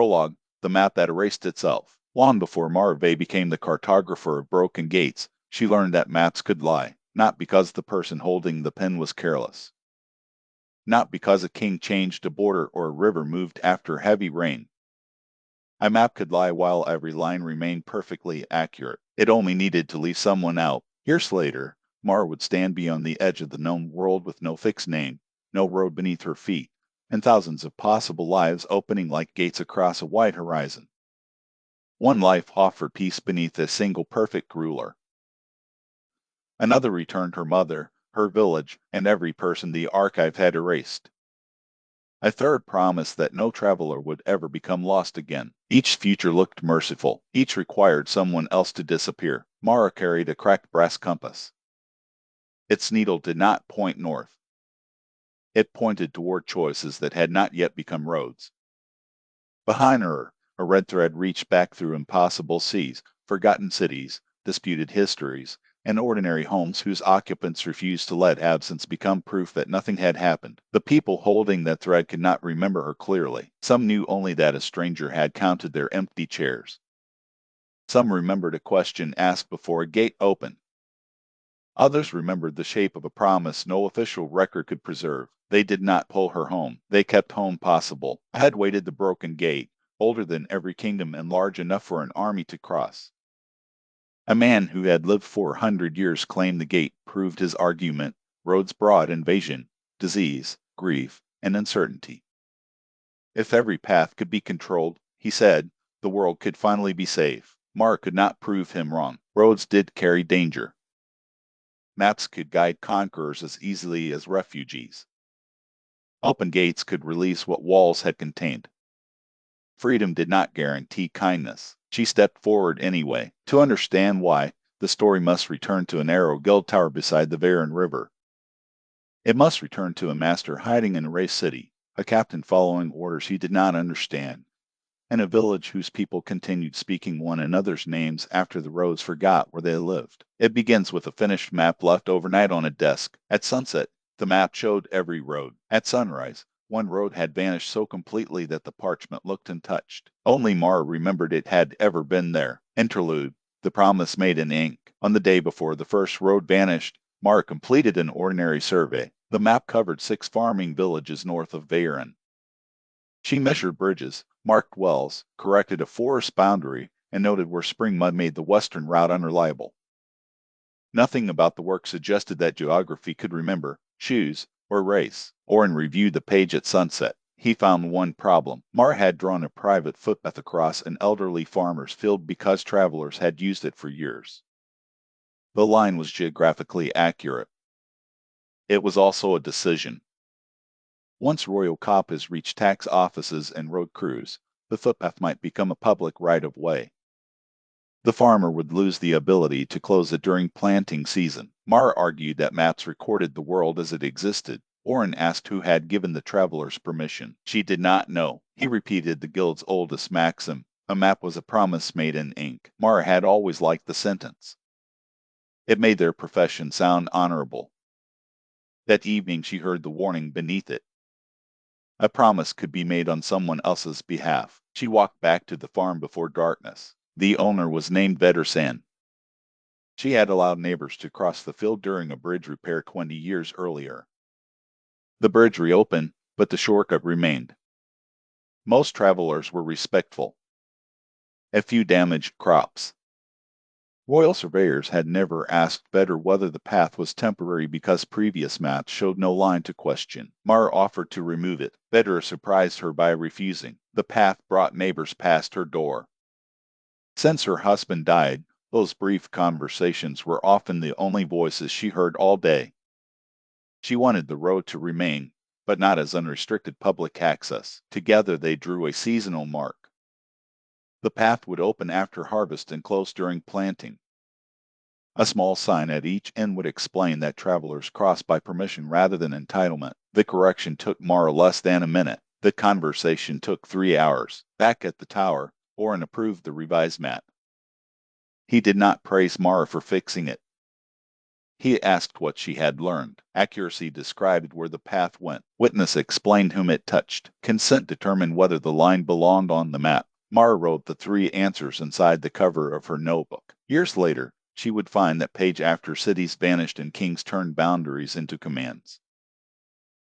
Prologue, the map that erased itself. Long before Marve became the cartographer of broken gates, she learned that maps could lie, not because the person holding the pen was careless, not because a king changed a border or a river moved after heavy rain. A map could lie while every line remained perfectly accurate. It only needed to leave someone out. Years later, Mar would stand beyond the edge of the known world with no fixed name, no road beneath her feet, and thousands of possible lives opening like gates across a wide horizon. One life offered peace beneath a single perfect ruler. Another returned her mother, her village, and every person the archive had erased. A third promised that no traveler would ever become lost again. Each future looked merciful. Each required someone else to disappear. Mara carried a cracked brass compass. Its needle did not point north. It pointed toward choices that had not yet become roads. Behind her, a red thread reached back through impossible seas, forgotten cities, disputed histories, and ordinary homes whose occupants refused to let absence become proof that nothing had happened. The people holding that thread could not remember her clearly. Some knew only that a stranger had counted their empty chairs. Some remembered a question asked before a gate opened. Others remembered the shape of a promise no official record could preserve. They did not pull her home. They kept home possible. Ahead waited the broken gate, older than every kingdom and large enough for an army to cross. A man who had lived for 100 years claimed the gate, proved his argument. Roads brought invasion, disease, grief, and uncertainty. If every path could be controlled, he said, the world could finally be safe. Mar could not prove him wrong. Roads did carry danger. Maps could guide conquerors as easily as refugees. Open gates could release what walls had contained. Freedom did not guarantee kindness. She stepped forward anyway. To understand why, the story must return to a narrow guild tower beside the Varen River. It must return to a master hiding in a race city, a captain following orders he did not understand, and a village whose people continued speaking one another's names after the roads forgot where they lived. It begins with a finished map left overnight on a desk. At sunset, the map showed every road. At sunrise, one road had vanished so completely that the parchment looked untouched. Only Mar remembered it had ever been there. Interlude, the promise made in ink. On the day before the first road vanished, Mar completed an ordinary survey. The map covered 6 farming villages north of Varen. She measured bridges, marked wells, corrected a forest boundary, and noted where spring mud made the western route unreliable. Nothing about the work suggested that geography could remember, choose, or erase. Orin reviewed the page at sunset. He found one problem. Mar had drawn a private footpath across an elderly farmer's field because travelers had used it for years. The line was geographically accurate. It was also a decision. Once royal copies reached tax offices and road crews, the footpath might become a public right-of-way. The farmer would lose the ability to close it during planting season. Mar argued that maps recorded the world as it existed. Orin asked who had given the travelers permission. She did not know. He repeated the guild's oldest maxim: a map was a promise made in ink. Mar had always liked the sentence. It made their profession sound honorable. That evening she heard the warning beneath it. A promise could be made on someone else's behalf. She walked back to the farm before darkness. The owner was named Vedersan. She had allowed neighbors to cross the field during a bridge repair 20 years earlier. The bridge reopened, but the shortcut remained. Most travelers were respectful. A few damaged crops. Royal surveyors had never asked Vedder whether the path was temporary because previous maps showed no line to question. Mar offered to remove it. Vedder surprised her by refusing. The path brought neighbors past her door. Since her husband died, those brief conversations were often the only voices she heard all day. She wanted the road to remain, but not as unrestricted public access. Together they drew a seasonal mark. The path would open after harvest and close during planting. A small sign at each end would explain that travelers crossed by permission rather than entitlement. The correction took Mara less than a minute. The conversation took 3 hours. Back at the tower, Orin approved the revised map. He did not praise Mara for fixing it. He asked what she had learned. Accuracy described where the path went. Witness explained whom it touched. Consent determined whether the line belonged on the map. Mara wrote the 3 answers inside the cover of her notebook. Years later, she would find that page after cities vanished and kings turned boundaries into commands.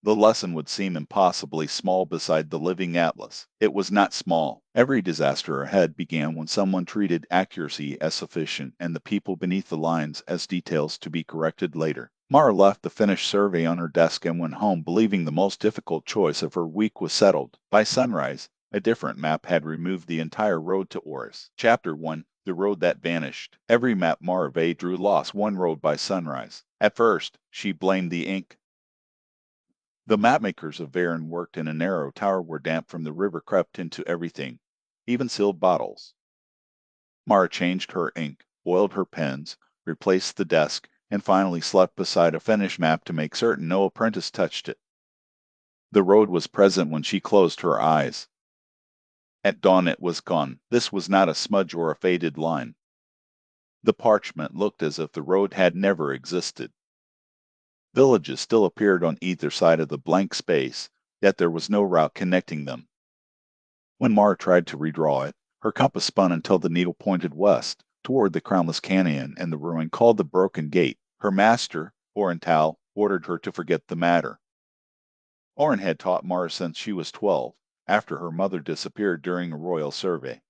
The lesson would seem impossibly small beside the living atlas. It was not small. Every disaster ahead began when someone treated accuracy as sufficient and the people beneath the lines as details to be corrected later. Mara left the finished survey on her desk and went home believing the most difficult choice of her week was settled. By sunrise, a different map had removed the entire road to Oris. Chapter 1. The Road That Vanished. Every map Mara drew lost one road by sunrise. At first, she blamed the ink. The Mapmakers of Varen worked in a narrow tower where damp from the river crept into everything, even sealed bottles. Mara changed her ink, oiled her pens, replaced the desk, and finally slept beside a finished map to make certain no apprentice touched it. The road was present when she closed her eyes. At dawn it was gone. This was not a smudge or a faded line. The parchment looked as if the road had never existed. Villages still appeared on either side of the blank space, yet there was no route connecting them. When Mara tried to redraw it, her compass spun until the needle pointed west, toward the crownless canyon and the ruin called the Broken Gate. Her master, Orental, ordered her to forget the matter. Oren had taught Mara since she was 12, after her mother disappeared during a royal survey.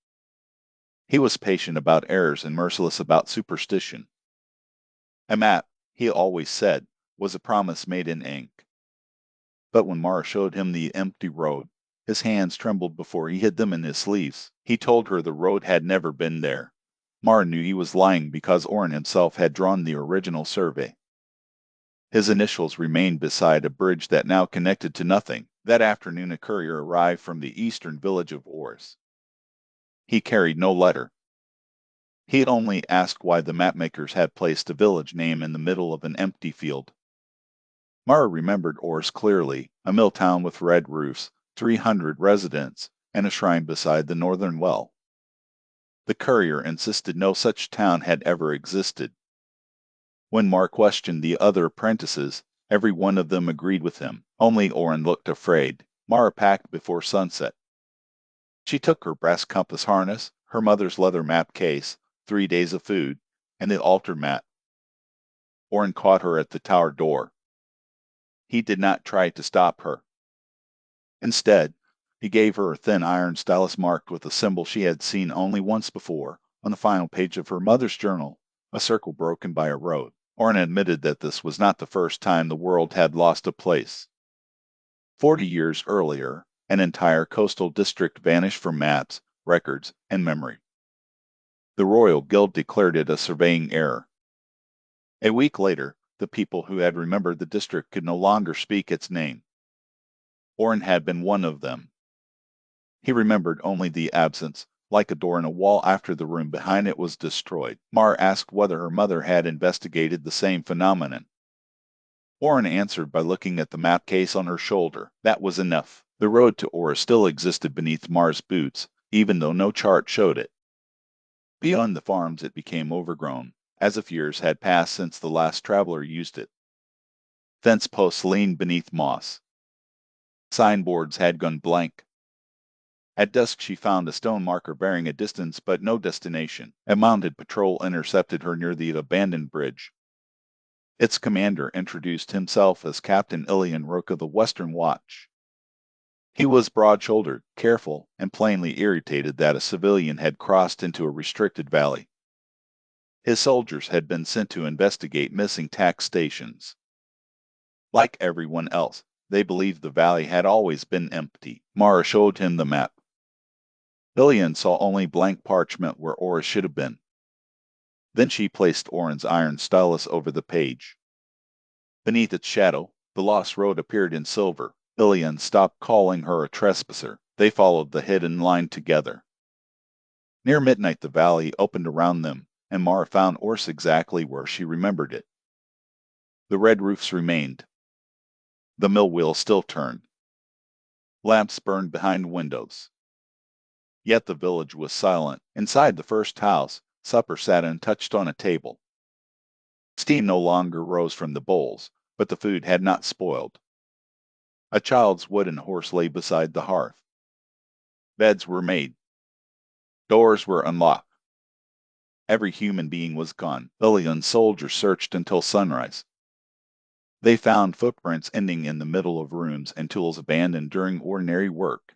He was patient about errors and merciless about superstition. A map, he always said, was a promise made in ink. But when Mara showed him the empty road, his hands trembled before he hid them in his sleeves. He told her the road had never been there. Mara knew he was lying because Oren himself had drawn the original survey. His initials remained beside a bridge that now connected to nothing. That afternoon a courier arrived from the eastern village of Oris. He carried no letter. He had only asked why the mapmakers had placed a village name in the middle of an empty field. Mara remembered Oris clearly, a mill town with red roofs, 300 residents, and a shrine beside the northern well. The courier insisted no such town had ever existed. When Mara questioned the other apprentices, every one of them agreed with him. Only Oren looked afraid. Mara packed before sunset. She took her brass compass harness, her mother's leather map case, 3 days of food, and the altar mat. Oren caught her at the tower door. He did not try to stop her. Instead, he gave her a thin iron stylus marked with a symbol she had seen only once before, on the final page of her mother's journal, a circle broken by a road. Oren admitted that this was not the first time the world had lost a place. 40 years earlier, an entire coastal district vanished from maps, records, and memory. The Royal Guild declared it a surveying error. A week later, the people who had remembered the district could no longer speak its name. Oren had been one of them. He remembered only the absence, like a door in a wall after the room behind it was destroyed. Mara asked whether her mother had investigated the same phenomenon. Oren answered by looking at the map case on her shoulder. That was enough. The road to Oris still existed beneath Mara's boots, even though no chart showed it. Beyond the farms it became overgrown, as if years had passed since the last traveler used it. Fence posts leaned beneath moss. Signboards had gone blank. At dusk she found a stone marker bearing a distance but no destination. A mounted patrol intercepted her near the abandoned bridge. Its commander introduced himself as Captain Ilian Rook of the Western Watch. He was broad-shouldered, careful, and plainly irritated that a civilian had crossed into a restricted valley. His soldiers had been sent to investigate missing tax stations. Like everyone else, they believed the valley had always been empty. Mara showed him the map. Ilian saw only blank parchment where Oris should have been. Then she placed Oren's iron stylus over the page. Beneath its shadow, the lost road appeared in silver. Ilian stopped calling her a trespasser. They followed the hidden line together. Near midnight the valley opened around them, and Mara found Oris exactly where she remembered it. The red roofs remained. The mill wheel still turned. Lamps burned behind windows. Yet the village was silent. Inside the first house, supper sat untouched on a table. Steam no longer rose from the bowls, but the food had not spoiled. A child's wooden horse lay beside the hearth. Beds were made. Doors were unlocked. Every human being was gone. Lillian's soldiers searched until sunrise. They found footprints ending in the middle of rooms and tools abandoned during ordinary work.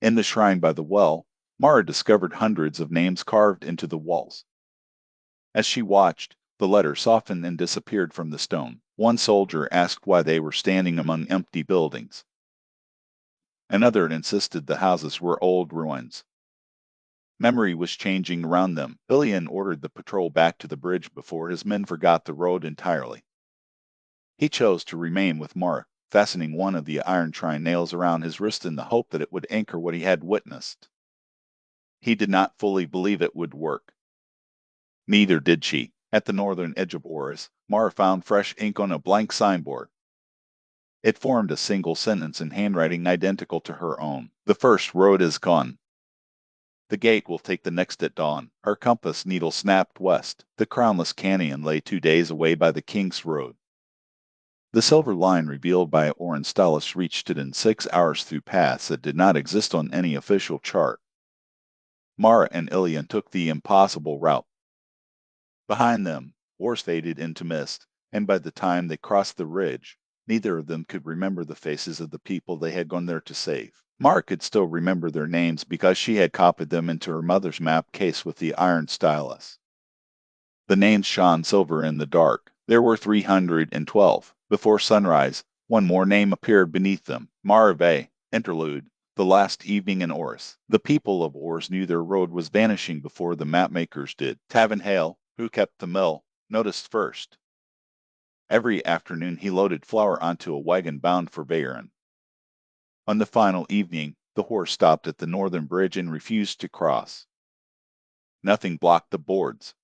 In the shrine by the well, Mara discovered hundreds of names carved into the walls. As she watched, the letters softened and disappeared from the stone. One soldier asked why they were standing among empty buildings. Another insisted the houses were old ruins. Memory was changing around them. Lillian ordered the patrol back to the bridge before his men forgot the road entirely. He chose to remain with Mara, fastening one of the iron shrine nails around his wrist in the hope that it would anchor what he had witnessed. He did not fully believe it would work. Neither did she. At the northern edge of Oris, Mara found fresh ink on a blank signboard. It formed a single sentence in handwriting identical to her own. The first road is gone. The gate will take the next at dawn. Her compass needle snapped west. The crownless canyon lay 2 days away by the King's Road. The silver line revealed by Orin Stylus reached it in 6 hours through paths that did not exist on any official chart. Mara and Ilian took the impossible route. Behind them, Oris faded into mist, and by the time they crossed the ridge, neither of them could remember the faces of the people they had gone there to save. Mara could still remember their names because she had copied them into her mother's map case with the iron stylus. The names shone silver in the dark. There were 312. Before sunrise, one more name appeared beneath them. Marve, Interlude, the last evening in Oris. The people of Oris knew their road was vanishing before the Mapmakers did. Tavin Hale, who kept the mill, noticed first. Every afternoon he loaded flour onto a wagon bound for Bayern. On the final evening, the horse stopped at the northern bridge and refused to cross. Nothing blocked the boards.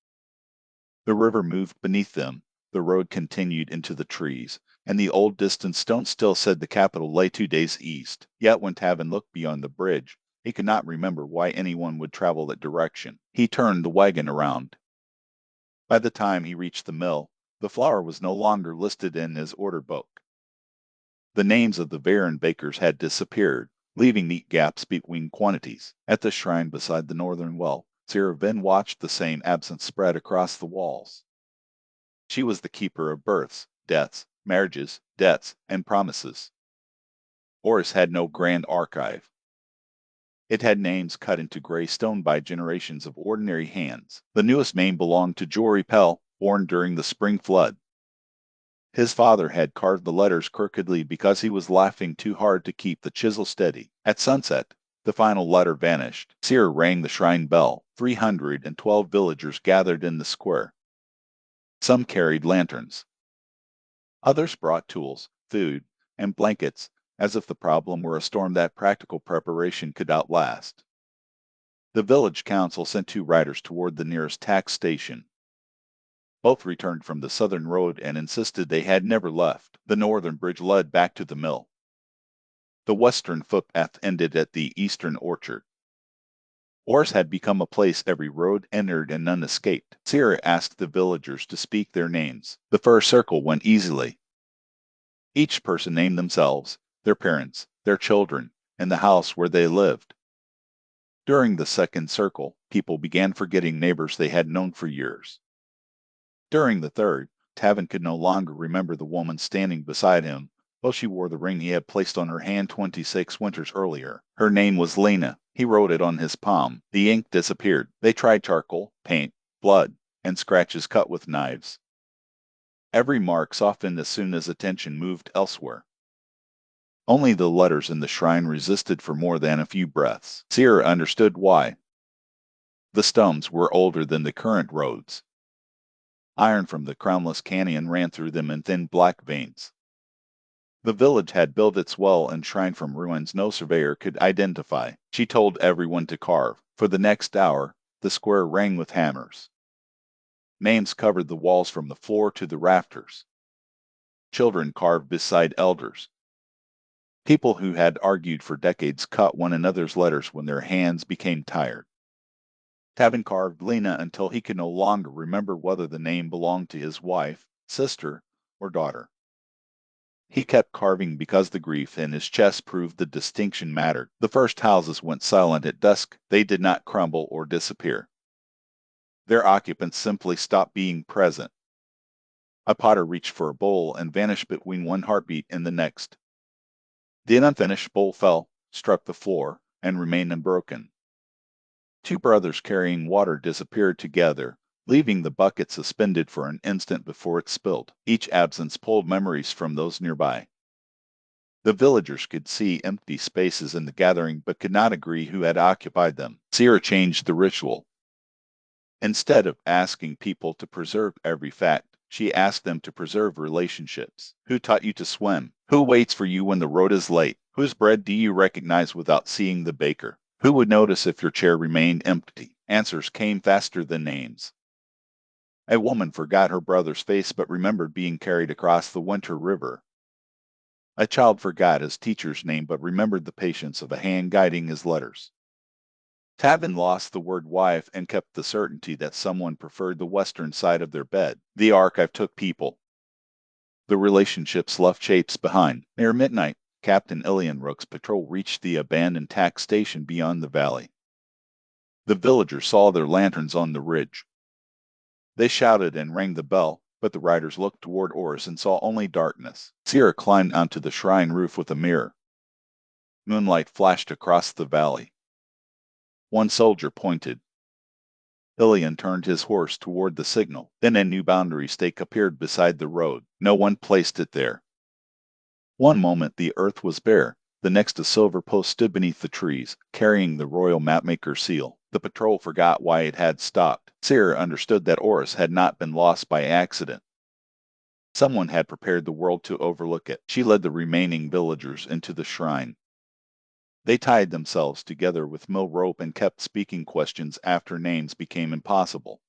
The river moved beneath them, the road continued into the trees, and the old distant stone still said the capital lay 2 days east. Yet when Tavin looked beyond the bridge, he could not remember why anyone would travel that direction. He turned the wagon around. By the time he reached the mill, the flour was no longer listed in his order book. The names of the Varen bakers had disappeared, leaving neat gaps between quantities. At the shrine beside the northern well, Sarah Vin watched the same absence spread across the walls. She was the keeper of births, deaths, marriages, debts, and promises. Oris had no grand archive. It had names cut into gray stone by generations of ordinary hands. The newest name belonged to Jory Pell, born during the spring flood. His father had carved the letters crookedly because he was laughing too hard to keep the chisel steady. At sunset, the final letter vanished. Seer rang the shrine bell. 312 villagers gathered in the square. Some carried lanterns. Others brought tools, food, and blankets, as if the problem were a storm that practical preparation could outlast. The village council sent 2 riders toward the nearest tax station. Both returned from the southern road and insisted they had never left. The northern bridge led back to the mill. The western footpath ended at the eastern orchard. Oris had become a place every road entered and none escaped. Sierra asked the villagers to speak their names. The first circle went easily. Each person named themselves, their parents, their children, and the house where they lived. During the second circle, people began forgetting neighbors they had known for years. During the third, Tavin could no longer remember the woman standing beside him, though she wore the ring he had placed on her hand 26 winters earlier. Her name was Lena. He wrote it on his palm. The ink disappeared. They tried charcoal, paint, blood, and scratches cut with knives. Every mark softened as soon as attention moved elsewhere. Only the letters in the shrine resisted for more than a few breaths. Sierra understood why. The stones were older than the current roads. Iron from the crownless canyon ran through them in thin black veins. The village had built its well and shrine from ruins no surveyor could identify. She told everyone to carve. For the next hour, the square rang with hammers. Names covered the walls from the floor to the rafters. Children carved beside elders. People who had argued for decades cut one another's letters when their hands became tired. Tavin carved Lena until he could no longer remember whether the name belonged to his wife, sister, or daughter. He kept carving because the grief in his chest proved the distinction mattered. The first houses went silent at dusk. They did not crumble or disappear. Their occupants simply stopped being present. A potter reached for a bowl and vanished between one heartbeat and the next. The unfinished bowl fell, struck the floor, and remained unbroken. Two brothers carrying water disappeared together, leaving the bucket suspended for an instant before it spilled. Each absence pulled memories from those nearby. The villagers could see empty spaces in the gathering but could not agree who had occupied them. Sierra changed the ritual. Instead of asking people to preserve every fact, she asked them to preserve relationships. Who taught you to swim? Who waits for you when the road is late? Whose bread do you recognize without seeing the baker? Who would notice if your chair remained empty? Answers came faster than names. A woman forgot her brother's face but remembered being carried across the winter river. A child forgot his teacher's name but remembered the patience of a hand guiding his letters. Tavin lost the word wife and kept the certainty that someone preferred the western side of their bed. The archive took people. The relationships left shapes behind. Near midnight, Captain Ilianrook's patrol reached the abandoned tax station beyond the valley. The villagers saw their lanterns on the ridge. They shouted and rang the bell, but the riders looked toward Oris and saw only darkness. Sierra climbed onto the shrine roof with a mirror. Moonlight flashed across the valley. One soldier pointed. Ilian turned his horse toward the signal. Then a new boundary stake appeared beside the road. No one placed it there. One moment the earth was bare. The next a silver post stood beneath the trees, carrying the royal Mapmaker seal. The patrol forgot why it had stopped. Sierra understood that Oris had not been lost by accident. Someone had prepared the world to overlook it. She led the remaining villagers into the shrine. They tied themselves together with mill rope and kept speaking questions after names became impossible.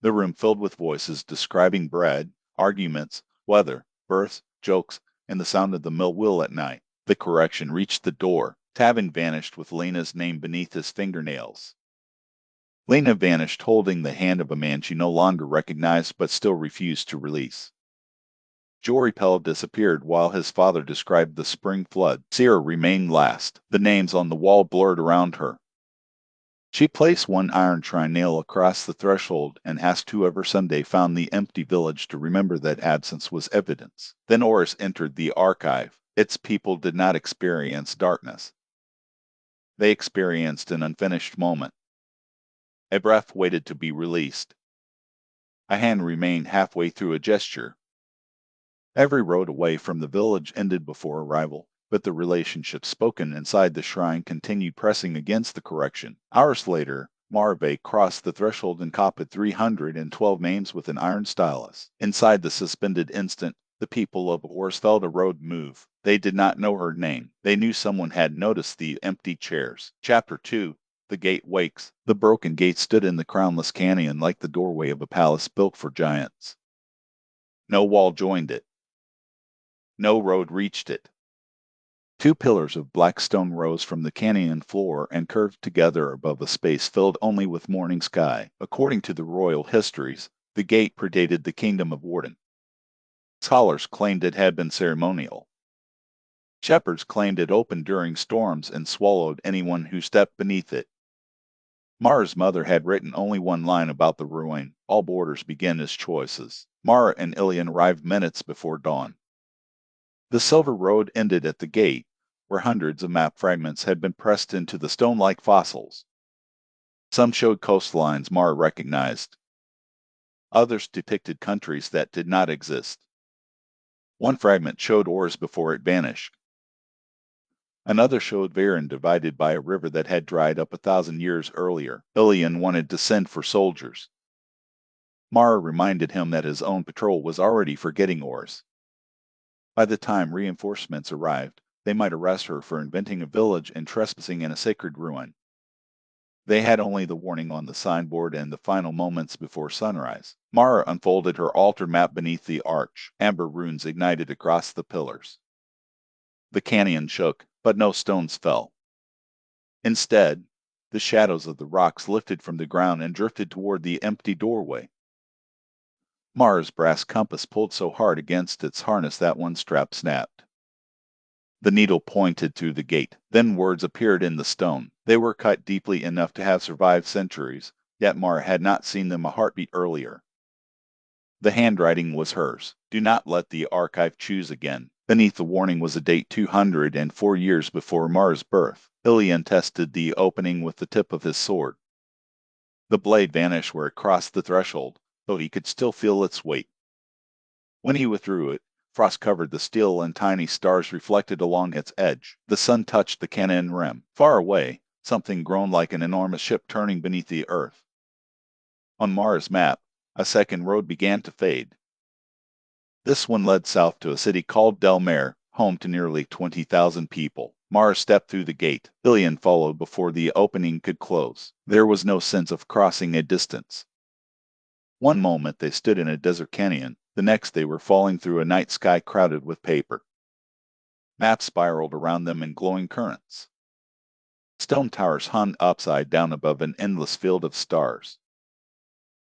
The room filled with voices describing bread, arguments, weather, births, jokes, and the sound of the mill wheel at night. The correction reached the door. Tavin vanished with Lena's name beneath his fingernails. Lena vanished holding the hand of a man she no longer recognized but still refused to release. Jory Pell disappeared while his father described the spring flood. Sierra remained last. The names on the wall blurred around her. She placed one iron tri-nail across the threshold and asked whoever someday found the empty village to remember that absence was evidence. Then Oris entered the archive. Its people did not experience darkness. They experienced an unfinished moment. A breath waited to be released. A hand remained halfway through a gesture. Every road away from the village ended before arrival, but the relationship spoken inside the shrine continued pressing against the correction. Hours later, Marve crossed the threshold and copied 312 names with an iron stylus. Inside the suspended instant, the people of Oris felt a road move. They did not know her name. They knew someone had noticed the empty chairs. Chapter 2. The Gate Wakes. The broken gate stood in the crownless canyon like the doorway of a palace built for giants. No wall joined it. No road reached it. Two pillars of black stone rose from the canyon floor and curved together above a space filled only with morning sky. According to the royal histories, the gate predated the kingdom of Warden. Scholars claimed it had been ceremonial. Shepherds claimed it opened during storms and swallowed anyone who stepped beneath it. Mara's mother had written only one line about the ruin. All borders begin as choices. Mara and Ilian arrived minutes before dawn. The silver road ended at the gate, where hundreds of map fragments had been pressed into the stone-like fossils. Some showed coastlines Mara recognized. Others depicted countries that did not exist. One fragment showed Oris before it vanished. Another showed Varen divided by a river that had dried up 1,000 years earlier. Ilian wanted to send for soldiers. Mara reminded him that his own patrol was already forgetting Oris. By the time reinforcements arrived, they might arrest her for inventing a village and trespassing in a sacred ruin. They had only the warning on the signboard and the final moments before sunrise. Mara unfolded her altar map beneath the arch. Amber runes ignited across the pillars. The canyon shook, but no stones fell. Instead, The shadows of the rocks lifted from the ground and drifted toward the empty doorway. Mara's brass compass pulled so hard against its harness that one strap snapped. The needle pointed through the gate. Then words appeared in the stone. They were cut deeply enough to have survived centuries, yet Mara had not seen them a heartbeat earlier. The handwriting was hers. Do not let the archive choose again. Beneath the warning was a date 204 years before Mara's birth. Ilian tested the opening with the tip of his sword. The blade vanished where it crossed the threshold, though he could still feel its weight. When he withdrew it, frost covered the steel and tiny stars reflected along its edge. The sun touched the cannon rim. Far away, something groaned like an enormous ship turning beneath the earth. On Mara's map, a second road began to fade. This one led south to a city called Del Mar, home to nearly 20,000 people. Mara stepped through the gate. Ilian followed before the opening could close. There was no sense of crossing a distance. One moment they stood in a desert canyon, the next they were falling through a night sky crowded with paper. Maps spiraled around them in glowing currents. Stone towers hung upside down above an endless field of stars.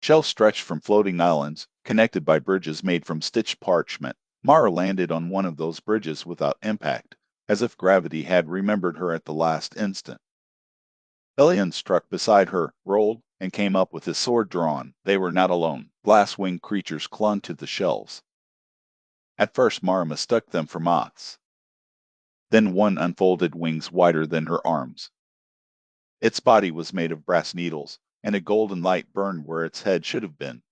Shelves stretched from floating islands, connected by bridges made from stitched parchment. Mara landed on one of those bridges without impact, as if gravity had remembered her at the last instant. Ilian struck beside her, rolled, and came up with his sword drawn. They were not alone. Glass-winged creatures clung to the shelves. At first Mara mistook them for moths. Then one unfolded wings wider than her arms. Its body was made of brass needles, and a golden light burned where its head should have been.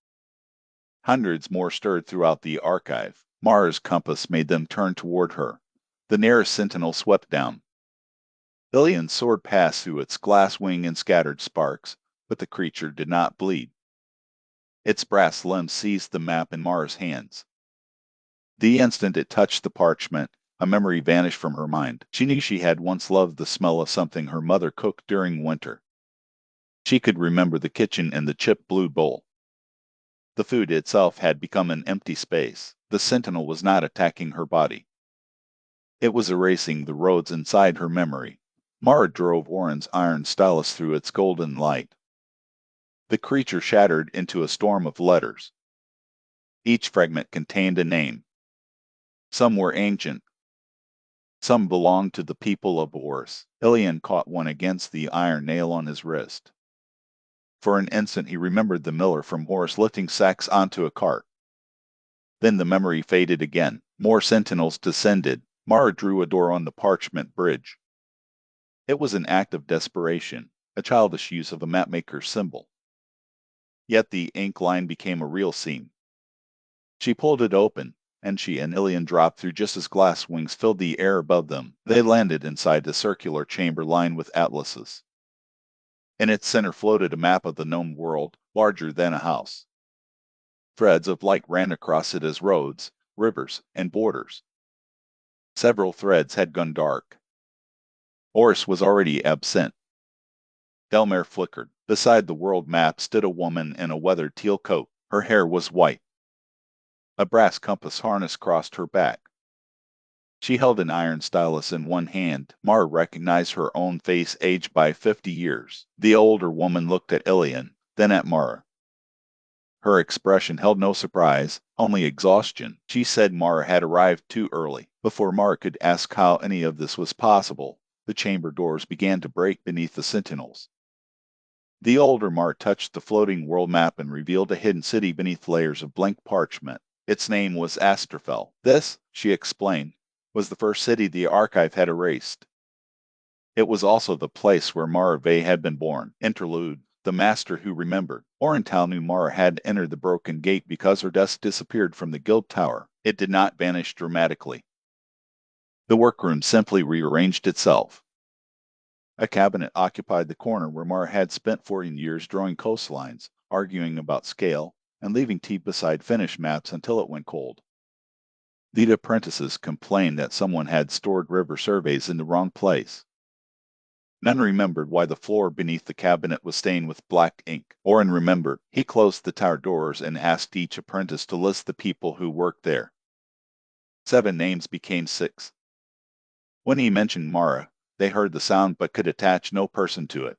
Hundreds more stirred throughout the archive. Mara's compass made them turn toward her. The nearest sentinel swept down. Ilian's sword passed through its glass wing and scattered sparks, but the creature did not bleed. Its brass limbs seized the map in Mara's hands. The instant it touched the parchment, a memory vanished from her mind. She knew she had once loved the smell of something her mother cooked during winter. She could remember the kitchen and the chipped blue bowl. The food itself had become an empty space. The sentinel was not attacking her body. It was erasing the roads inside her memory. Mara drove Orin's iron stylus through its golden light. The creature shattered into a storm of letters. Each fragment contained a name. Some were ancient. Some belonged to the people of Oris. Ilian caught one against the iron nail on his wrist. For an instant he remembered the miller from Oris lifting sacks onto a cart. Then the memory faded again. More sentinels descended. Mara drew a door on the parchment bridge. It was an act of desperation, a childish use of a mapmaker's symbol. Yet the ink line became a real seam. She pulled it open, and she and Ilian dropped through just as glass wings filled the air above them. They landed inside the circular chamber lined with atlases. In its center floated a map of the known world, larger than a house. Threads of light ran across it as roads, rivers, and borders. Several threads had gone dark. Oris was already absent. Delmare flickered. Beside the world map stood a woman in a weathered teal coat. Her hair was white. A brass compass harness crossed her back. She held an iron stylus in one hand. Mara recognized her own face aged by 50 years. The older woman looked at Ilian, then at Mara. Her expression held no surprise, only exhaustion. She said Mara had arrived too early. Before Mara could ask how any of this was possible, the chamber doors began to break beneath the sentinels. The older Mara touched the floating world map and revealed a hidden city beneath layers of blank parchment. Its name was Asterfell. This, she explained, was the first city the archive had erased. It was also the place where Mara Vey had been born. Interlude, the master who remembered. Orental knew Mara had entered the broken gate because her desk disappeared from the guild tower. It did not vanish dramatically. The workroom simply rearranged itself. A cabinet occupied the corner where Mara had spent 40 years drawing coastlines, arguing about scale, and leaving tea beside finished maps until it went cold. The apprentices complained that someone had stored river surveys in the wrong place. None remembered why the floor beneath the cabinet was stained with black ink. Orin remembered. He closed the tower doors and asked each apprentice to list the people who worked there. 7 names became 6. When he mentioned Mara, they heard the sound but could attach no person to it.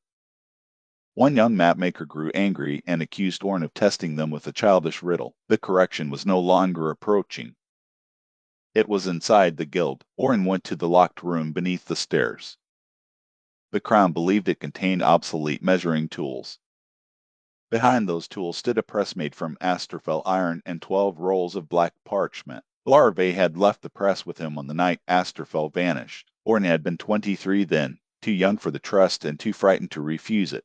One young mapmaker grew angry and accused Orrin of testing them with a childish riddle. The correction was no longer approaching. It was inside the guild. Orrin went to the locked room beneath the stairs. The Crown believed it contained obsolete measuring tools. Behind those tools stood a press made from Asterfell iron and 12 rolls of black parchment. Larvae had left the press with him on the night Asterfell vanished. Orrin had been 23 then, too young for the trust and too frightened to refuse it.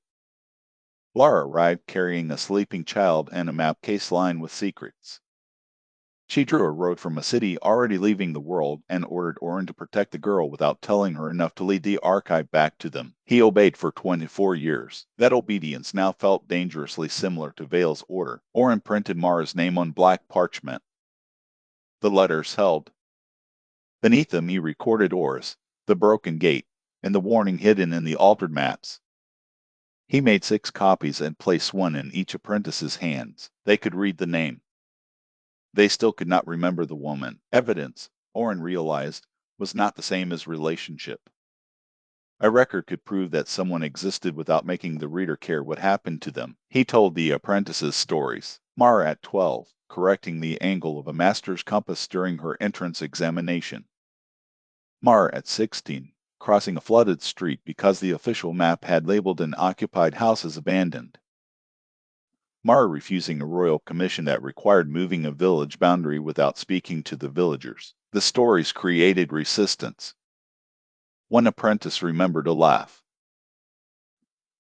Lara arrived carrying a sleeping child and a map case lined with secrets. She drew a road from a city already leaving the world and ordered Orrin to protect the girl without telling her enough to lead the archive back to them. He obeyed for 24 years. That obedience now felt dangerously similar to Vale's order. Orrin printed Mara's name on black parchment. The letters held. Beneath them he recorded Oris, the broken gate, and the warning hidden in the altered maps. He made 6 copies and placed one in each apprentice's hands. They could read the name. They still could not remember the woman. Evidence, Orrin realized, was not the same as relationship. A record could prove that someone existed without making the reader care what happened to them. He told the apprentices stories. Mara at 12, correcting the angle of a master's compass during her entrance examination. Mara at 16, crossing a flooded street because the official map had labeled an occupied house as abandoned. Mara refusing a royal commission that required moving a village boundary without speaking to the villagers. The stories created resistance. One apprentice remembered a laugh.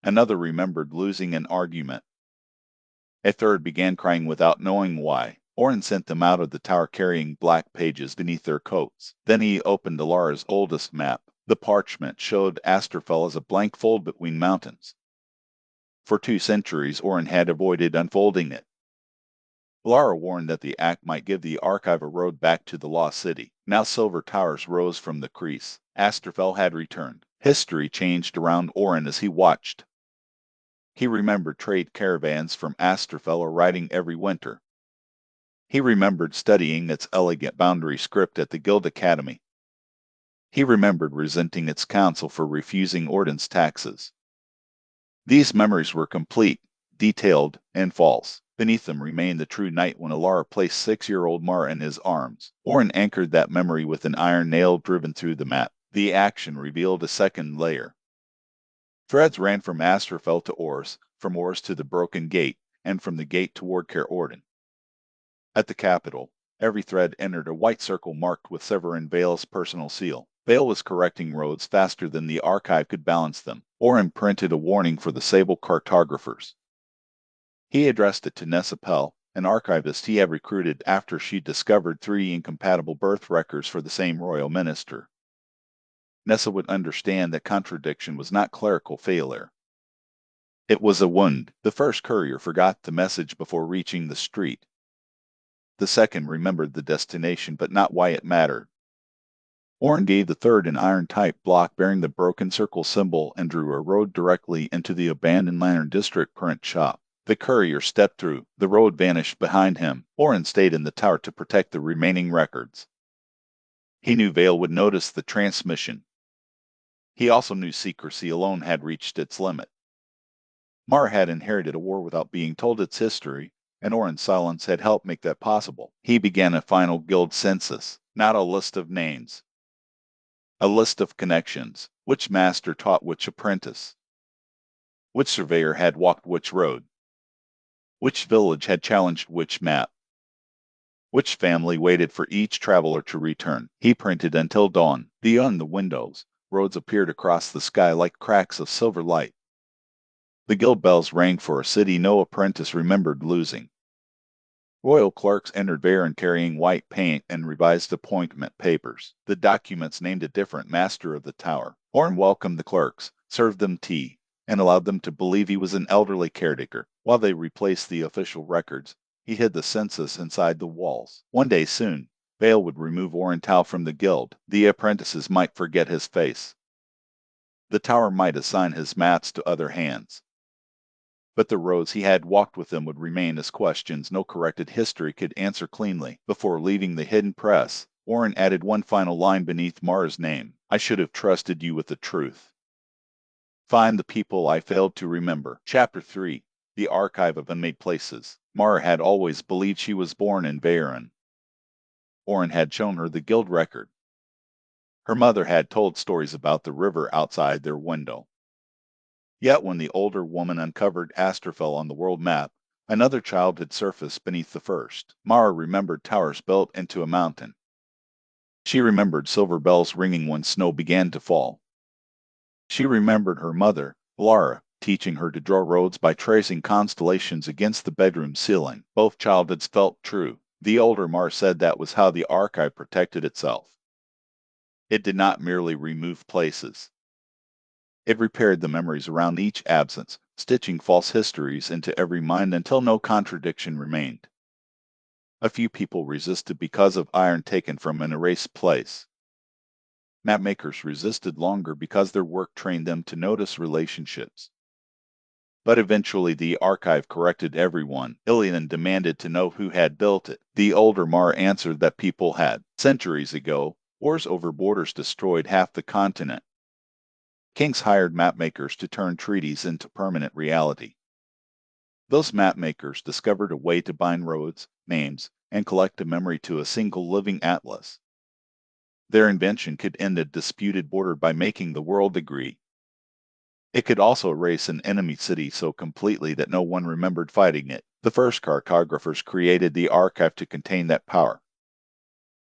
Another remembered losing an argument. A third began crying without knowing why. Orrin sent them out of the tower carrying black pages beneath their coats. Then he opened Alara's oldest map. The parchment showed Asterfell as a blank fold between mountains. For 2 centuries, Orrin had avoided unfolding it. Lara warned that the act might give the archive a road back to the lost city. Now silver towers rose from the crease. Asterfell had returned. History changed around Orrin as he watched. He remembered trade caravans from Asterfell arriving every winter. He remembered studying its elegant boundary script at the Guild Academy. He remembered resenting its council for refusing Orden's taxes. These memories were complete, detailed, and false. Beneath them remained the true night when Alara placed 6-year-old Mara in his arms. Orrin anchored that memory with an iron nail driven through the map. The action revealed a second layer. Threads ran from Asterfell to Oris, from Oris to the Broken Gate, and from the gate toward Caer Orden. At the capital, every thread entered a white circle marked with Severin Vale's personal seal. Vale was correcting roads faster than the archive could balance them. Orrin printed a warning for the Sable cartographers. He addressed it to Nessa Pell, an archivist he had recruited after she discovered 3 incompatible birth records for the same royal minister. Nessa would understand that contradiction was not clerical failure. It was a wound. The first courier forgot the message before reaching the street. The second remembered the destination, but not why it mattered. Orrin gave the third an iron-type block bearing the broken circle symbol and drew a road directly into the abandoned Lantern District print shop. The courier stepped through. The road vanished behind him. Orrin stayed in the tower to protect the remaining records. He knew Vale would notice the transmission. He also knew secrecy alone had reached its limit. Mara had inherited a war without being told its history, and Orrin's silence had helped make that possible. He began a final guild census, not a list of names. A list of connections. Which master taught which apprentice? Which surveyor had walked which road? Which village had challenged which map? Which family waited for each traveler to return? He printed until dawn. Beyond the windows, roads appeared across the sky like cracks of silver light. The guild bells rang for a city no apprentice remembered losing. Royal clerks entered Varen carrying white paint and revised appointment papers. The documents named a different master of the tower. Orrin welcomed the clerks, served them tea, and allowed them to believe he was an elderly caretaker. While they replaced the official records, he hid the census inside the walls. One day soon, Vale would remove Orrin Tau from the guild. The apprentices might forget his face. The tower might assign his maps to other hands. But the roads he had walked with them would remain as questions no corrected history could answer cleanly. Before leaving the hidden press, Orrin added one final line beneath Mara's name. I should have trusted you with the truth. Find the people I failed to remember. Chapter 3. The Archive of Unmade Places. Mara had always believed she was born in Veyron. Orin had shown her the guild record. Her mother had told stories about the river outside their window. Yet when the older woman uncovered Asterfell on the world map, another child had surfaced beneath the first. Mara remembered towers built into a mountain. She remembered silver bells ringing when snow began to fall. She remembered her mother, Lara, teaching her to draw roads by tracing constellations against the bedroom ceiling. Both childhoods felt true. The older Mara said that was how the archive protected itself. It did not merely remove places. It repaired the memories around each absence, stitching false histories into every mind until no contradiction remained. A few people resisted because of iron taken from an erased place. Mapmakers resisted longer because their work trained them to notice relationships. But eventually the archive corrected everyone. Ilian demanded to know who had built it. The older Mara answered that people had. Centuries ago, wars over borders destroyed half the continent. Kings hired mapmakers to turn treaties into permanent reality. Those mapmakers discovered a way to bind roads, names, and collective memory to a single living atlas. Their invention could end a disputed border by making the world agree. It could also erase an enemy city so completely that no one remembered fighting it. The first cartographers created the archive to contain that power.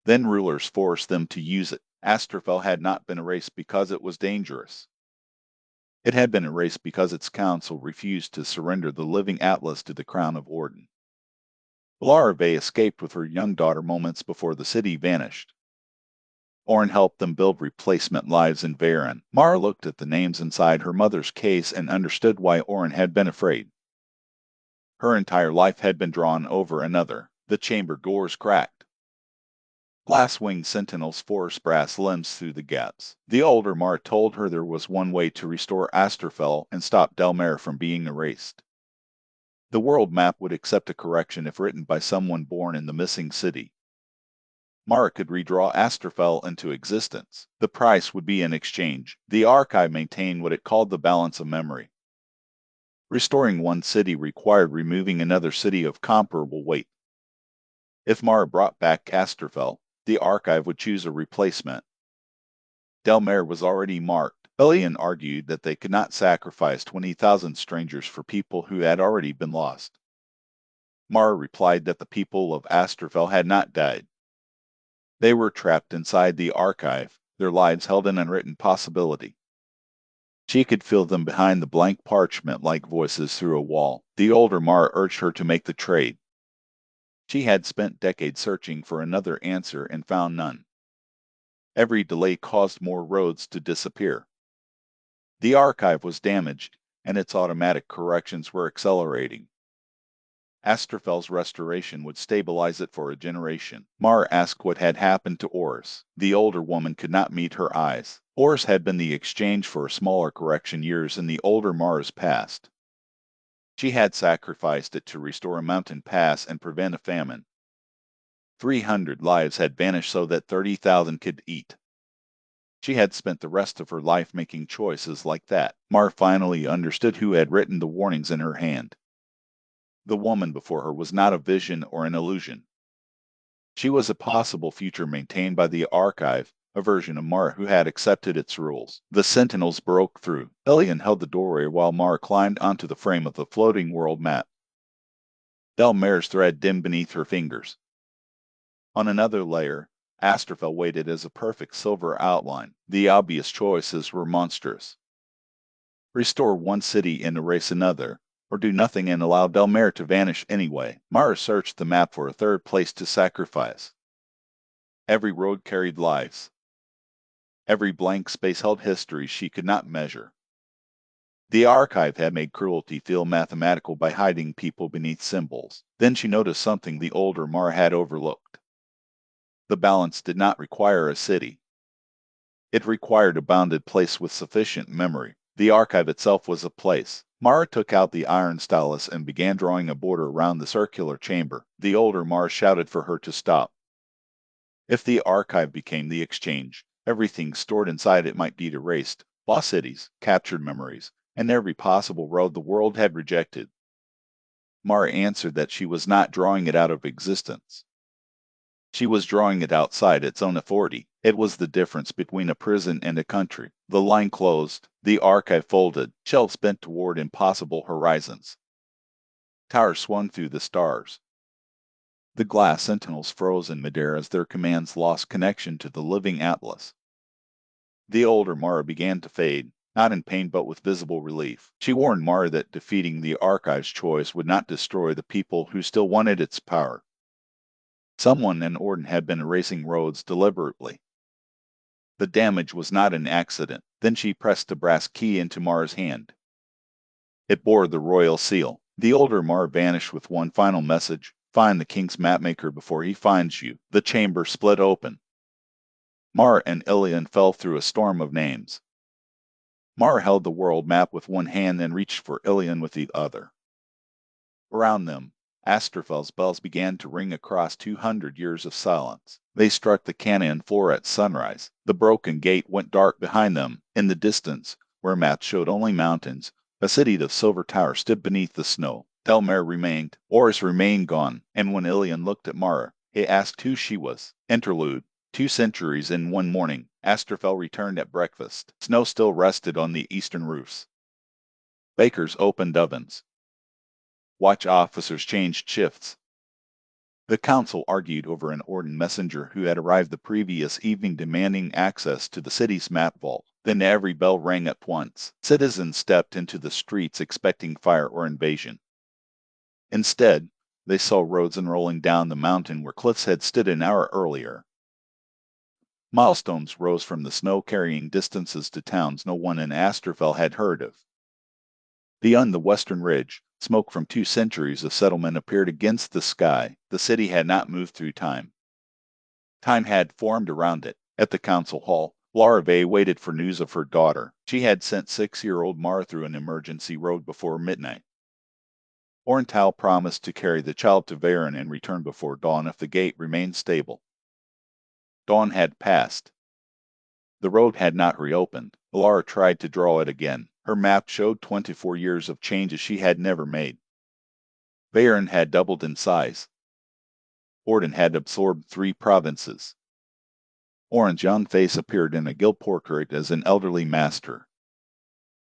Then rulers forced them to use it. Asterfell had not been erased because it was dangerous. It had been erased because its council refused to surrender the living atlas to the crown of Orden. Larvae escaped with her young daughter moments before the city vanished. Orin helped them build replacement lives in Veyron. Mara looked at the names inside her mother's case and understood why Orin had been afraid. Her entire life had been drawn over another. The chamber doors cracked. Glass-winged sentinels forced brass limbs through the gaps. The older Mara told her there was one way to restore Asterfell and stop Delmare from being erased. The world map would accept a correction if written by someone born in the missing city. Mara could redraw Asterfell into existence. The price would be an exchange. The archive maintained what it called the balance of memory. Restoring one city required removing another city of comparable weight. If Mara brought back Asterfell, the archive would choose a replacement. Delmare was already marked. Ilian argued that they could not sacrifice 20,000 strangers for people who had already been lost. Mara replied that the people of Asterfell had not died. They were trapped inside the archive, their lives held in unwritten possibility. She could feel them behind the blank parchment like voices through a wall. The older Mara urged her to make the trade. She had spent decades searching for another answer and found none. Every delay caused more roads to disappear. The archive was damaged, and its automatic corrections were accelerating. Asterfell's restoration would stabilize it for a generation. Mara asked what had happened to Oris. The older woman could not meet her eyes. Oris had been the exchange for a smaller correction years in the older Mara's past. She had sacrificed it to restore a mountain pass and prevent a famine. 300 lives had vanished so that 30,000 could eat. She had spent the rest of her life making choices like that. Mara finally understood who had written the warnings in her hand. The woman before her was not a vision or an illusion. She was a possible future maintained by the archive, a version of Mara who had accepted its rules. The sentinels broke through. Ilian held the doorway while Mara climbed onto the frame of the floating world map. Delmare's thread dimmed beneath her fingers. On another layer, Asterfell waited as a perfect silver outline. The obvious choices were monstrous. Restore one city and erase another, or do nothing and allow Delmare to vanish anyway. Mara searched the map for a third place to sacrifice. Every road carried lives. Every blank space held histories she could not measure. The archive had made cruelty feel mathematical by hiding people beneath symbols. Then she noticed something the older Mara had overlooked. The balance did not require a city. It required a bounded place with sufficient memory. The archive itself was a place. Mara took out the iron stylus and began drawing a border around the circular chamber. The older Mara shouted for her to stop. If the archive became the exchange, everything stored inside it might be erased, lost cities, captured memories, and every possible road the world had rejected. Mara answered that she was not drawing it out of existence. She was drawing it outside its own authority. It was the difference between a prison and a country. The line closed, the archive folded, shelves bent toward impossible horizons. Towers swung through the stars. The glass sentinels froze in midair as their commands lost connection to the living atlas. The older Mara began to fade, not in pain but with visible relief. She warned Mara that defeating the archive's choice would not destroy the people who still wanted its power. Someone in Orden had been erasing roads deliberately. The damage was not an accident. Then she pressed a brass key into Mara's hand. It bore the royal seal. The older Mara vanished with one final message: find the king's mapmaker before he finds you. The chamber split open. Mara and Ilian fell through a storm of names. Mara held the world map with one hand and reached for Ilian with the other. Around them, Asterfel's bells began to ring across 200 years of silence. They struck the canyon floor at sunrise. The broken gate went dark behind them. In the distance, where maps showed only mountains, a city of silver towers stood beneath the snow. Delmare remained. Oris remained gone, and when Ilian looked at Mara, he asked who she was. Interlude. 2 centuries in one morning, Asterfel returned at breakfast. Snow still rested on the eastern roofs. Bakers opened ovens. Watch officers changed shifts. The council argued over an Orden messenger who had arrived the previous evening demanding access to the city's map vault. Then every bell rang at once. Citizens stepped into the streets expecting fire or invasion. Instead, they saw roads unrolling down the mountain where cliffs had stood an hour earlier. Milestones rose from the snow carrying distances to towns no one in Asterfel had heard of. Beyond the western ridge, smoke from 2 centuries of settlement appeared against the sky. The city had not moved through time. Time had formed around it. At the council hall, Larvae waited for news of her daughter. She had sent 6-year-old Mara through an emergency road before midnight. Orntal promised to carry the child to Varen and return before dawn if the gate remained stable. Dawn had passed. The road had not reopened. Alara tried to draw it again. Her map showed 24 years of changes she had never made. Varen had doubled in size. Orden had absorbed 3 provinces. Oran's young face appeared in a gilt portrait as an elderly master.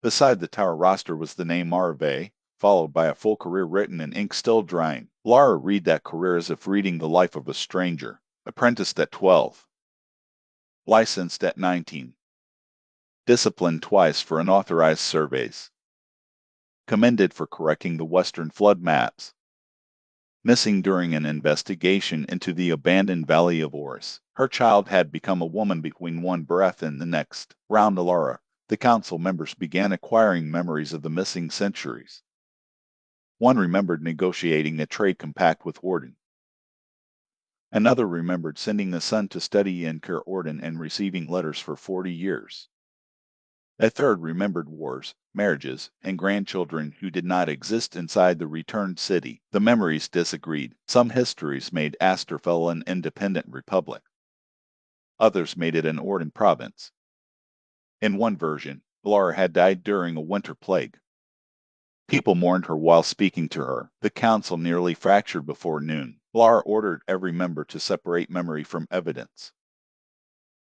Beside the tower roster was the name Marve, followed by a full career written in ink still drying. Lara read that career as if reading the life of a stranger. Apprenticed at 12. Licensed at 19. Disciplined twice for unauthorized surveys. Commended for correcting the Western flood maps. Missing during an investigation into the abandoned Valley of Oris. Her child had become a woman between one breath and the next. Round Alara, the council members began acquiring memories of the missing centuries. One remembered negotiating a trade compact with Orden. Another remembered sending a son to study in Ker Orden and receiving letters for 40 years. A third remembered wars, marriages, and grandchildren who did not exist inside the returned city. The memories disagreed. Some histories made Asterfel an independent republic. Others made it an Orden province. In one version, Alara had died during a winter plague. People mourned her while speaking to her. The council nearly fractured before noon. Alara ordered every member to separate memory from evidence.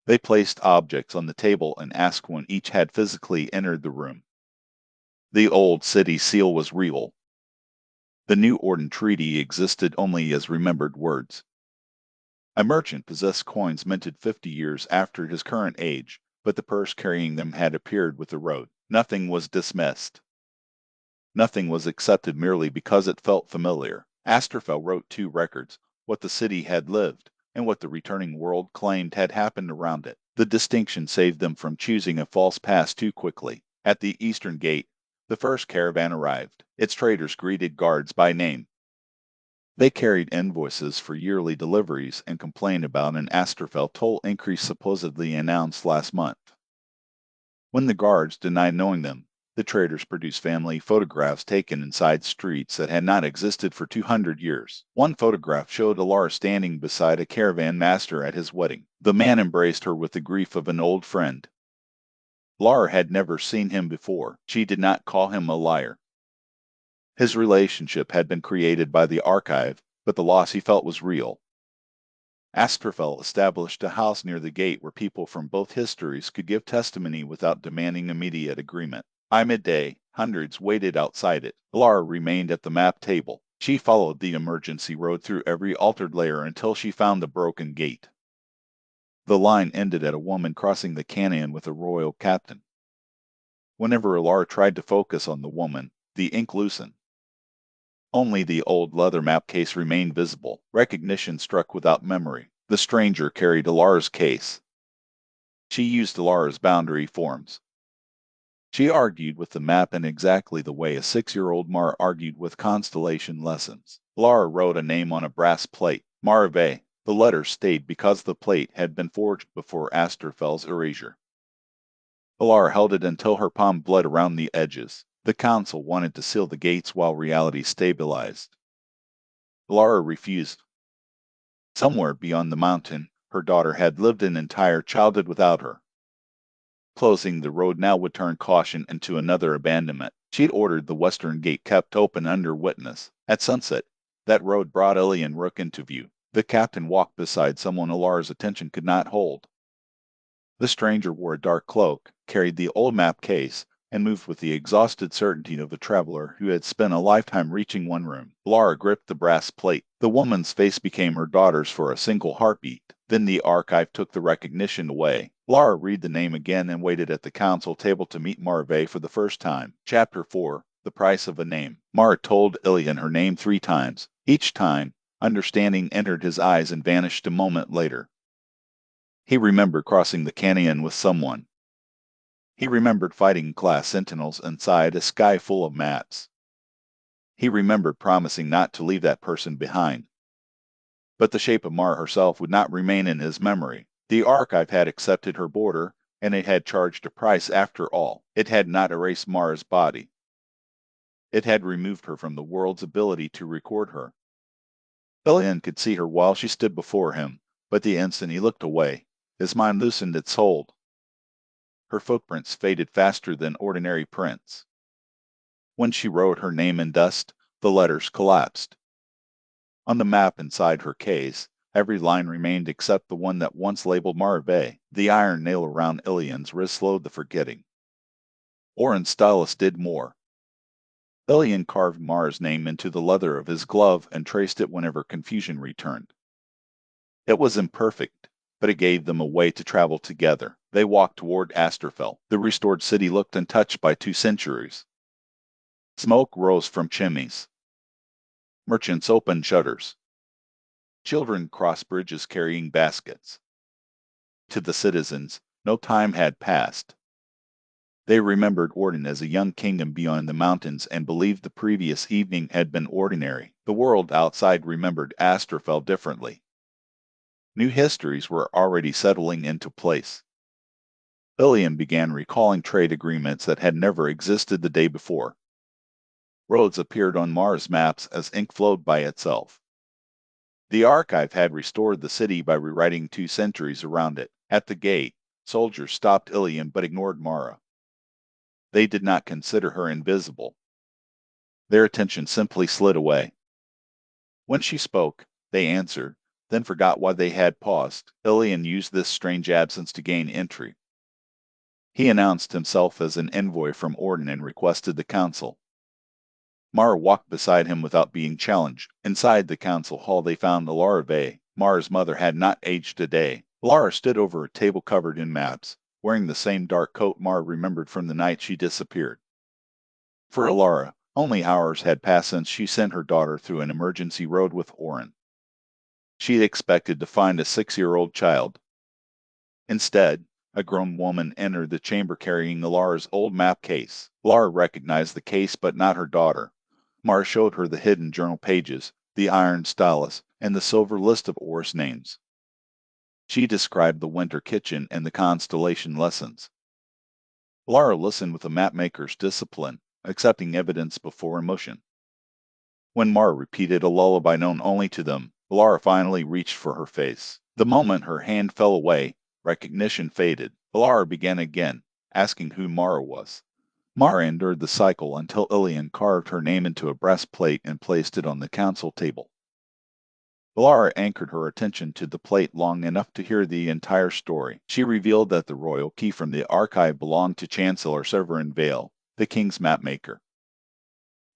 They placed objects on the table and asked when each had physically entered the room. The old city seal was real. The new Orden treaty existed only as remembered words. A merchant possessed coins minted 50 years after his current age, but the purse carrying them had appeared with the road. Nothing was dismissed. Nothing was accepted merely because it felt familiar. Asterfel wrote 2 records, what the city had lived, and what the returning world claimed had happened around it. The distinction saved them from choosing a false path too quickly. At the eastern gate, the first caravan arrived. Its traders greeted guards by name. They carried invoices for yearly deliveries and complained about an Asterfel toll increase supposedly announced last month. When the guards denied knowing them, the traders produced family photographs taken inside streets that had not existed for 200 years. One photograph showed Alara standing beside a caravan master at his wedding. The man embraced her with the grief of an old friend. Laura had never seen him before. She did not call him a liar. His relationship had been created by the archive, but the loss he felt was real. Astrophel established a house near the gate where people from both histories could give testimony without demanding immediate agreement. By midday, hundreds waited outside it. Laura remained at the map table. She followed the emergency road through every altered layer until she found the broken gate. The line ended at a woman crossing the canyon with a royal captain. Whenever Laura tried to focus on the woman, the ink loosened. Only the old leather map case remained visible. Recognition struck without memory. The stranger carried Alara's case. She used Alara's boundary forms. She argued with the map in exactly the way a 6-year-old Mar argued with constellation lessons. Alara wrote a name on a brass plate, Marve. The letter stayed because the plate had been forged before Astrofel's erasure. Alara held it until her palm bled around the edges. The council wanted to seal the gates while reality stabilized. Alara refused. Somewhere beyond the mountain, her daughter had lived an entire childhood without her. Closing the road now would turn caution into another abandonment. She'd ordered the western gate kept open under witness. At sunset, that road brought Ellie and Rook into view. The captain walked beside someone Alara's attention could not hold. The stranger wore a dark cloak, carried the old map case, and moved with the exhausted certainty of a traveler who had spent a lifetime reaching one room. Alara gripped the brass plate. The woman's face became her daughter's for a single heartbeat. Then the archive took the recognition away. Alara read the name again and waited at the council table to meet Marve for the first time. Chapter 4. The Price of a Name. Mar told Ilian her name 3 times. Each time, understanding entered his eyes and vanished a moment later. He remembered crossing the canyon with someone. He remembered fighting class sentinels inside a sky full of mats. He remembered promising not to leave that person behind. But the shape of Mar herself would not remain in his memory. The archive had accepted her border, and it had charged a price after all. It had not erased Mar's body. It had removed her from the world's ability to record her. Ilian could see her while she stood before him, but the instant he looked away, his mind loosened its hold. Her footprints faded faster than ordinary prints. When she wrote her name in dust, the letters collapsed. On the map inside her case, every line remained except the one that once labeled Marve. The iron nail around Ilian's wrist slowed the forgetting. Orin's stylus did more. Ilian carved Mar's name into the leather of his glove and traced it whenever confusion returned. It was imperfect, but it gave them a way to travel together. They walked toward Astrophel. The restored city looked untouched by 2 centuries. Smoke rose from chimneys. Merchants opened shutters. Children crossed bridges carrying baskets. To the citizens, no time had passed. They remembered Orden as a young kingdom beyond the mountains and believed the previous evening had been ordinary. The world outside remembered Astrophel differently. New histories were already settling into place. Ilian began recalling trade agreements that had never existed the day before. Roads appeared on Mars maps as ink flowed by itself. The archive had restored the city by rewriting 2 centuries around it. At the gate, soldiers stopped Ilian but ignored Mara. They did not consider her invisible. Their attention simply slid away. When she spoke, they answered, then forgot why they had paused. Ilian used this strange absence to gain entry. He announced himself as an envoy from Orden and requested the council. Mara walked beside him without being challenged. Inside the council hall they found Alara. Mara's mother had not aged a day. Alara stood over a table covered in maps, wearing the same dark coat Mara remembered from the night she disappeared. For Alara, only hours had passed since she sent her daughter through an emergency road with Orin. She had expected to find a 6-year-old child. Instead, a grown woman entered the chamber carrying Alara's old map case. Alara recognized the case but not her daughter. Mara showed her the hidden journal pages, the iron stylus, and the silver list of Oris names. She described the winter kitchen and the constellation lessons. Alara listened with a mapmaker's discipline, accepting evidence before emotion. When Mara repeated a lullaby known only to them, Alara finally reached for her face. The moment her hand fell away, recognition faded. Alara began again, asking who Mara was. Mara endured the cycle until Ilian carved her name into a breastplate and placed it on the council table. Valara anchored her attention to the plate long enough to hear the entire story. She revealed that the royal key from the archive belonged to Chancellor Severin Vale, the king's mapmaker.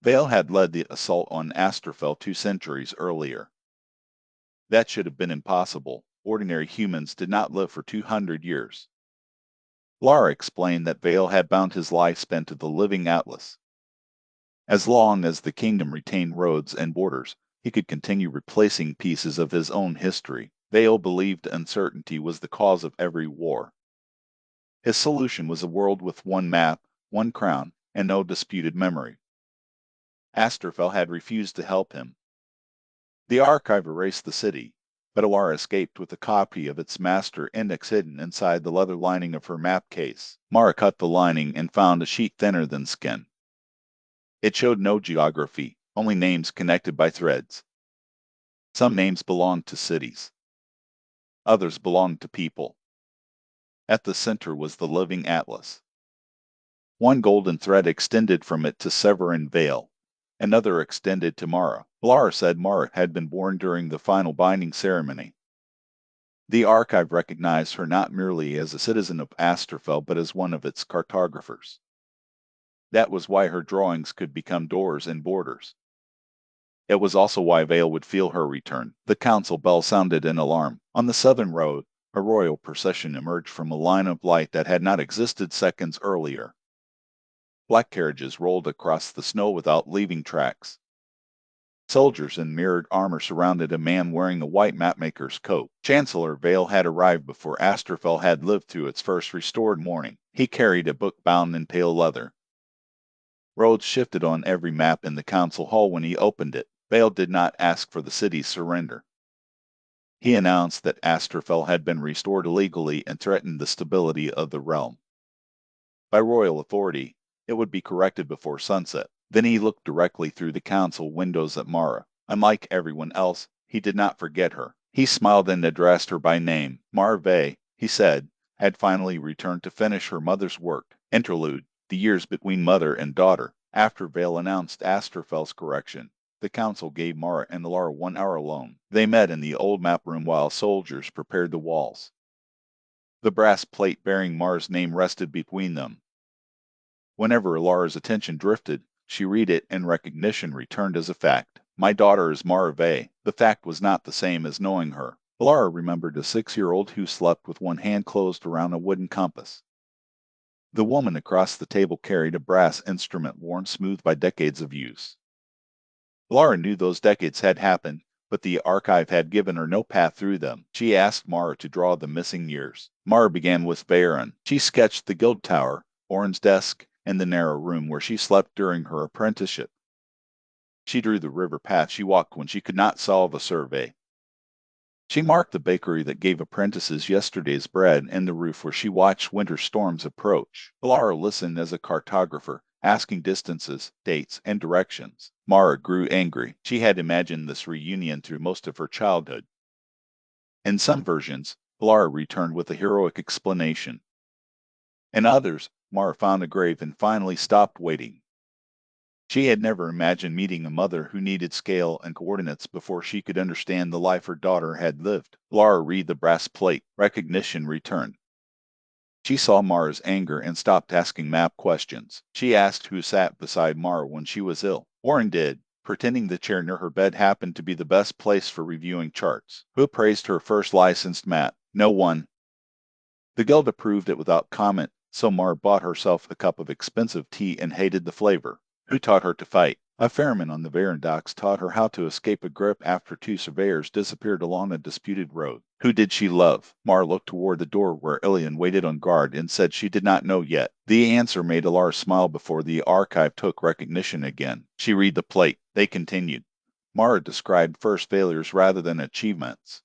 Vale had led the assault on Asterfell 2 centuries earlier. That should have been impossible. Ordinary humans did not live for 200 years. Lara explained that Vale had bound his life spent to the living atlas. As long as the kingdom retained roads and borders, he could continue replacing pieces of his own history. Vale believed uncertainty was the cause of every war. His solution was a world with one map, one crown, and no disputed memory. Asterfell had refused to help him. The archive erased the city, but Alara escaped with a copy of its master index hidden inside the leather lining of her map case. Mara cut the lining and found a sheet thinner than skin. It showed no geography, only names connected by threads. Some names belonged to cities. Others belonged to people. At the center was the living atlas. One golden thread extended from it to Severin Vale. Another extended to Mara. Valara said Mara had been born during the final binding ceremony. The archive recognized her not merely as a citizen of Asterfell, but as one of its cartographers. That was why her drawings could become doors and borders. It was also why Vale would feel her return. The council bell sounded in alarm. On the southern road, a royal procession emerged from a line of light that had not existed seconds earlier. Black carriages rolled across the snow without leaving tracks. Soldiers in mirrored armor surrounded a man wearing a white mapmaker's coat. Chancellor Vale had arrived before Asterfell had lived through its first restored morning. He carried a book bound in pale leather. Roads shifted on every map in the council hall when he opened it. Vale did not ask for the city's surrender. He announced that Asterfell had been restored illegally and threatened the stability of the realm. By royal authority, it would be corrected before sunset. Then he looked directly through the council windows at Mara. Unlike everyone else, he did not forget her. He smiled and addressed her by name. Mara Vey, he said, had finally returned to finish her mother's work. Interlude, the years between mother and daughter. After Vale announced Asterfell's correction, the council gave Mara and Alara 1 hour alone. They met in the old map room while soldiers prepared the walls. The brass plate bearing Mara's name rested between them. Whenever Alara's attention drifted, she read it and recognition returned as a fact. My daughter is Mara Vey. The fact was not the same as knowing her. Alara remembered a 6-year-old who slept with one hand closed around a wooden compass. The woman across the table carried a brass instrument worn smooth by decades of use. Alara knew those decades had happened, but the archive had given her no path through them. She asked Mara to draw the missing years. Mara began with Veyron. She sketched the guild tower, Orin's desk, and the narrow room where she slept during her apprenticeship. She drew the river path she walked when she could not solve a survey. She marked the bakery that gave apprentices yesterday's bread and the roof where she watched winter storms approach. Alara listened as a cartographer, asking distances, dates, and directions. Mara grew angry. She had imagined this reunion through most of her childhood. In some versions, Alara returned with a heroic explanation. In others, Mara found a grave and finally stopped waiting. She had never imagined meeting a mother who needed scale and coordinates before she could understand the life her daughter had lived. Alara read the brass plate. Recognition returned. She saw Mara's anger and stopped asking map questions. She asked who sat beside Mara when she was ill. Orin did, pretending the chair near her bed happened to be the best place for reviewing charts. Who appraised her first licensed map? No one. The guild approved it without comment, so Mara bought herself a cup of expensive tea and hated the flavor. Who taught her to fight? A ferryman on the Varen docks taught her how to escape a grip after 2 surveyors disappeared along a disputed road. Who did she love? Mara looked toward the door where Ilian waited on guard and said she did not know yet. The answer made Alara smile before the archive took recognition again. She read the plate. They continued. Mara described first failures rather than achievements.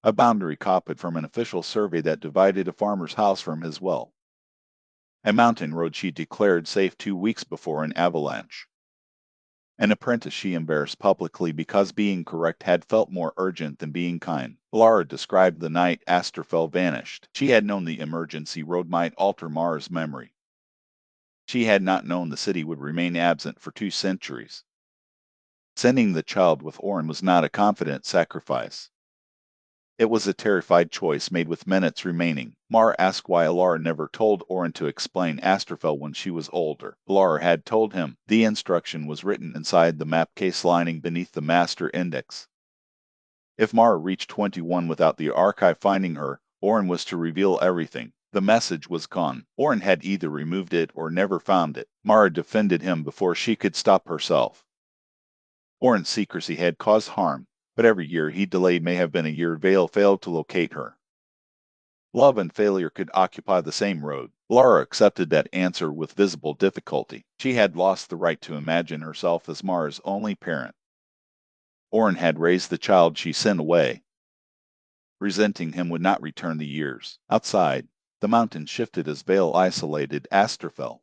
A boundary copied from an official survey that divided a farmer's house from his well. A mountain road she declared safe 2 weeks before an avalanche. An apprentice she embarrassed publicly because being correct had felt more urgent than being kind. Lara described the night Asterfell vanished. She had known the emergency road might alter Mara's memory. She had not known the city would remain absent for 2 centuries. Sending the child with Orin was not a confident sacrifice. It was a terrified choice made with minutes remaining. Mara asked why Alara never told Orin to explain Asterfell when she was older. Alara had told him. The instruction was written inside the map case lining beneath the master index. If Mara reached 21 without the archive finding her, Orin was to reveal everything. The message was gone. Orin had either removed it or never found it. Mara defended him before she could stop herself. Orin's secrecy had caused harm, but every year he delayed may have been a year Vale failed to locate her. Love and failure could occupy the same road. Lara accepted that answer with visible difficulty. She had lost the right to imagine herself as Mara's only parent. Orin had raised the child she sent away. Resenting him would not return the years. Outside, the mountains shifted as Vale isolated Asterfell.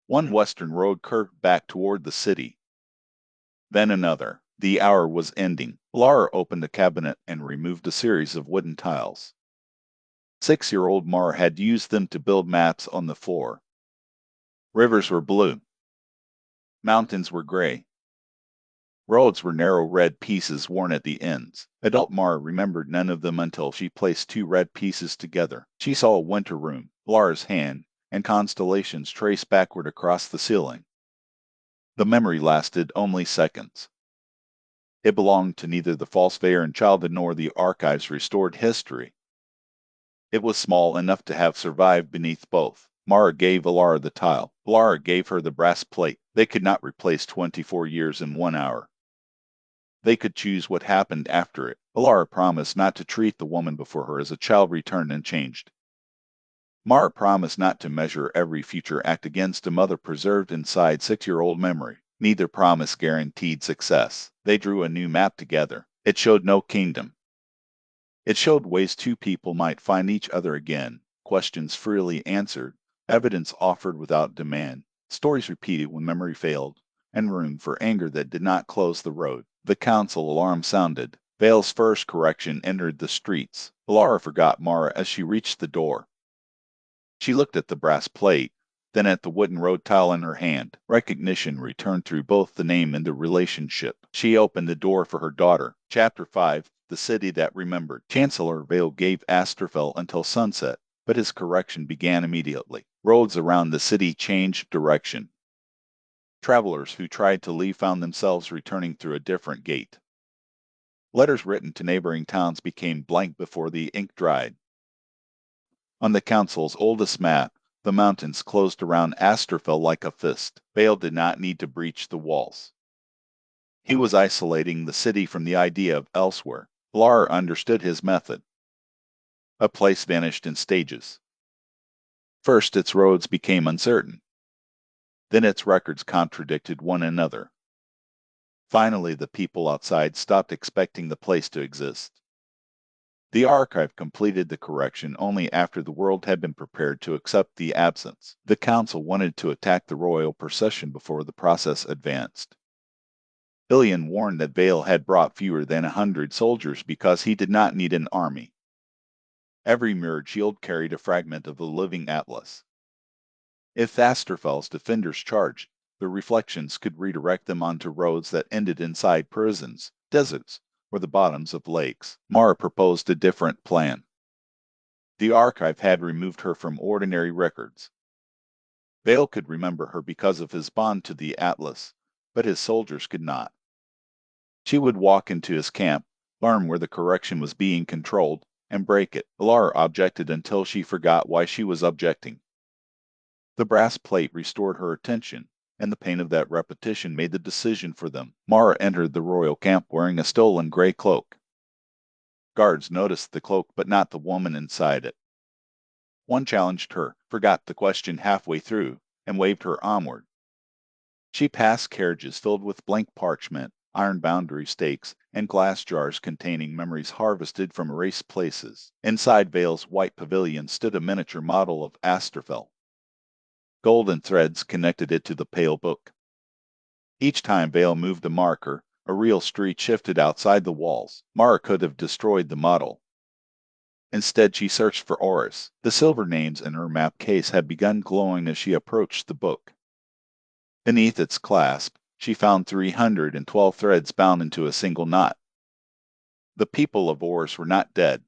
One western road curved back toward the city. Then another. The hour was ending. Lara opened a cabinet and removed a series of wooden tiles. 6-year-old Mara had used them to build maps on the floor. Rivers were blue. Mountains were gray. Roads were narrow red pieces worn at the ends. Adult Mara remembered none of them until she placed 2 red pieces together. She saw a winter room, Lara's hand, and constellations traced backward across the ceiling. The memory lasted only seconds. It belonged to neither the false Varan child nor the archive's restored history. It was small enough to have survived beneath both. Mara gave Alara the tile. Alara gave her the brass plate. They could not replace 24 years in 1 hour. They could choose what happened after it. Alara promised not to treat the woman before her as a child returned and changed. Mara promised not to measure every future act against a mother preserved inside 6-year-old memory. Neither promise guaranteed success. They drew a new map together. It showed no kingdom. It showed ways 2 people might find each other again, questions freely answered, evidence offered without demand, stories repeated when memory failed, and room for anger that did not close the road. The council alarm sounded. Vale's first correction entered the streets. Alara forgot Mara as she reached the door. She looked at the brass plate, then at the wooden road tile in her hand. Recognition returned through both the name and the relationship. She opened the door for her daughter. Chapter 5, The City That Remembered. Chancellor Vale gave Asterfell until sunset, but his correction began immediately. Roads around the city changed direction. Travelers who tried to leave found themselves returning through a different gate. Letters written to neighboring towns became blank before the ink dried. On the council's oldest map, the mountains closed around Asterfell like a fist. Vale did not need to breach the walls. He was isolating the city from the idea of elsewhere. Lara understood his method. A place vanished in stages. First, its roads became uncertain. Then its records contradicted one another. Finally, the people outside stopped expecting the place to exist. The archive completed the correction only after the world had been prepared to accept the absence. The council wanted to attack the royal procession before the process advanced. Ilion warned that Vale had brought fewer than 100 soldiers because he did not need an army. Every mirrored shield carried a fragment of the living atlas. If Asterfell's defenders charged, the reflections could redirect them onto roads that ended inside prisons, deserts, or the bottoms of lakes. Mara proposed a different plan. The archive had removed her from ordinary records. Vale could remember her because of his bond to the atlas, but his soldiers could not. She would walk into his camp, learn where the correction was being controlled, and break it. Alara objected until she forgot why she was objecting. The brass plate restored her attention, and the pain of that repetition made the decision for them. Mara entered the royal camp wearing a stolen gray cloak. Guards noticed the cloak but not the woman inside it. One challenged her, forgot the question halfway through, and waved her onward. She passed carriages filled with blank parchment, iron boundary stakes, and glass jars containing memories harvested from erased places. Inside Vale's white pavilion stood a miniature model of Asterfell. Golden threads connected it to the pale book. Each time Vale moved a marker, a real street shifted outside the walls. Mara could have destroyed the model. Instead, she searched for Oris. The silver names in her map case had begun glowing as she approached the book. Beneath its clasp, she found 312 threads bound into a single knot. The people of Oris were not dead.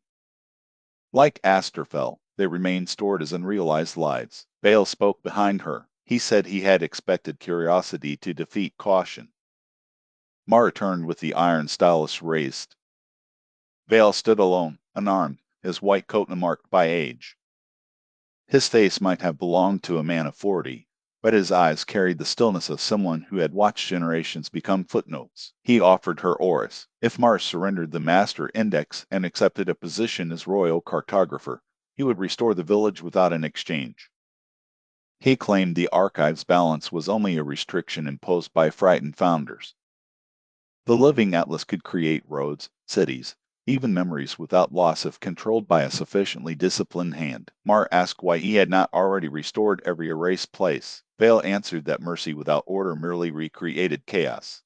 Like Asterfell, they remained stored as unrealized lives. Vale spoke behind her. He said he had expected curiosity to defeat caution. Mara turned with the iron stylus raised. Vale stood alone, unarmed, his white coat marked by age. His face might have belonged to a man of 40, but his eyes carried the stillness of someone who had watched generations become footnotes. He offered her Oris. If Mara surrendered the master index and accepted a position as royal cartographer, he would restore the village without an exchange. He claimed the archive's balance was only a restriction imposed by frightened founders. The living atlas could create roads, cities, even memories without loss if controlled by a sufficiently disciplined hand. Mar asked why he had not already restored every erased place. Vale answered that mercy without order merely recreated chaos.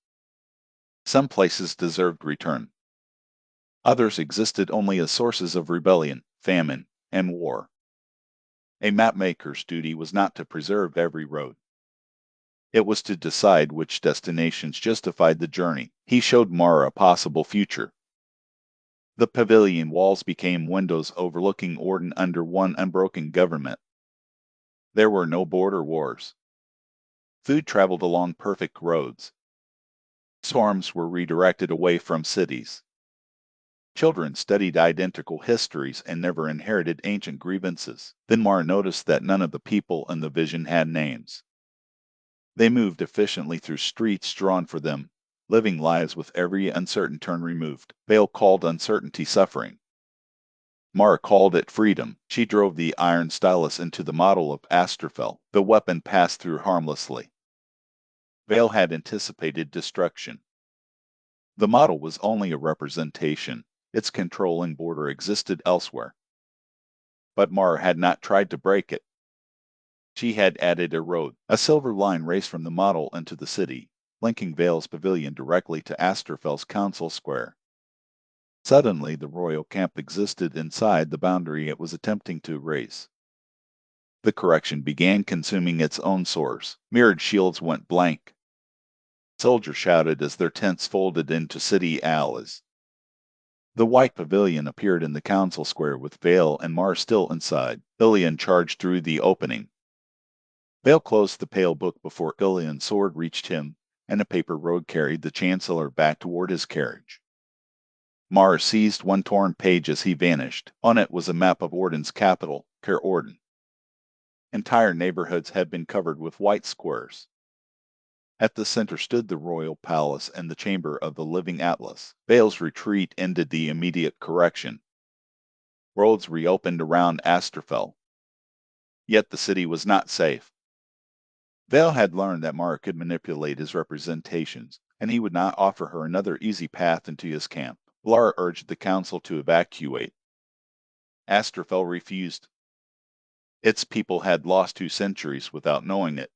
Some places deserved return. Others existed only as sources of rebellion, famine, and war. A mapmaker's duty was not to preserve every road. It was to decide which destinations justified the journey. He showed Mara a possible future. The pavilion walls became windows overlooking Orden under one unbroken government. There were no border wars. Food traveled along perfect roads. Swarms were redirected away from cities. Children studied identical histories and never inherited ancient grievances. Then Mara noticed that none of the people in the vision had names. They moved efficiently through streets drawn for them, living lives with every uncertain turn removed. Vale called uncertainty suffering. Mara called it freedom. She drove the iron stylus into the model of Asterfell. The weapon passed through harmlessly. Vale had anticipated destruction. The model was only a representation. Its controlling border existed elsewhere. But Mara had not tried to break it. She had added a road. A silver line raced from the model into the city, linking Vale's pavilion directly to Asterfell's council square. Suddenly, the royal camp existed inside the boundary it was attempting to erase. The correction began consuming its own source. Mirrored shields went blank. Soldiers shouted as their tents folded into city alleys. The white pavilion appeared in the council square with Vale and Mar still inside. Ilion charged through the opening. Vale closed the pale book before Ilion's sword reached him, and a paper road carried the Chancellor back toward his carriage. Mar seized one torn page as he vanished. On it was a map of Orden's capital, Caer Orden. Entire neighborhoods had been covered with white squares. At the center stood the royal palace and the chamber of the living atlas. Vale's retreat ended the immediate correction. Roads reopened around Asterfell. Yet the city was not safe. Vale had learned that Mara could manipulate his representations, and he would not offer her another easy path into his camp. Lara urged the council to evacuate. Asterfell refused. Its people had lost 2 centuries without knowing it.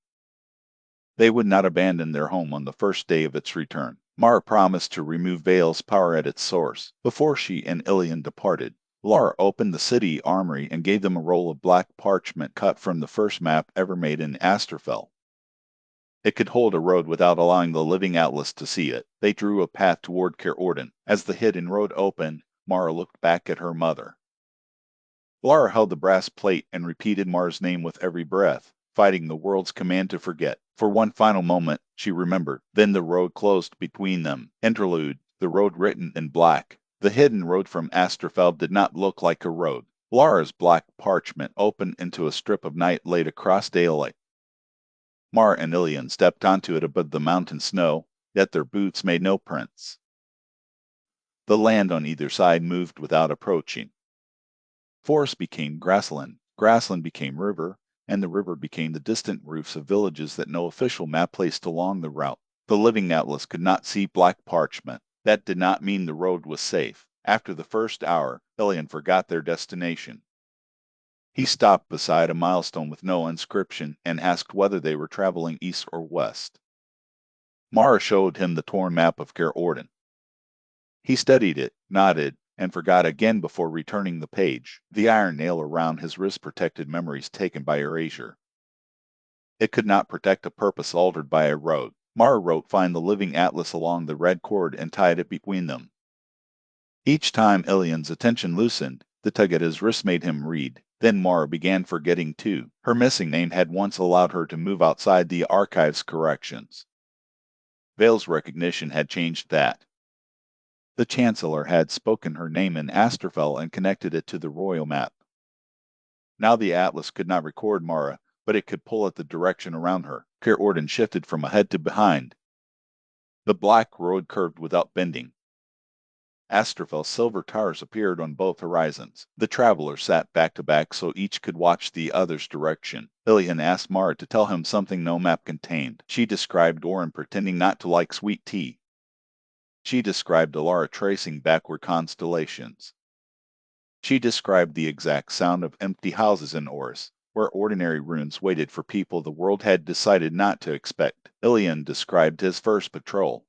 They would not abandon their home on the first day of its return. Mara promised to remove Vale's power at its source. Before she and Ilion departed, Lara opened the city armory and gave them a roll of black parchment cut from the first map ever made in Asterfell. It could hold a road without allowing the living atlas to see it. They drew a path toward Caer Orden. As the hidden road opened, Mara looked back at her mother. Lara held the brass plate and repeated Mara's name with every breath, fighting the world's command to forget. For one final moment, she remembered. Then the road closed between them. Interlude, the road written in black. The hidden road from Asterfell did not look like a road. Lara's black parchment opened into a strip of night laid across daylight. Mara and Ilion stepped onto it above the mountain snow, yet their boots made no prints. The land on either side moved without approaching. Forest became grassland, grassland became river, and the river became the distant roofs of villages that no official map placed along the route. The living atlas could not see black parchment. That did not mean the road was safe. After the first hour, Ilion forgot their destination. He stopped beside a milestone with no inscription and asked whether they were traveling east or west. Mara showed him the torn map of Orden. He studied it, nodded, and forgot again before returning the page. The iron nail around his wrist protected memories taken by erasure. It could not protect a purpose altered by a road. Mara wrote "Find the living atlas" along the red cord and tied it between them. Each time Ilian's attention loosened, the tug at his wrist made him read. Then Mara began forgetting too. Her missing name had once allowed her to move outside the archive's corrections. Vale's recognition had changed that. The Chancellor had spoken her name in Asterfell and connected it to the royal map. Now the atlas could not record Mara, but it could pull at the direction around her. Orden shifted from ahead to behind. The black road curved without bending. Asterfell's silver towers appeared on both horizons. The travelers sat back to back so each could watch the other's direction. Ilian asked Mara to tell him something no map contained. She described Orin pretending not to like sweet tea. She described Alara tracing backward constellations. She described the exact sound of empty houses in Oris, where ordinary runes waited for people the world had decided not to expect. Ilian described his first patrol.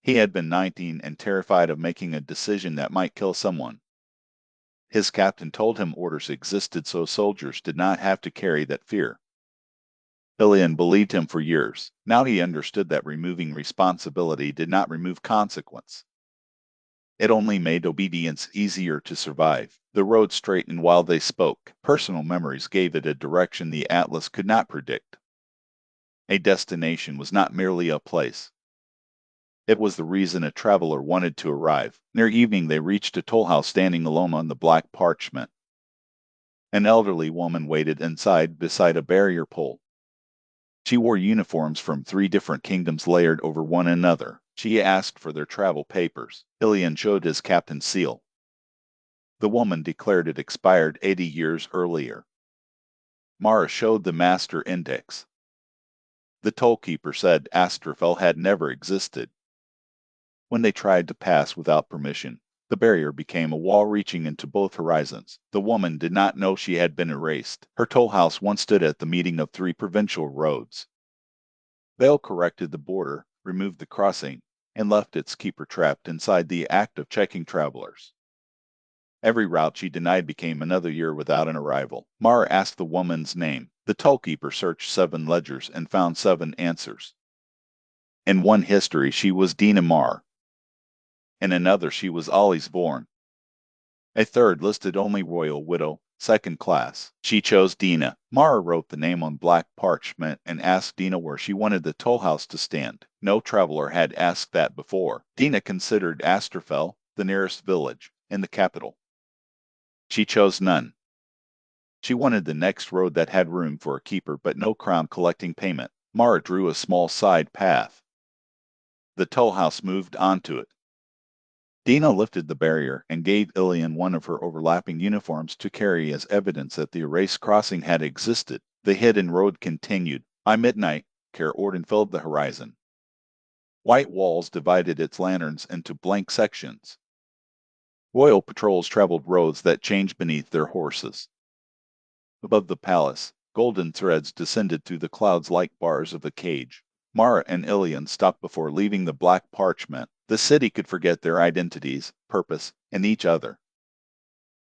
He had been 19 and terrified of making a decision that might kill someone. His captain told him orders existed so soldiers did not have to carry that fear. Ilian believed him for years. Now he understood that removing responsibility did not remove consequence. It only made obedience easier to survive. The road straightened while they spoke. Personal memories gave it a direction the atlas could not predict. A destination was not merely a place. It was the reason a traveler wanted to arrive. Near evening they reached a toll house standing alone on the black parchment. An elderly woman waited inside beside a barrier pole. She wore uniforms from 3 different kingdoms layered over one another. She asked for their travel papers. Ilian showed his captain's seal. The woman declared it expired 80 years earlier. Mara showed the master index. The tollkeeper said Asterfell had never existed. When they tried to pass without permission, the barrier became a wall reaching into both horizons. The woman did not know she had been erased. Her toll house once stood at the meeting of 3 provincial roads. Vale corrected the border, removed the crossing, and left its keeper trapped inside the act of checking travelers. Every route she denied became another year without an arrival. Mara asked the woman's name. The tollkeeper searched 7 ledgers and found 7 answers. In one history she was Dina Mar. In another she was Ollie's Vorn. A third listed only royal widow, 2nd class. She chose Dina. Mara wrote the name on black parchment and asked Dina where she wanted the toll house to stand. No traveler had asked that before. Dina considered Asterfell the nearest village, in the capital. She chose none. She wanted the next road that had room for a keeper but no crown collecting payment. Mara drew a small side path. The toll house moved onto it. Dina lifted the barrier and gave Ilian one of her overlapping uniforms to carry as evidence that the erased crossing had existed. The hidden road continued. By midnight, Orden filled the horizon. White walls divided its lanterns into blank sections. Royal patrols traveled roads that changed beneath their horses. Above the palace, golden threads descended through the clouds like bars of a cage. Mara and Ilian stopped before leaving the black parchment. The city could forget their identities, purpose, and each other.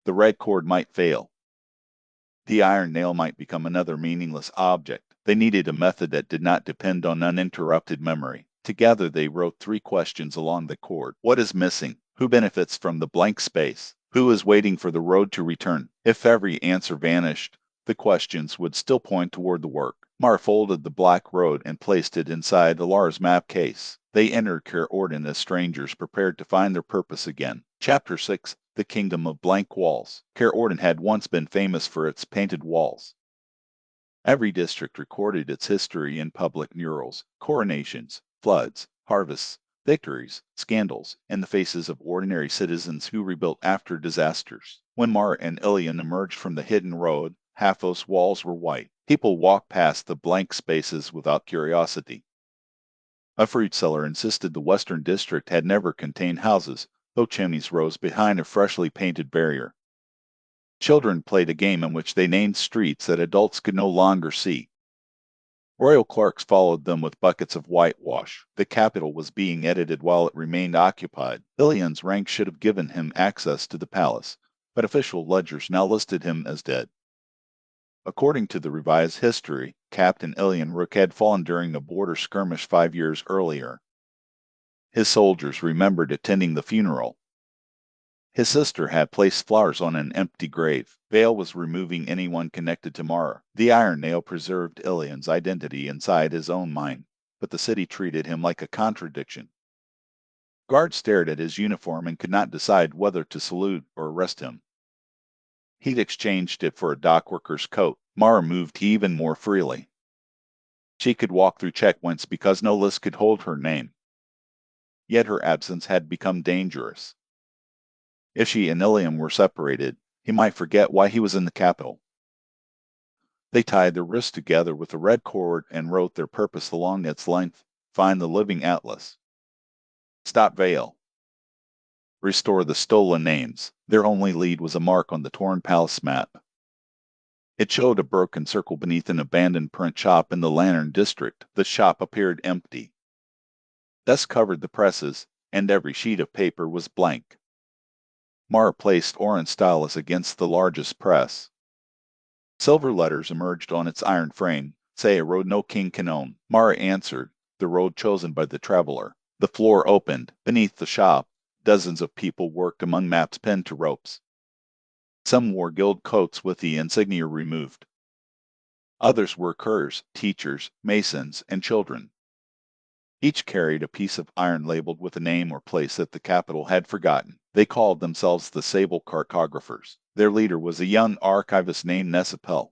The red cord might fail. The iron nail might become another meaningless object. They needed a method that did not depend on uninterrupted memory. Together they wrote 3 questions along the cord. What is missing? Who benefits from the blank space? Who is waiting for the road to return? If every answer vanished, the questions would still point toward the work. Mara folded the black road and placed it inside Alara's map case. They entered Orden as strangers prepared to find their purpose again. Chapter 6, The Kingdom of Blank Walls. Orden had once been famous for its painted walls. Every district recorded its history in public murals, coronations, floods, harvests, victories, scandals, and the faces of ordinary citizens who rebuilt after disasters. When Mara and Ilian emerged from the hidden road, Halfos walls were white. People walked past the blank spaces without curiosity. A fruit seller insisted the Western District had never contained houses, though chimneys rose behind a freshly painted barrier. Children played a game in which they named streets that adults could no longer see. Royal clerks followed them with buckets of whitewash. The capital was being edited while it remained occupied. Ilian's rank should have given him access to the palace, but official ledgers now listed him as dead. According to the revised history, Captain Ilian Rook had fallen during a border skirmish 5 years earlier. His soldiers remembered attending the funeral. His sister had placed flowers on an empty grave. Vale was removing anyone connected to Mara. The iron nail preserved Ilian's identity inside his own mind, but the city treated him like a contradiction. Guards stared at his uniform and could not decide whether to salute or arrest him. He'd exchanged it for a dockworker's coat. Mara moved even more freely. She could walk through checkpoints because no list could hold her name. Yet her absence had become dangerous. If she and Ilium were separated, he might forget why he was in the capital. They tied their wrists together with a red cord and wrote their purpose along its length: find the living atlas. Stop Vale. Restore the stolen names. Their only lead was a mark on the torn palace map. It showed a broken circle beneath an abandoned print shop in the Lantern district. The shop appeared empty. Dust covered the presses, and every sheet of paper was blank. Mara placed Orin's stylus against the largest press. Silver letters emerged on its iron frame. Say a road no king can own. Mara answered, the road chosen by the traveler. The floor opened. Beneath the shop, dozens of people worked among maps pinned to ropes. Some wore gilt coats with the insignia removed. Others were curs, teachers, masons, and children. Each carried a piece of iron labeled with a name or place that the capital had forgotten. They called themselves the Sable Cartographers. Their leader was a young archivist named Nessa Pell.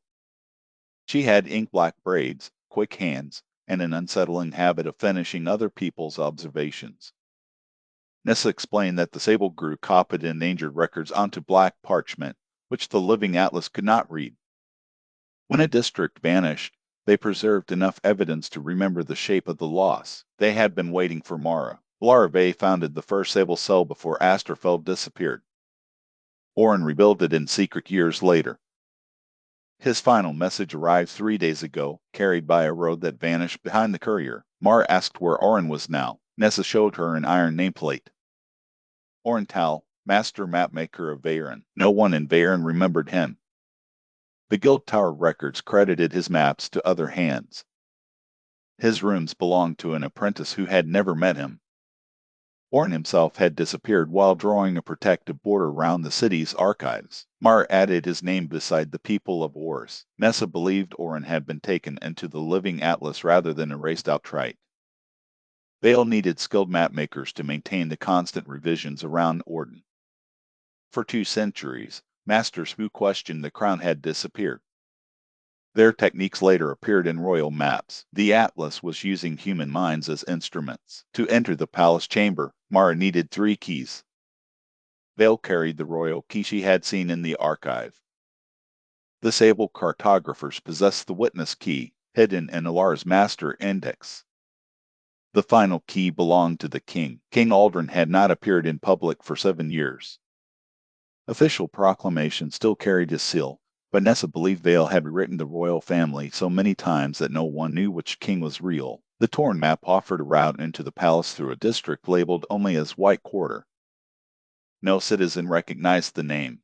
She had ink-black braids, quick hands, and an unsettling habit of finishing other people's observations. Nessa explained that the Sable grew copied endangered records onto black parchment, which the living atlas could not read. When a district vanished, they preserved enough evidence to remember the shape of the loss. They had been waiting for Mara. Larvae founded the first Sable cell before Asterfeld disappeared. Orin rebuilt it in secret years later. His final message arrived 3 days ago, carried by a road that vanished behind the courier. Mara asked where Orin was now. Nessa showed her an iron nameplate. Orin Tal, master mapmaker of Veyron. No one in Veyron remembered him. The Guild Tower records credited his maps to other hands. His rooms belonged to an apprentice who had never met him. Orin himself had disappeared while drawing a protective border around the city's archives. Mara added his name beside the people of Oris. Nessa believed Orin had been taken into the living atlas rather than erased outright. Vale needed skilled mapmakers to maintain the constant revisions around Orden. For 2 centuries, masters who questioned the crown had disappeared. Their techniques later appeared in royal maps. The atlas was using human minds as instruments. To enter the palace chamber, Mara needed 3 keys. Vale carried the royal key she had seen in the archive. The Sable cartographers possessed the witness key, hidden in Alar's master index. The final key belonged to the king. King Aldrin had not appeared in public for 7 years. Official proclamation still carried his seal, but Nessa believed Vale had rewritten the royal family so many times that no one knew which king was real. The torn map offered a route into the palace through a district labeled only as White Quarter. No citizen recognized the name.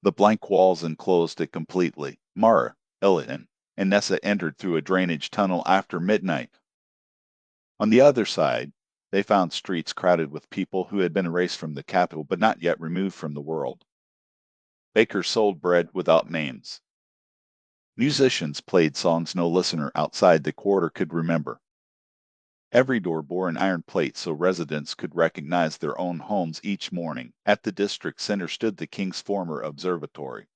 The blank walls enclosed it completely. Mara, Illidan, and Nessa entered through a drainage tunnel after midnight. On the other side, they found streets crowded with people who had been erased from the capital but not yet removed from the world. Bakers sold bread without names. Musicians played songs no listener outside the quarter could remember. Every door bore an iron plate so residents could recognize their own homes each morning. At the district center stood the king's former observatory.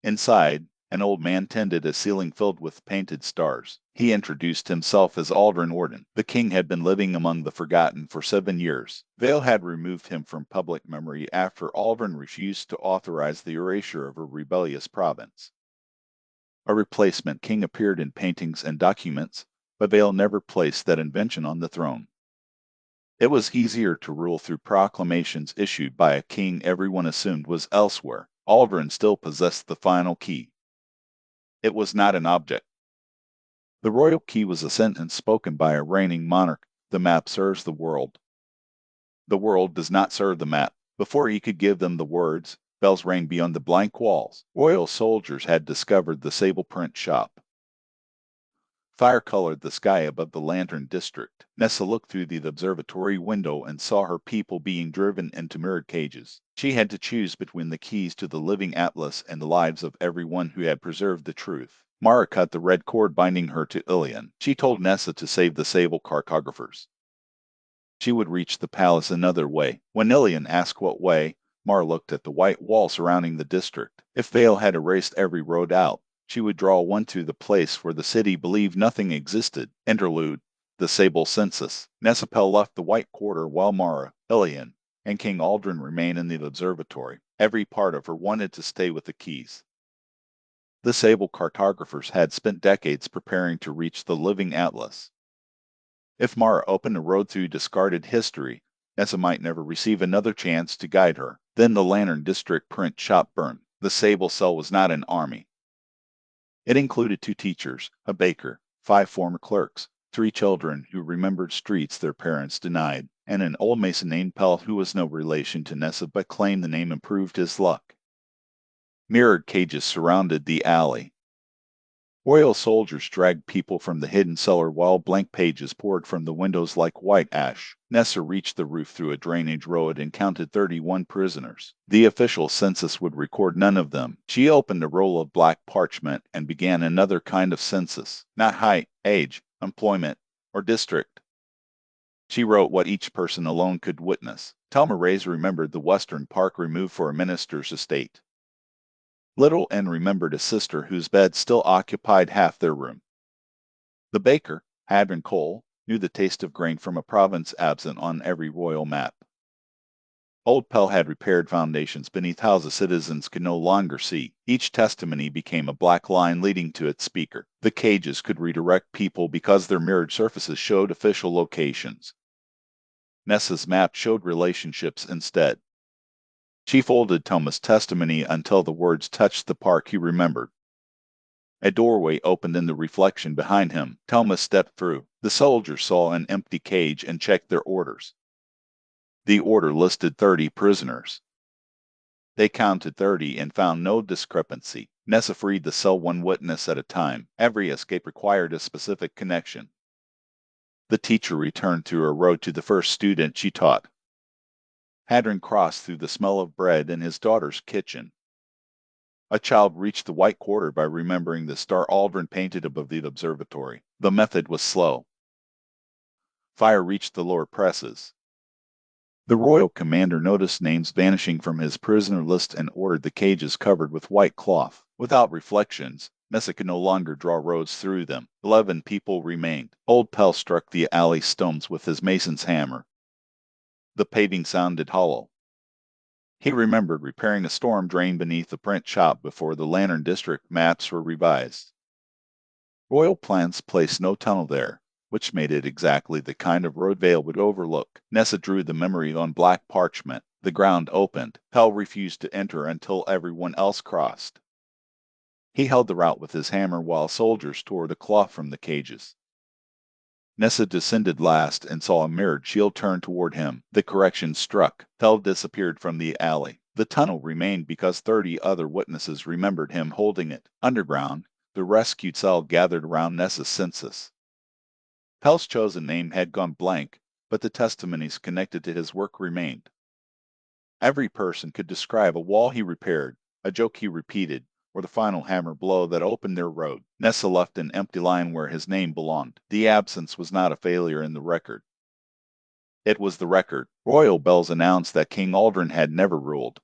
Inside, an old man tended a ceiling filled with painted stars. He introduced himself as Aldrin Orden. The king had been living among the forgotten for 7 years. Vale had removed him from public memory after Aldrin refused to authorize the erasure of a rebellious province. A replacement king appeared in paintings and documents, but Vale never placed that invention on the throne. It was easier to rule through proclamations issued by a king everyone assumed was elsewhere. Aldrin still possessed the final key. It was not an object. The royal key was a sentence spoken by a reigning monarch. The map serves the world. The world does not serve the map. Before he could give them the words, bells rang beyond the blank walls. Royal soldiers had discovered the Sable print shop. Fire colored the sky above the lantern district. Nessa looked through the observatory window and saw her people being driven into mirrored cages. She had to choose between the keys to the living atlas and the lives of everyone who had preserved the truth. Mara cut the red cord binding her to Ilion. She told Nessa to save the Sable cartographers. She would reach the palace another way. When Ilion asked what way, Mara looked at the white wall surrounding the district. If Vale had erased every road out, she would draw one to the place where the city believed nothing existed. Interlude, the Sable Census. Nessapel left the White Quarter while Mara, Ilion, and King Aldrin remained in the observatory. Every part of her wanted to stay with the keys. The Sable cartographers had spent decades preparing to reach the living atlas. If Mara opened a road through discarded history, Nessa might never receive another chance to guide her. Then the Lantern District print shop burned. The Sable cell was not an army. It included 2 teachers, a baker, 5 former clerks, 3 children who remembered streets their parents denied, and an old mason named Pell who was no relation to Nessa but claimed the name improved his luck. Mirrored cages surrounded the alley. Royal soldiers dragged people from the hidden cellar while blank pages poured from the windows like white ash. Nessa reached the roof through a drainage road and counted 31 prisoners. The official census would record none of them. She opened a roll of black parchment and began another kind of census. Not height, age, employment, or district. She wrote what each person alone could witness. Telma Reyes remembered the western park removed for a minister's estate. Little N remembered a sister whose bed still occupied half their room. The baker, Hadron Cole, knew the taste of grain from a province absent on every royal map. Old Pell had repaired foundations beneath houses citizens could no longer see. Each testimony became a black line leading to its speaker. The cages could redirect people because their mirrored surfaces showed official locations. Nessa's map showed relationships instead. She folded Thomas' testimony until the words touched the park he remembered. A doorway opened in the reflection behind him. Thomas stepped through. The soldiers saw an empty cage and checked their orders. The order listed 30 prisoners. They counted 30 and found no discrepancy. Nessa freed the cell one witness at a time. Every escape required a specific connection. The teacher returned to her road to the first student she taught. Hadron crossed through the smell of bread in his daughter's kitchen. A child reached the White Quarter by remembering the star Aldrin painted above the observatory. The method was slow. Fire reached the lower presses. The royal commander noticed names vanishing from his prisoner list and ordered the cages covered with white cloth. Without reflections, Nessa could no longer draw roads through them. 11 people remained. Old Pell struck the alley stones with his mason's hammer. The paving sounded hollow. He remembered repairing a storm drain beneath the print shop before the Lantern District maps were revised. Royal plans placed no tunnel there, which made it exactly the kind of road Vale would overlook. Nessa drew the memory on black parchment. The ground opened. Pell refused to enter until everyone else crossed. He held the route with his hammer while soldiers tore the cloth from the cages. Nessa descended last and saw a mirrored shield turn toward him. The correction struck. Pell disappeared from the alley. The tunnel remained because 30 other witnesses remembered him holding it. Underground, the rescued cell gathered around Nessa's census. Pell's chosen name had gone blank, but the testimonies connected to his work remained. Every person could describe a wall he repaired, a joke he repeated, or the final hammer blow that opened their road. Nessa left an empty line where his name belonged. The absence was not a failure in the record. It was the record. Royal bells announced that King Aldrin had never ruled.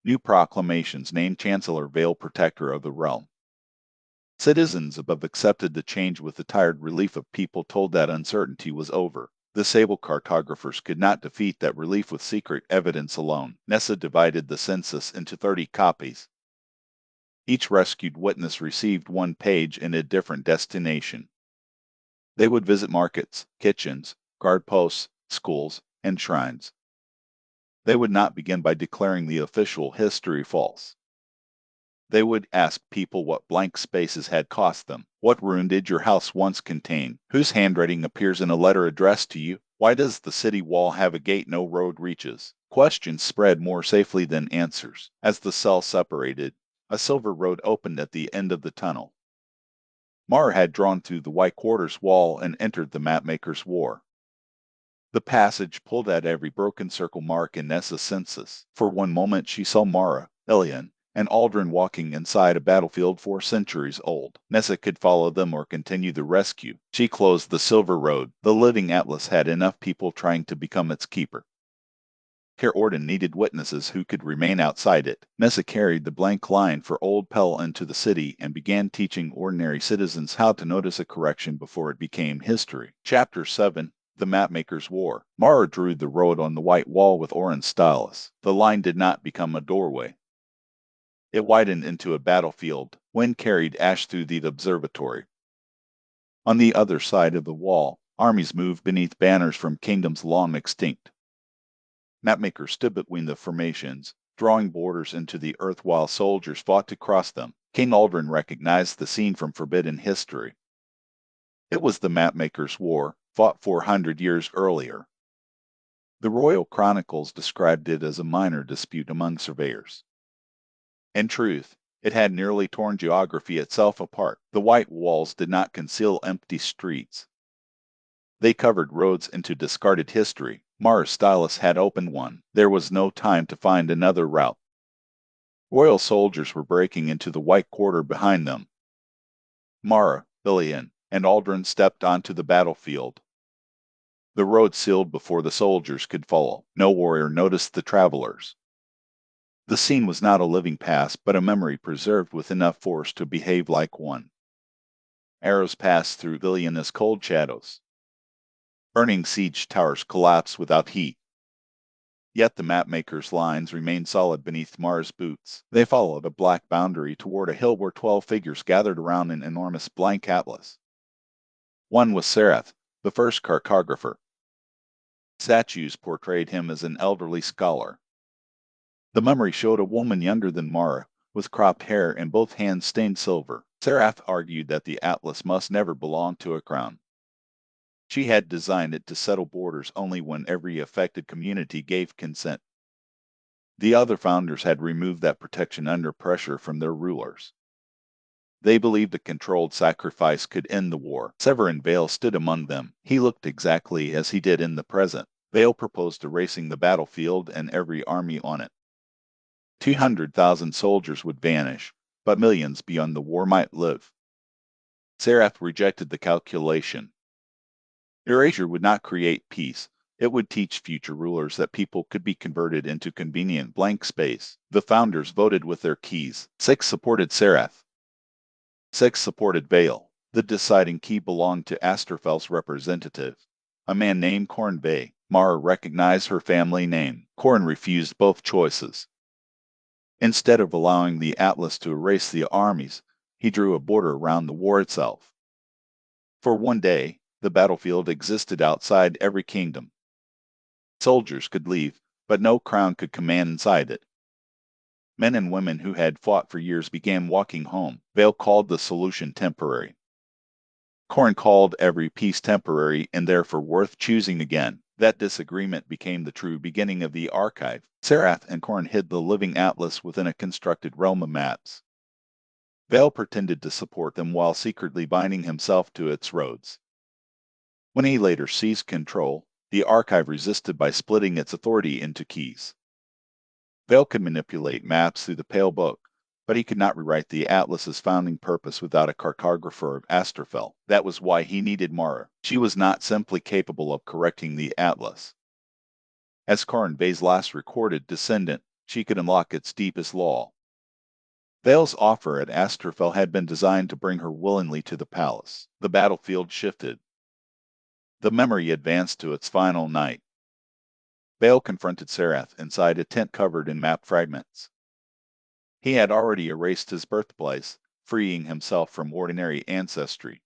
New proclamations named Chancellor Vale protector of the realm. Citizens above accepted the change with the tired relief of people told that uncertainty was over. The Sable cartographers could not defeat that relief with secret evidence alone. Nessa divided the census into 30 copies. Each rescued witness received one page in a different destination. They would visit markets, kitchens, guard posts, schools, and shrines. They would not begin by declaring the official history false. They would ask people what blank spaces had cost them. What ruin did your house once contain? Whose handwriting appears in a letter addressed to you? Why does the city wall have a gate no road reaches? Questions spread more safely than answers. As the cell separated, a silver road opened at the end of the tunnel. Mara had drawn through the white quarters wall and entered the Mapmakers' war. The passage pulled at every broken circle mark in Nessa's census. For one moment she saw Mara, Ilian, and Aldrin walking inside a battlefield 4 centuries old. Nessa could follow them or continue the rescue. She closed the silver road. The living atlas had enough people trying to become its keeper. Care Orden needed witnesses who could remain outside it. Nessa carried the blank line for Old Pell into the city and began teaching ordinary citizens how to notice a correction before it became history. Chapter 7. The Mapmakers' War. Mara drew the road on the white wall with orange stylus. The line did not become a doorway. It widened into a battlefield. Wind carried ash through the observatory. On the other side of the wall, armies moved beneath banners from kingdoms long extinct. Mapmakers stood between the formations, drawing borders into the earth while soldiers fought to cross them. King Aldrin recognized the scene from forbidden history. It was the Mapmakers' War, fought 400 years earlier. The royal chronicles described it as a minor dispute among surveyors. In truth, it had nearly torn geography itself apart. The white walls did not conceal empty streets. They covered roads into discarded history. Mara's stylus had opened one. There was no time to find another route. Royal soldiers were breaking into the white quarter behind them. Mara, Ilian, and Aldrin stepped onto the battlefield. The road sealed before the soldiers could follow. No warrior noticed the travelers. The scene was not a living past, but a memory preserved with enough force to behave like one. Arrows passed through villainous cold shadows. Burning siege towers collapsed without heat. Yet the Mapmakers' lines remained solid beneath Mara's boots. They followed a black boundary toward a hill where 12 figures gathered around an enormous blank atlas. One was Seraph, the first cartographer. Statues portrayed him as an elderly scholar. The memory showed a woman younger than Mara, with cropped hair and both hands stained silver. Seraph argued that the atlas must never belong to a crown. She had designed it to settle borders only when every affected community gave consent. The other founders had removed that protection under pressure from their rulers. They believed a controlled sacrifice could end the war. Severin Vale stood among them. He looked exactly as he did in the present. Vale proposed erasing the battlefield and every army on it. 200,000 soldiers would vanish, but millions beyond the war might live. Seraph rejected the calculation. Erasure would not create peace. It would teach future rulers that people could be converted into convenient blank space. The founders voted with their keys. 6 supported Seraph. 6 supported Vale. The deciding key belonged to Asterfel's representative, a man named Corn Bay. Mara recognized her family name. Corn refused both choices. Instead of allowing the atlas to erase the armies, he drew a border around the war itself. For one day, the battlefield existed outside every kingdom. Soldiers could leave, but no crown could command inside it. Men and women who had fought for years began walking home. Vale called the solution temporary. Corn called every peace temporary and therefore worth choosing again. That disagreement became the true beginning of the archive. Seraph and Corn hid the living atlas within a constructed realm of maps. Vale pretended to support them while secretly binding himself to its roads. When he later seized control, the archive resisted by splitting its authority into keys. Vale could manipulate maps through the Pale Book, but he could not rewrite the Atlas's founding purpose without a cartographer of Asterfel. That was why he needed Mara. She was not simply capable of correcting the Atlas. As Corn Bay's last recorded descendant, she could unlock its deepest law. Vale's offer at Asterfel had been designed to bring her willingly to the palace. The battlefield shifted. The memory advanced to its final night. Vale confronted Seraph inside a tent covered in map fragments. He had already erased his birthplace, freeing himself from ordinary ancestry.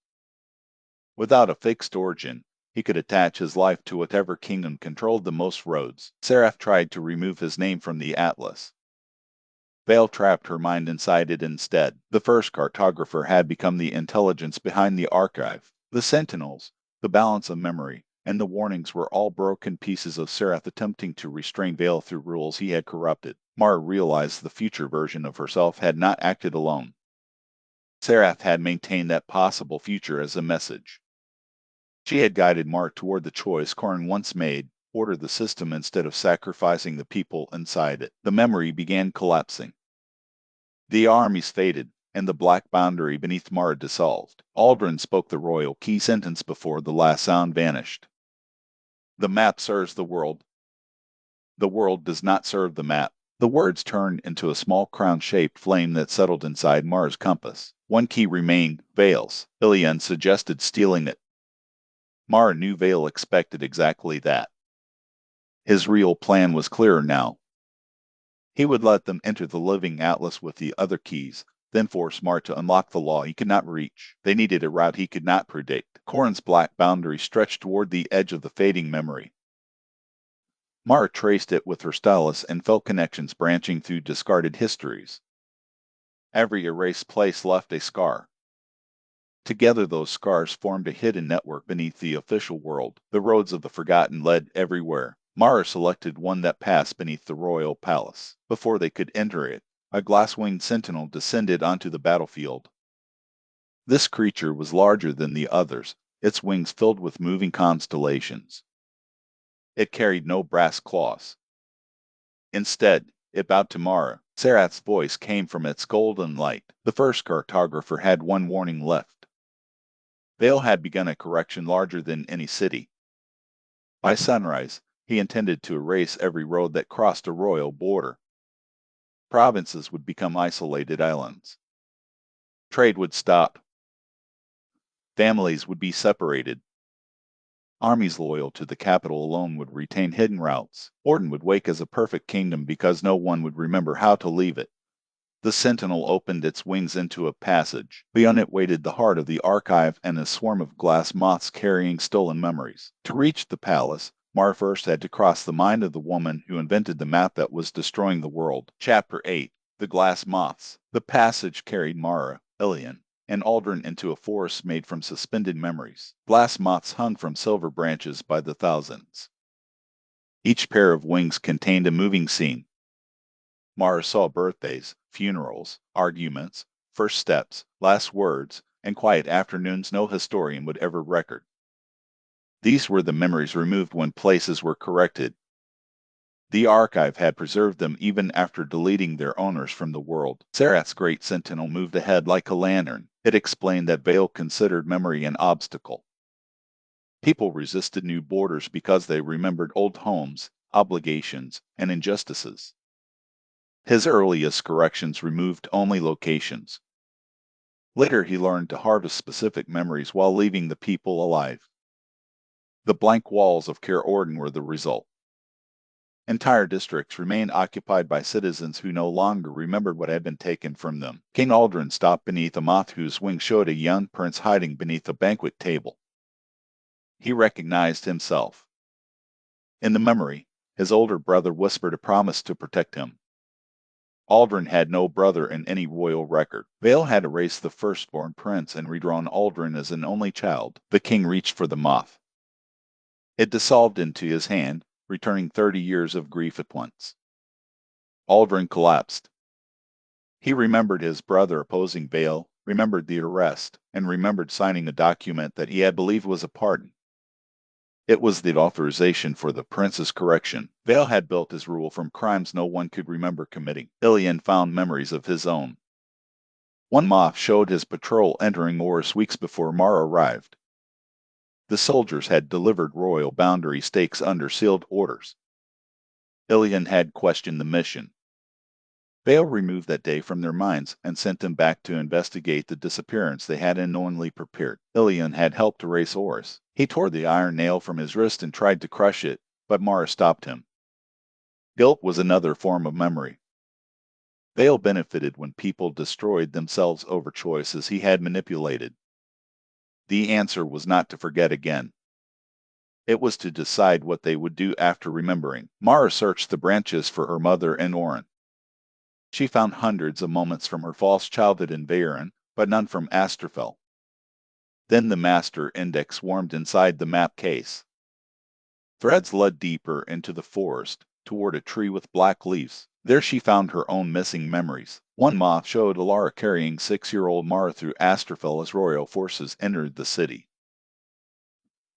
Without a fixed origin, he could attach his life to whatever kingdom controlled the most roads. Seraph tried to remove his name from the atlas. Vale trapped her mind inside it instead. The first cartographer had become the intelligence behind the archive. The sentinels, the balance of memory, and the warnings were all broken pieces of Serath attempting to restrain Vale through rules he had corrupted. Mara realized the future version of herself had not acted alone. Serath had maintained that possible future as a message. She had guided Mara toward the choice Corrin once made: order the system instead of sacrificing the people inside it. The memory began collapsing. The armies faded, and the black boundary beneath Mara dissolved. Aldrin spoke the royal key sentence before the last sound vanished. The map serves the world. The world does not serve the map. The words turned into a small crown-shaped flame that settled inside Mara's compass. One key remained: Vale's. Ilian suggested stealing it. Mara knew Vale expected exactly that. His real plan was clearer now. He would let them enter the living atlas with the other keys, then force Mara to unlock the law he could not reach. They needed a route he could not predict. Corrin's black boundary stretched toward the edge of the fading memory. Mara traced it with her stylus and felt connections branching through discarded histories. Every erased place left a scar. Together those scars formed a hidden network beneath the official world. The roads of the forgotten led everywhere. Mara selected one that passed beneath the royal palace. Before they could enter it, a glass-winged sentinel descended onto the battlefield. This creature was larger than the others, its wings filled with moving constellations. It carried no brass claws. Instead, it bowed to Mara. Serath's voice came from its golden light. The first cartographer had one warning left. Vale had begun a correction larger than any city. By sunrise, he intended to erase every road that crossed a royal border. Provinces would become isolated islands. Trade would stop. Families would be separated. Armies loyal to the capital alone would retain hidden routes. Orton would wake as a perfect kingdom because no one would remember how to leave it. The sentinel opened its wings into a passage. Beyond it waited the heart of the archive and a swarm of glass moths carrying stolen memories. To reach the palace, Mara first had to cross the mind of the woman who invented the map that was destroying the world. Chapter 8. The Glass Moths. The passage carried Mara, Ilian, and Aldrin into a forest made from suspended memories. Glass moths hung from silver branches by the thousands. Each pair of wings contained a moving scene. Mara saw birthdays, funerals, arguments, first steps, last words, and quiet afternoons no historian would ever record. These were the memories removed when places were corrected. The archive had preserved them even after deleting their owners from the world. Serath's great sentinel moved ahead like a lantern. It explained that Vale considered memory an obstacle. People resisted new borders because they remembered old homes, obligations, and injustices. His earliest corrections removed only locations. Later he learned to harvest specific memories while leaving the people alive. The blank walls of Caer Orden were the result. Entire districts remained occupied by citizens who no longer remembered what had been taken from them. King Aldrin stopped beneath a moth whose wings showed a young prince hiding beneath a banquet table. He recognized himself. In the memory, his older brother whispered a promise to protect him. Aldrin had no brother in any royal record. Vale had erased the firstborn prince and redrawn Aldrin as an only child. The king reached for the moth. It dissolved into his hand, returning 30 years of grief at once. Aldrin collapsed. He remembered his brother opposing Vale, remembered the arrest, and remembered signing a document that he had believed was a pardon. It was the authorization for the prince's correction. Vale had built his rule from crimes no one could remember committing. Ilian found memories of his own. One moth showed his patrol entering Oris weeks before Mara arrived. The soldiers had delivered royal boundary stakes under sealed orders. Ilian had questioned the mission. Vale removed that day from their minds and sent them back to investigate the disappearance they had unknowingly prepared. Ilian had helped erase Oris. He tore the iron nail from his wrist and tried to crush it, but Mara stopped him. Guilt was another form of memory. Vale benefited when people destroyed themselves over choices he had manipulated. The answer was not to forget again. It was to decide what they would do after remembering. Mara searched the branches for her mother and Orin. She found hundreds of moments from her false childhood in Veyron, but none from Asterfell. Then the master index warmed inside the map case. Threads led deeper into the forest, toward a tree with black leaves. There she found her own missing memories. One moth showed Alara carrying 6-year-old Mara through Asterfell as royal forces entered the city.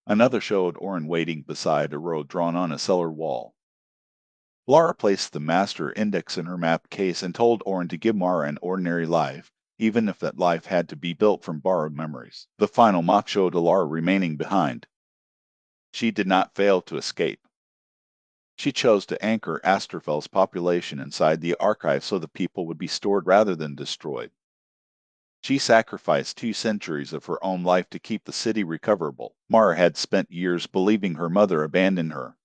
Another showed Orin waiting beside a road drawn on a cellar wall. Alara placed the master index in her map case and told Orin to give Mara an ordinary life, even if that life had to be built from borrowed memories. The final moth showed Alara remaining behind. She did not fail to escape. She chose to anchor Asterfell's population inside the archive so the people would be stored rather than destroyed. She sacrificed 2 centuries of her own life to keep the city recoverable. Mara had spent years believing her mother abandoned her.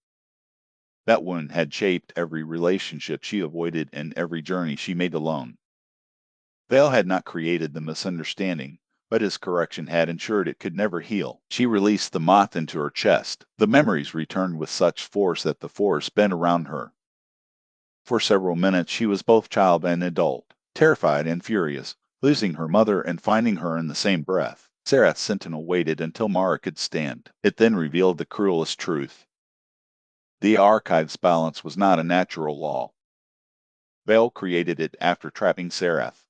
That wound had shaped every relationship she avoided and every journey she made alone. Vale had not created the misunderstanding, but his correction had ensured it could never heal. She released the moth into her chest. The memories returned with such force that the forest bent around her. For several minutes she was both child and adult, terrified and furious, losing her mother and finding her in the same breath. Serath's sentinel waited until Mara could stand. It then revealed the cruelest truth. The archive's balance was not a natural law. Vale created it after trapping Serath.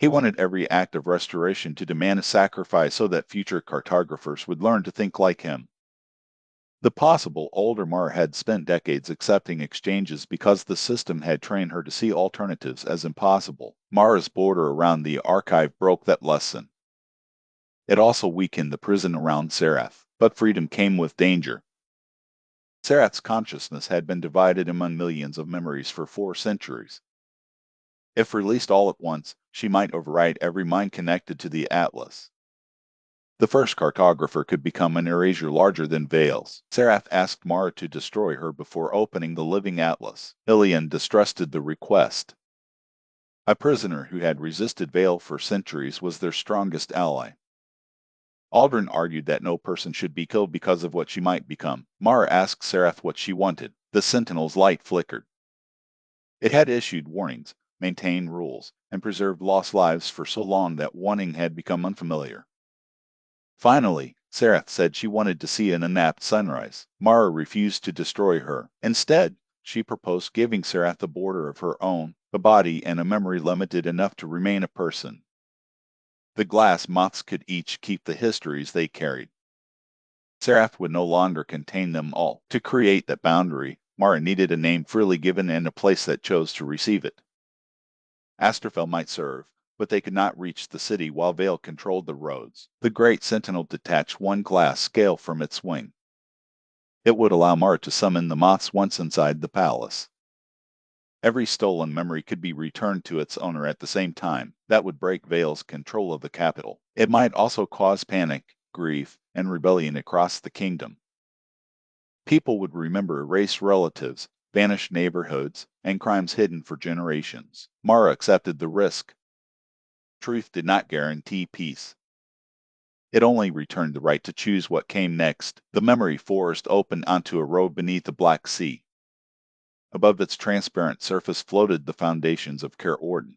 He wanted every act of restoration to demand a sacrifice so that future cartographers would learn to think like him. The possible older Mara had spent decades accepting exchanges because the system had trained her to see alternatives as impossible. Mara's border around the archive broke that lesson. It also weakened the prison around Serath, but freedom came with danger. Serath's consciousness had been divided among millions of memories for 4 centuries. If released all at once, she might override every mind connected to the Atlas. The first cartographer could become an erasure larger than Vale's. Serath asked Mara to destroy her before opening the living atlas. Ilian distrusted the request. A prisoner who had resisted Vale for centuries was their strongest ally. Aldrin argued that no person should be killed because of what she might become. Mara asked Serath what she wanted. The Sentinel's light flickered. It had issued warnings, maintained rules, and preserved lost lives for so long that wanting had become unfamiliar. Finally, Serath said she wanted to see an enapt sunrise. Mara refused to destroy her. Instead, she proposed giving Serath a border of her own, a body and a memory limited enough to remain a person. The glass moths could each keep the histories they carried. Serath would no longer contain them all. To create that boundary, Mara needed a name freely given and a place that chose to receive it. Asterfell might serve, but they could not reach the city while Vale controlled the roads. The great sentinel detached one glass scale from its wing. It would allow Mara to summon the moths once inside the palace. Every stolen memory could be returned to its owner at the same time. That would break Vale's control of the capital. It might also cause panic, grief, and rebellion across the kingdom. People would remember erased relatives, vanished neighborhoods, and crimes hidden for generations. Mara accepted the risk. Truth did not guarantee peace. It only returned the right to choose what came next. The memory forest opened onto a road beneath the Black Sea. Above its transparent surface floated the foundations of Caer Orden.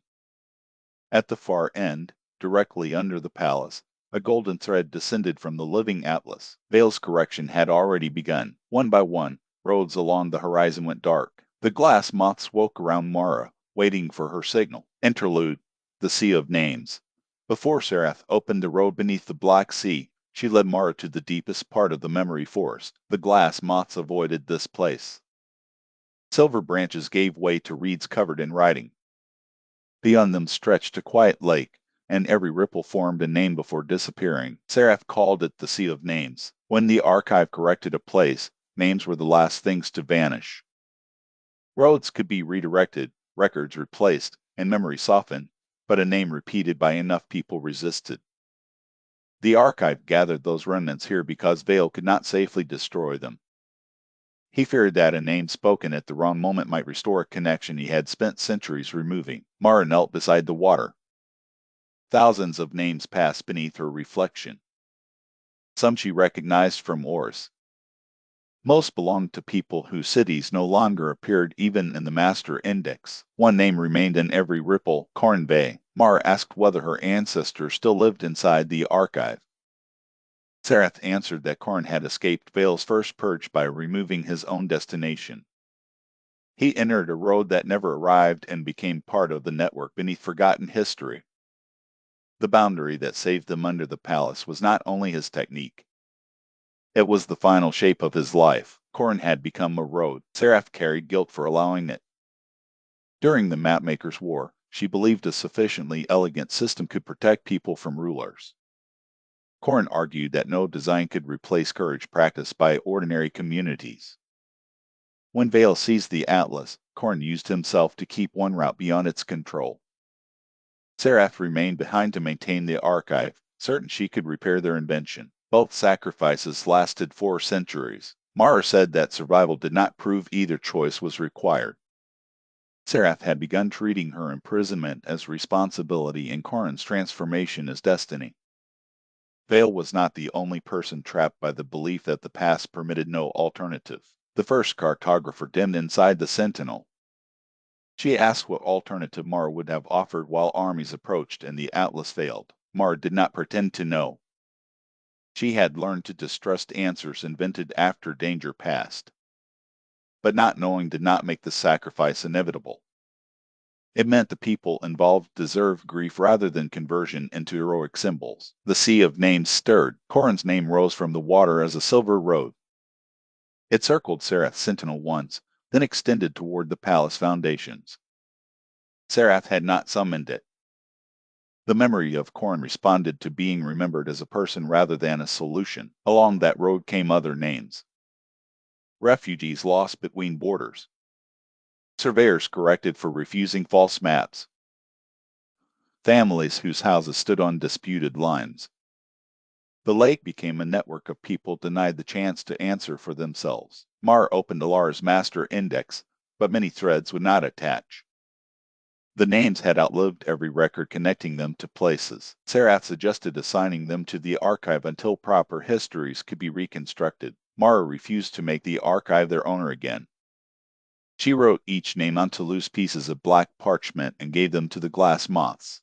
At the far end, directly under the palace, a golden thread descended from the living atlas. Vale's correction had already begun. One by one, roads along the horizon went dark. The glass moths woke around Mara, waiting for her signal. Interlude, the Sea of Names. Before Serath opened the road beneath the Black Sea, she led Mara to the deepest part of the memory forest. The glass moths avoided this place. Silver branches gave way to reeds covered in writing. Beyond them stretched a quiet lake, and every ripple formed a name before disappearing. Serath called it the Sea of Names. When the archive corrected a place, names were the last things to vanish. Roads could be redirected, records replaced, and memory softened, but a name repeated by enough people resisted. The archive gathered those remnants here because Vale could not safely destroy them. He feared that a name spoken at the wrong moment might restore a connection he had spent centuries removing. Mara knelt beside the water. Thousands of names passed beneath her reflection. Some she recognized from Oris. Most belonged to people whose cities no longer appeared even in the master index. One name remained in every ripple, Corn Bay. Mar asked whether her ancestors still lived inside the archive. Serath answered that Corn had escaped Vale's first purge by removing his own destination. He entered a road that never arrived and became part of the network beneath forgotten history. The boundary that saved them under the palace was not only his technique. It was the final shape of his life. Corn had become a road. Serath carried guilt for allowing it. During the Mapmakers' War, she believed a sufficiently elegant system could protect people from rulers. Corn argued that no design could replace courage practiced by ordinary communities. When Vale seized the Atlas, Corn used himself to keep one route beyond its control. Serath remained behind to maintain the archive, certain she could repair their invention. Both sacrifices lasted 4 centuries. Mara said that survival did not prove either choice was required. Serath had begun treating her imprisonment as responsibility and Corrin's transformation as destiny. Vale was not the only person trapped by the belief that the past permitted no alternative. The first cartographer dimmed inside the Sentinel. She asked what alternative Mara would have offered while armies approached and the Atlas failed. Mara did not pretend to know. She had learned to distrust answers invented after danger passed. But not knowing did not make the sacrifice inevitable. It meant the people involved deserved grief rather than conversion into heroic symbols. The sea of names stirred. Corrin's name rose from the water as a silver road. It circled Serath's sentinel once, then extended toward the palace foundations. Serath had not summoned it. The memory of Corrin responded to being remembered as a person rather than a solution. Along that road came other names. Refugees lost between borders. Surveyors corrected for refusing false maps. Families whose houses stood on disputed lines. The lake became a network of people denied the chance to answer for themselves. Mar opened Alar's master index, but many threads would not attach. The names had outlived every record connecting them to places. Serath suggested assigning them to the archive until proper histories could be reconstructed. Mara refused to make the archive their owner again. She wrote each name onto loose pieces of black parchment and gave them to the glass moths.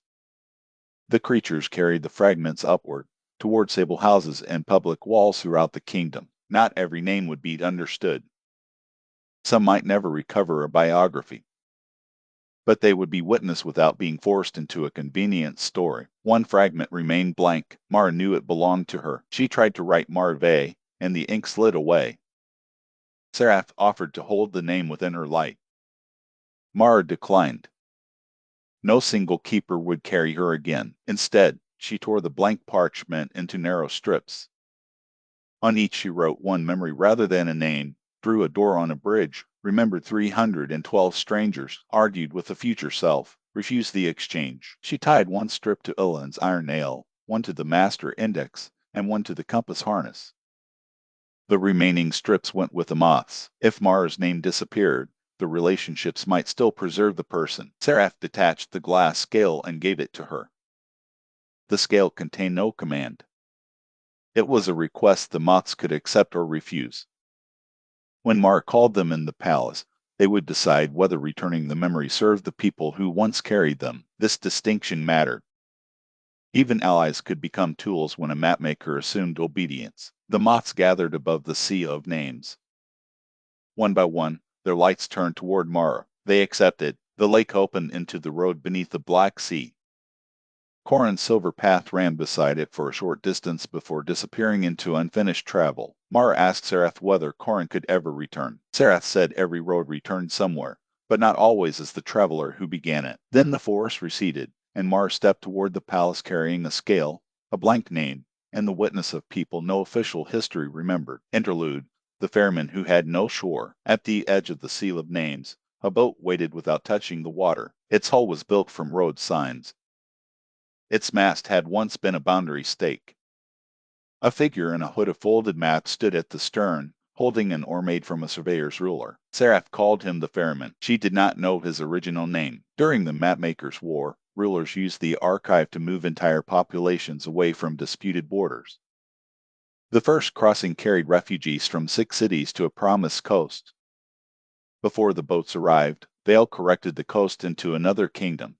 The creatures carried the fragments upward, toward Sable houses and public walls throughout the kingdom. Not every name would be understood. Some might never recover a biography. But they would be witnessed without being forced into a convenient story. One fragment remained blank. Mara knew it belonged to her. She tried to write Marve, and the ink slid away. Serath offered to hold the name within her light. Mara declined. No single keeper would carry her again. Instead, she tore the blank parchment into narrow strips. On each she wrote one memory rather than a name, drew a door on a bridge, remembered 312 strangers, argued with the future self, refused the exchange. She tied one strip to Ilan's iron nail, one to the master index, and one to the compass harness. The remaining strips went with the moths. If Mara's name disappeared, the relationships might still preserve the person. Serath detached the glass scale and gave it to her. The scale contained no command. It was a request the moths could accept or refuse. When Mar called them in the palace, they would decide whether returning the memory served the people who once carried them. This distinction mattered. Even allies could become tools when a mapmaker assumed obedience. The moths gathered above the sea of names. One by one, their lights turned toward Mara. They accepted. The lake opened into the road beneath the Black Sea. Corrin's silver path ran beside it for a short distance before disappearing into unfinished travel. Mara asked Serath whether Corrin could ever return. Serath said every road returned somewhere, but not always as the traveler who began it. Then the forest receded, and Mara stepped toward the palace carrying a scale, a blank name, and the witness of people no official history remembered. Interlude, the Ferryman who had no shore. At the edge of the seal of names, a boat waited without touching the water. Its hull was built from road signs. Its mast had once been a boundary stake. A figure in a hood of folded mats stood at the stern, holding an oar made from a surveyor's ruler. Serath called him the Ferryman. She did not know his original name. During the Mapmakers' War, rulers used the archive to move entire populations away from disputed borders. The first crossing carried refugees from 6 cities to a promised coast. Before the boats arrived, Vale corrected the coast into another kingdom.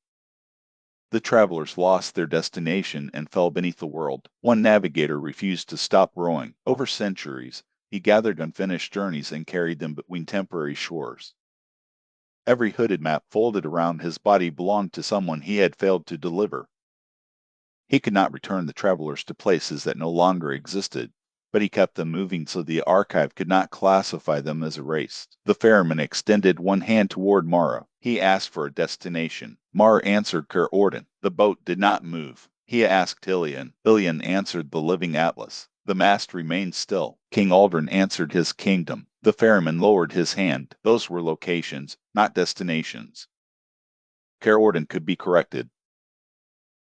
The travelers lost their destination and fell beneath the world. One navigator refused to stop rowing. Over centuries, he gathered unfinished journeys and carried them between temporary shores. Every hooded map folded around his body belonged to someone he had failed to deliver. He could not return the travelers to places that no longer existed, but he kept them moving so the archive could not classify them as erased. The Ferryman extended one hand toward Mara. He asked for a destination. Mara answered Kerorden. The boat did not move. He asked Ilion. Ilion answered the living Atlas. The mast remained still. King Aldrin answered his kingdom. The Ferryman lowered his hand. Those were locations, not destinations. Kerorden could be corrected.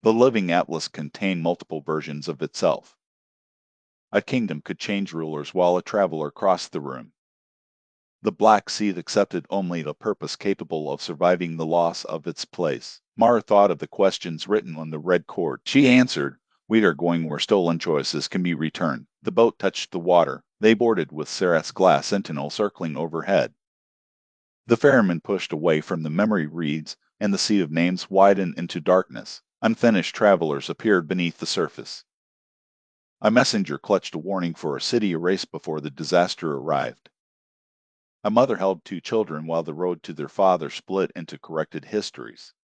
The living Atlas contained multiple versions of itself. A kingdom could change rulers while a traveler crossed the room. The Black Sea accepted only the purpose capable of surviving the loss of its place. Mara thought of the questions written on the red cord. She answered, "We are going where stolen choices can be returned." The boat touched the water. They boarded with Serath's glass sentinel circling overhead. The ferryman pushed away from the memory reeds, and the sea of names widened into darkness. Unfinished travelers appeared beneath the surface. A messenger clutched a warning for a city erased before the disaster arrived. A mother held 2 children while the road to their father split into corrected histories.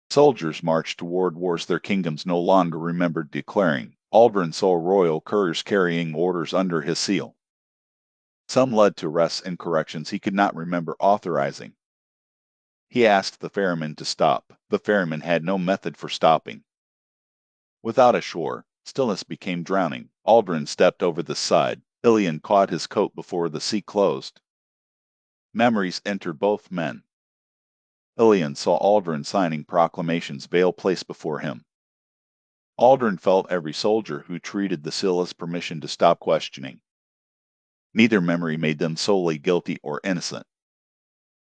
Soldiers marched toward wars their kingdoms no longer remembered declaring. Aldrin saw royal couriers carrying orders under his seal. Some led to arrests and corrections he could not remember authorizing. He asked the ferryman to stop. The ferryman had no method for stopping. Without a shore, stillness became drowning. Aldrin stepped over the side. Ilion caught his coat before the sea closed. Memories entered both men. Ilion saw Aldrin signing proclamations Vale placed before him. Aldrin felt every soldier who treated the seal as permission to stop questioning. Neither memory made them solely guilty or innocent.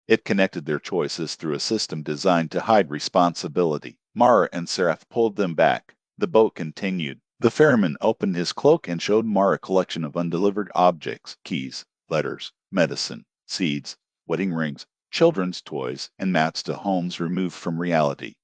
It connected their choices through a system designed to hide responsibility. Mara and Serath pulled them back. The boat continued. The ferryman opened his cloak and showed Mara a collection of undelivered objects, keys, letters, medicine, seeds, wedding rings, children's toys, and maps to homes removed from reality.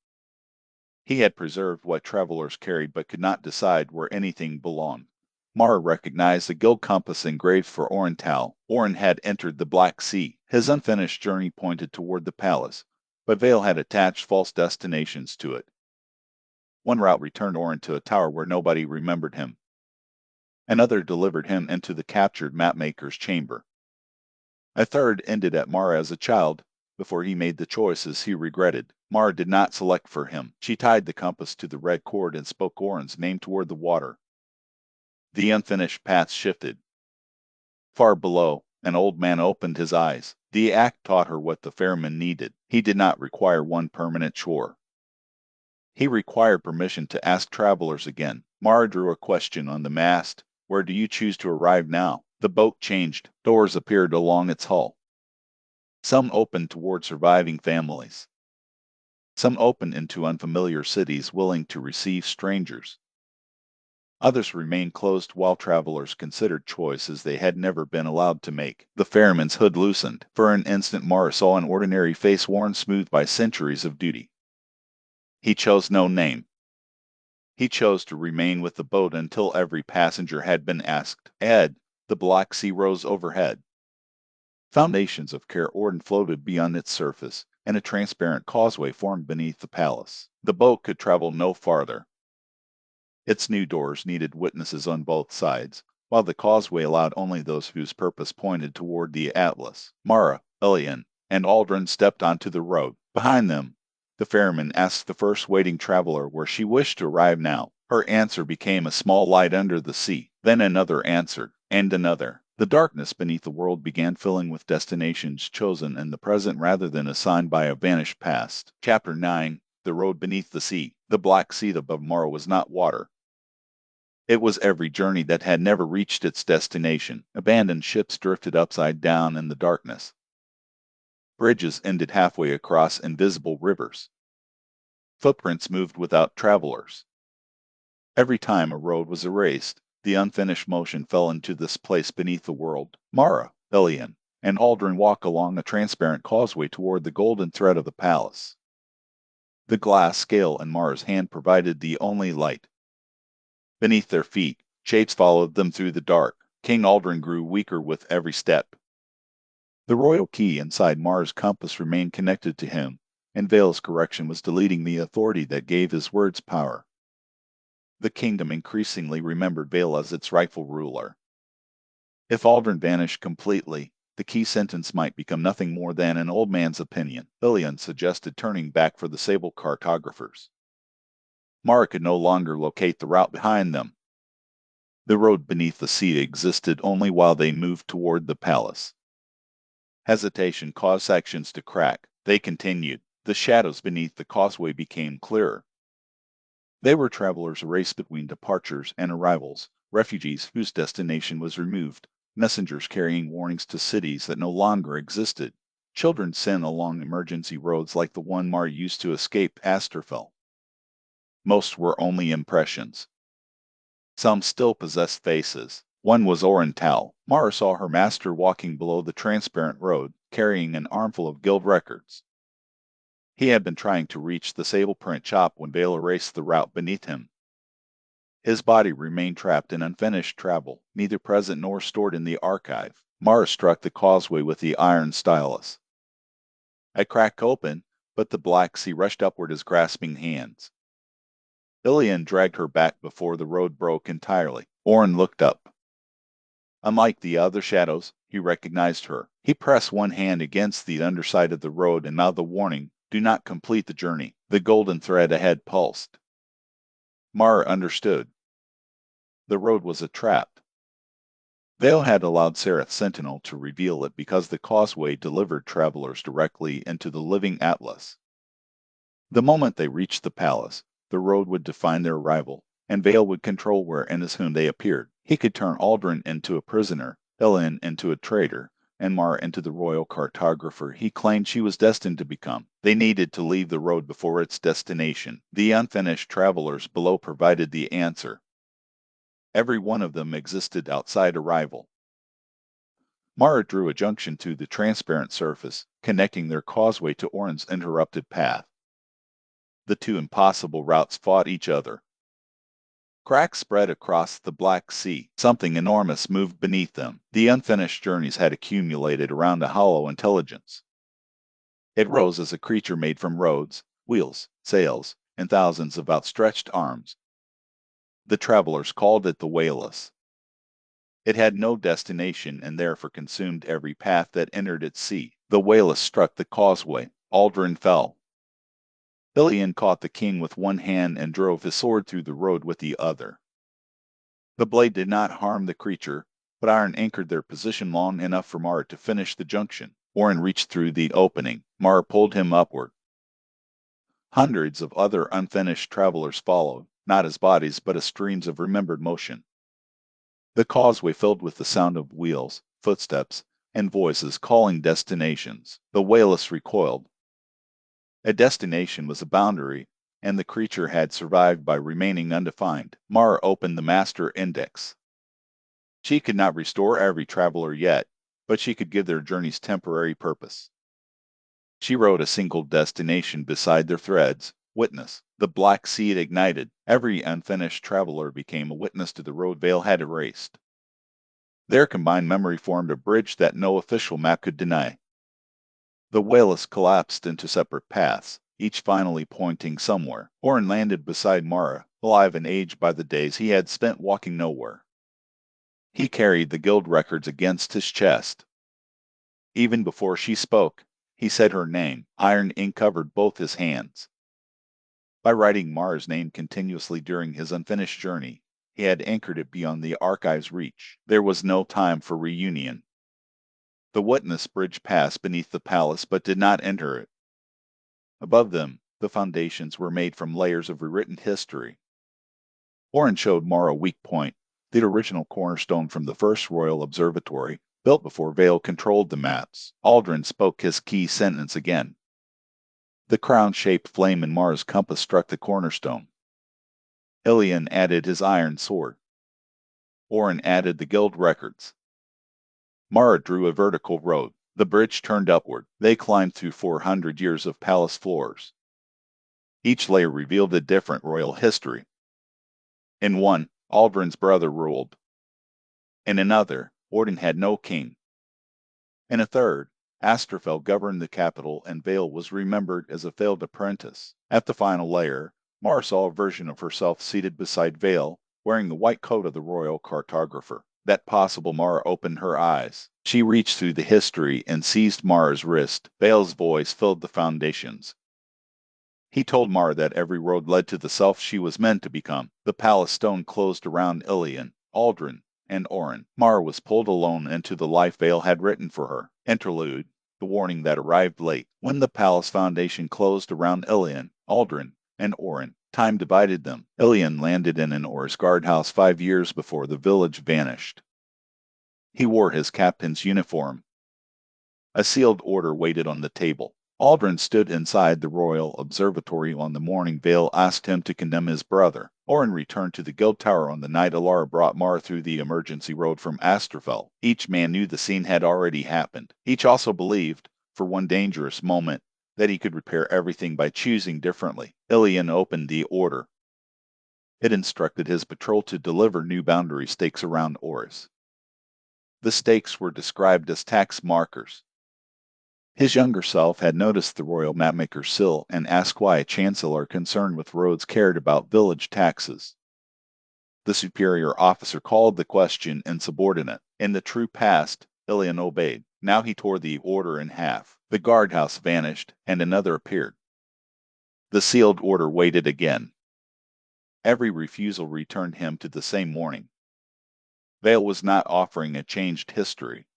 He had preserved what travelers carried but could not decide where anything belonged. Mara recognized the gilt compass engraved for Orental. Oren had entered the Black Sea. His unfinished journey pointed toward the palace, but Vale had attached false destinations to it. One route returned Oren to a tower where nobody remembered him. Another delivered him into the captured Mapmaker's chamber. A third ended at Mara as a child, before he made the choices he regretted. Mara did not select for him. She tied the compass to the red cord and spoke Oren's name toward the water. The unfinished path shifted. Far below, an old man opened his eyes. The act taught her what the ferryman needed. He did not require one permanent shore. He required permission to ask travelers again. Mara drew a question on the mast. Where do you choose to arrive now? The boat changed. Doors appeared along its hull. Some opened toward surviving families. Some opened into unfamiliar cities willing to receive strangers. Others remained closed while travelers considered choices they had never been allowed to make. The ferryman's hood loosened. For an instant Mara saw an ordinary face worn smooth by centuries of duty. He chose no name. He chose to remain with the boat until every passenger had been asked. Ahead, the Black Sea rose overhead. Foundations of Kerorden floated beyond its surface, and a transparent causeway formed beneath the palace. The boat could travel no farther. Its new doors needed witnesses on both sides, while the causeway allowed only those whose purpose pointed toward the Atlas. Mara, Ilion, and Aldrin stepped onto the road. Behind them, the ferryman asked the first waiting traveler where she wished to arrive now. Her answer became a small light under the sea. Then another answered, and another. The darkness beneath the world began filling with destinations chosen in the present rather than assigned by a vanished past. Chapter 9. The Road Beneath the Sea. The Black Sea above Mara was not water. It was every journey that had never reached its destination. Abandoned ships drifted upside down in the darkness. Bridges ended halfway across invisible rivers. Footprints moved without travelers. Every time a road was erased, the unfinished motion fell into this place beneath the world. Mara, Ilian, and Aldrin walk along a transparent causeway toward the golden thread of the palace. The glass scale in Mara's hand provided the only light. Beneath their feet, shapes followed them through the dark. King Aldrin grew weaker with every step. The royal key inside Mara's compass remained connected to him, and Vale's correction was deleting the authority that gave his words power. The kingdom increasingly remembered Vale as its rightful ruler. If Aldrin vanished completely, the key sentence might become nothing more than an old man's opinion. Ilian suggested turning back for the Sable cartographers. Mara could no longer locate the route behind them. The road beneath the sea existed only while they moved toward the palace. Hesitation caused sections to crack. They continued. The shadows beneath the causeway became clearer. They were travelers raced between departures and arrivals, refugees whose destination was removed, messengers carrying warnings to cities that no longer existed, children sent along emergency roads like the one Mara used to escape Asterfell. Most were only impressions. Some still possessed faces. One was Oriental. Mara saw her master walking below the transparent road, carrying an armful of guild records. He had been trying to reach the Sable print shop when Vale erased the route beneath him. His body remained trapped in unfinished travel, neither present nor stored in the archive. Mara struck the causeway with the iron stylus. It cracked open, but the black sea rushed upward as grasping hands. Ilian dragged her back before the road broke entirely. Orin looked up. Unlike the other shadows, he recognized her. He pressed one hand against the underside of the road and mouthed the warning, "Do not complete the journey." The golden thread ahead pulsed. Mara understood. The road was a trap. Vale had allowed Sereth's sentinel to reveal it because the causeway delivered travelers directly into the living atlas. The moment they reached the palace, the road would define their arrival, and Vale would control where and as whom they appeared. He could turn Aldrin into a prisoner, Ilian into a traitor, and Mara into the royal cartographer he claimed she was destined to become. They needed to leave the road before its destination. The unfinished travelers below provided the answer. Every one of them existed outside arrival. Mara drew a junction to the transparent surface, connecting their causeway to Orin's interrupted path. The two impossible routes fought each other. Cracks spread across the Black Sea. Something enormous moved beneath them. The unfinished journeys had accumulated around a hollow intelligence. It rose as a creature made from roads, wheels, sails, and thousands of outstretched arms. The travelers called it the Whaleless. It had no destination and therefore consumed every path that entered its sea. The Whaleless struck the causeway. Aldrin fell. Ilian caught the king with one hand and drove his sword through the road with the other. The blade did not harm the creature, but iron anchored their position long enough for Mara to finish the junction. Orin reached through the opening. Mara pulled him upward. Hundreds of other unfinished travelers followed, not as bodies but as streams of remembered motion. The causeway filled with the sound of wheels, footsteps, and voices calling destinations. The Whaleless recoiled. A destination was a boundary, and the creature had survived by remaining undefined. Mara opened the master index. She could not restore every traveler yet, but she could give their journeys temporary purpose. She wrote a single destination beside their threads, witness. The black seed ignited. Every unfinished traveler became a witness to the road Vale had erased. Their combined memory formed a bridge that no official map could deny. The Whaleless collapsed into separate paths, each finally pointing somewhere. Orin landed beside Mara, alive and aged by the days he had spent walking nowhere. He carried the guild records against his chest. Even before she spoke, he said her name. Iron ink covered both his hands. By writing Mara's name continuously during his unfinished journey, he had anchored it beyond the archive's reach. There was no time for reunion. The witness bridge passed beneath the palace but did not enter it. Above them, the foundations were made from layers of rewritten history. Orin showed Mara a weak point, the original cornerstone from the first royal observatory, built before Vale controlled the maps. Aldrin spoke his key sentence again. The crown-shaped flame in Mara's compass struck the cornerstone. Ilian added his iron sword. Orin added the guild records. Mara drew a vertical road. The bridge turned upward. They climbed through 400 years of palace floors. Each layer revealed a different royal history. In one, Aldrin's brother ruled. In another, Orden had no king. In a third, Astrafel governed the capital and Vale was remembered as a failed apprentice. At the final layer, Mara saw a version of herself seated beside Vale, wearing the white coat of the royal cartographer. That possible Mara opened her eyes. She reached through the history and seized Mara's wrist. Vale's voice filled the foundations. He told Mara that every road led to the self she was meant to become. The palace stone closed around Ilian, Aldrin, and Orin. Mara was pulled alone into the life Vale had written for her. Interlude, the warning that arrived late. When the palace foundation closed around Ilian, Aldrin, and Orin, time divided them. Ilian landed in an Oris guardhouse 5 years before the village vanished. He wore his captain's uniform. A sealed order waited on the table. Aldrin stood inside the royal observatory on the morning Vale asked him to condemn his brother. Orin returned to the guild tower on the night Alara brought Mara through the emergency road from Astrafel. Each man knew the scene had already happened. Each also believed, for one dangerous moment, that he could repair everything by choosing differently. Ilian opened the order. It instructed his patrol to deliver new boundary stakes around Oris. The stakes were described as tax markers. His younger self had noticed the royal mapmaker's sill and asked why a chancellor concerned with roads cared about village taxes. The superior officer called the question insubordinate. In the true past, Ilian obeyed. Now he tore the order in half. The guardhouse vanished, and another appeared. The sealed order waited again. Every refusal returned him to the same morning. Vale was not offering a changed history.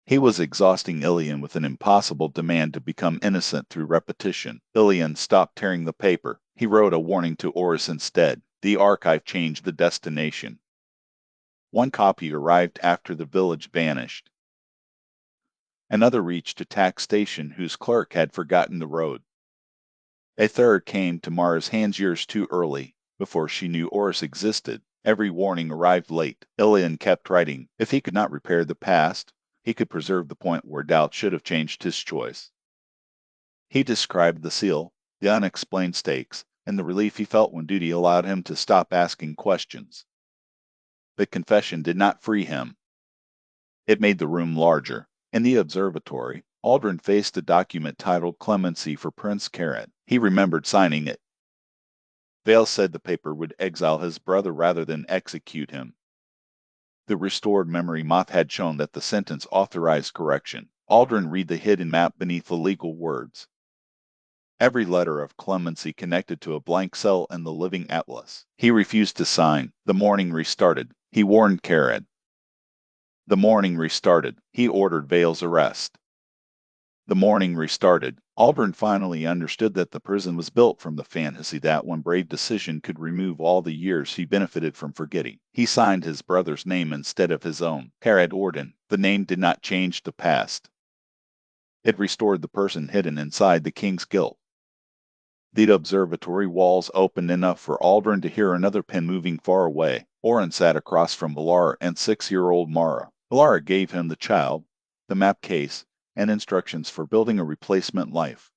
He was exhausting Ilian with an impossible demand to become innocent through repetition. Ilian stopped tearing the paper. He wrote a warning to Oris instead. The archive changed the destination. One copy arrived after the village vanished. Another reached a tax station whose clerk had forgotten the road. A third came to Mara's hands years too early, before she knew Oris existed. Every warning arrived late. Ilian kept writing. If he could not repair the past, he could preserve the point where doubt should have changed his choice. He described the seal, the unexplained stakes, and the relief he felt when duty allowed him to stop asking questions. The confession did not free him. It made the room larger. In the observatory, Aldrin faced a document titled Clemency for Prince Carrot. He remembered signing it. Vale said the paper would exile his brother rather than execute him. The restored memory moth had shown that the sentence authorized correction. Aldrin read the hidden map beneath the legal words. Every letter of clemency connected to a blank cell in the living atlas. He refused to sign. The morning restarted. He warned Carrot. The morning restarted. He ordered Vale's arrest. The morning restarted. Aldrin finally understood that the prison was built from the fantasy that one brave decision could remove all the years he benefited from forgetting. He signed his brother's name instead of his own. Carrot Orden. The name did not change the past. It restored the person hidden inside the king's guilt. The observatory walls opened enough for Aldrin to hear another pen moving far away. Orin sat across from Alara and 6-year-old Mara. Alara gave him the child, the map case, and instructions for building a replacement life.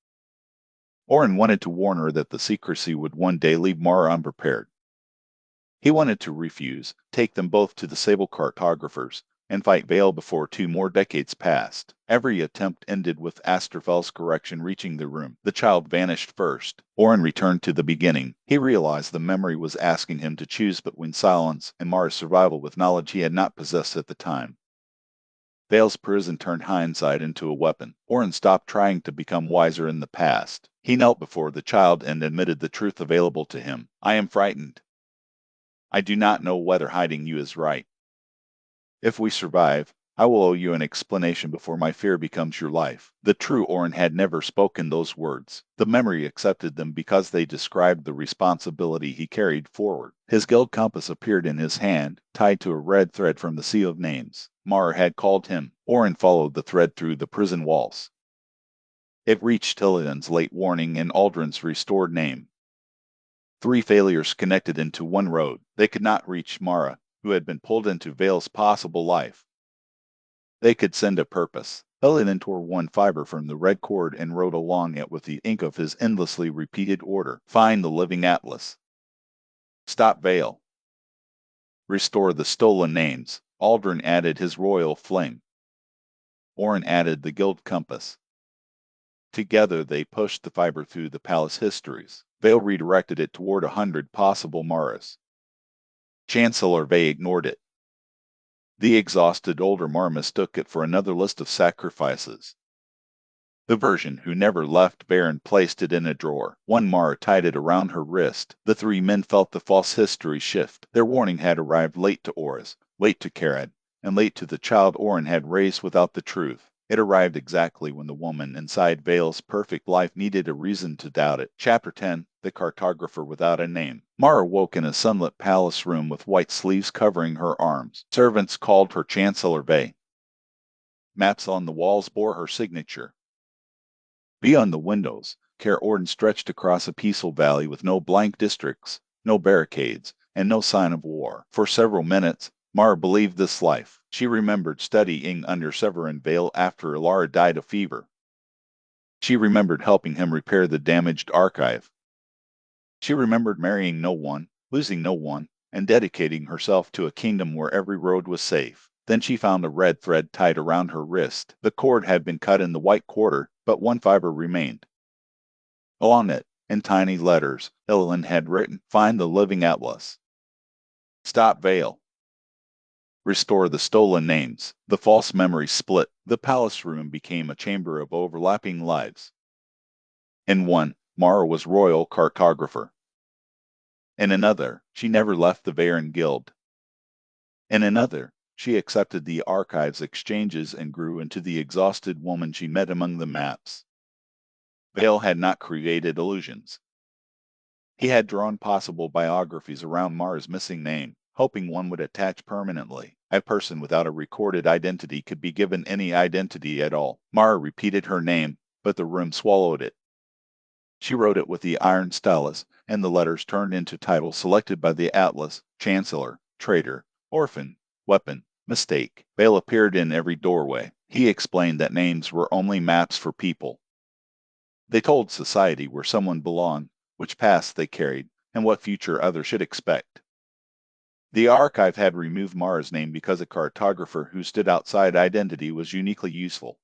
Orin wanted to warn her that the secrecy would one day leave Mara unprepared. He wanted to refuse, take them both to the Sable cartographers, and fight Vale before 2 more decades passed. Every attempt ended with Astrafel's correction reaching the room. The child vanished first. Orin returned to the beginning. He realized the memory was asking him to choose between silence and Mara's survival with knowledge he had not possessed at the time. Vale's prison turned hindsight into a weapon. Orin stopped trying to become wiser in the past. He knelt before the child and admitted the truth available to him. I am frightened. I do not know whether hiding you is right. If we survive, I will owe you an explanation before my fear becomes your life. The true Orin had never spoken those words. The memory accepted them because they described the responsibility he carried forward. His guild compass appeared in his hand, tied to a red thread from the Sea of Names. Mara had called him. Orin followed the thread through the prison walls. It reached Tilian's late warning and Aldrin's restored name. 3 failures connected into one road. They could not reach Mara. who had been pulled into Vale's possible life. They could send a purpose. Elian tore one fiber from the red cord and wrote along it with the ink of his endlessly repeated order: find the living atlas. Stop Vale. Restore the stolen names. Aldrin added his royal fling. Orin added the guild compass. Together they pushed the fiber through the palace histories. Vale redirected it toward 100 possible Maras. Chancellor Vale ignored it. The exhausted older Mar mistook it for another list of sacrifices. The version who never left Baron placed it in a drawer. One Mar tied it around her wrist. The three men felt the false history shift. Their warning had arrived late to Oris, late to Karad, and late to the child Orin had raised without the truth. It arrived exactly when the woman inside Vale's perfect life needed a reason to doubt it. Chapter 10, The Cartographer Without a Name. Mara woke in a sunlit palace room with white sleeves covering her arms. Servants called her Chancellor Vale. Maps on the walls bore her signature. Beyond the windows, Care Orden stretched across a peaceful valley with no blank districts, no barricades, and no sign of war. For several minutes, Mara believed this life. She remembered studying under Severin Vale after Alara died of fever. She remembered helping him repair the damaged archive. She remembered marrying no one, losing no one, and dedicating herself to a kingdom where every road was safe. Then she found a red thread tied around her wrist. The cord had been cut in the white quarter, but one fiber remained. Along it, in tiny letters, Elian had written, find the living atlas. Stop Vale. Restore the stolen names. The false memory split. The palace room became a chamber of overlapping lives. In one, Mara was royal cartographer. In another, she never left the Varen Guild. In another, she accepted the archive's exchanges and grew into the exhausted woman she met among the maps. Vale had not created illusions. He had drawn possible biographies around Mara's missing name, hoping one would attach permanently. A person without a recorded identity could be given any identity at all. Mara repeated her name, but the room swallowed it. She wrote it with the iron stylus, and the letters turned into titles selected by the atlas: Chancellor, Traitor, Orphan, Weapon, Mistake. Vale appeared in every doorway. He explained that names were only maps for people. They told society where someone belonged, which past they carried, and what future others should expect. The archive had removed Mara's name because a cartographer who stood outside identity was uniquely useful.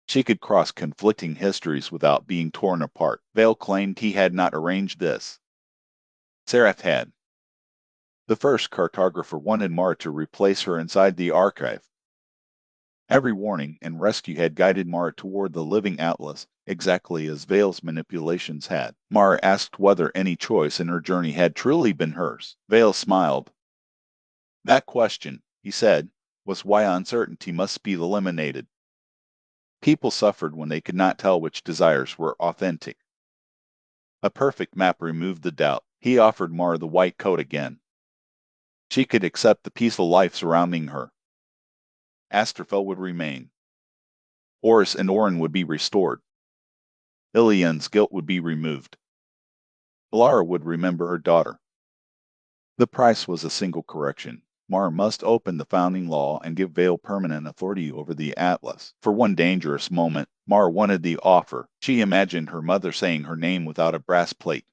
She could cross conflicting histories without being torn apart. Vale claimed he had not arranged this. Seraph had. The first cartographer wanted Mara to replace her inside the archive. Every warning and rescue had guided Mara toward the living atlas, exactly as Vale's manipulations had. Mara asked whether any choice in her journey had truly been hers. Vale smiled. That question, he said, was why uncertainty must be eliminated. People suffered when they could not tell which desires were authentic. A perfect map removed the doubt. He offered Mara the white coat again. She could accept the peaceful life surrounding her. Asterfel would remain. Oris and Orin would be restored. Ilian's guilt would be removed. Alara would remember her daughter. The price was a single correction. Mara must open the founding law and give Vale permanent authority over the Atlas. For one dangerous moment, Mara wanted the offer. She imagined her mother saying her name without a brass plate.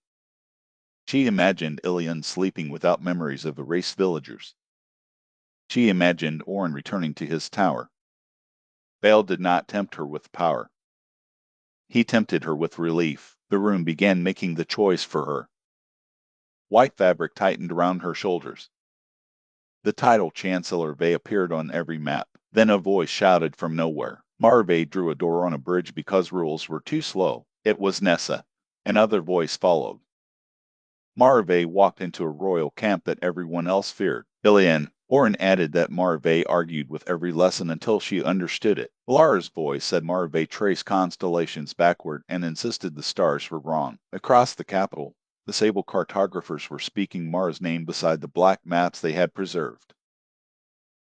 She imagined Ilian sleeping without memories of erased villagers. She imagined Orin returning to his tower. Vale did not tempt her with power. He tempted her with relief. The room began making the choice for her. White fabric tightened around her shoulders. The title Chancellor Vale appeared on every map. Then a voice shouted from nowhere. Marve drew a door on a bridge because rules were too slow. It was Nessa. Another voice followed. Marve walked into a royal camp that everyone else feared. Ilian. Orin added that Marve argued with every lesson until she understood it. Alara's voice said Marve traced constellations backward and insisted the stars were wrong. Across the capital, the Sable cartographers were speaking Mara's name beside the black maps they had preserved.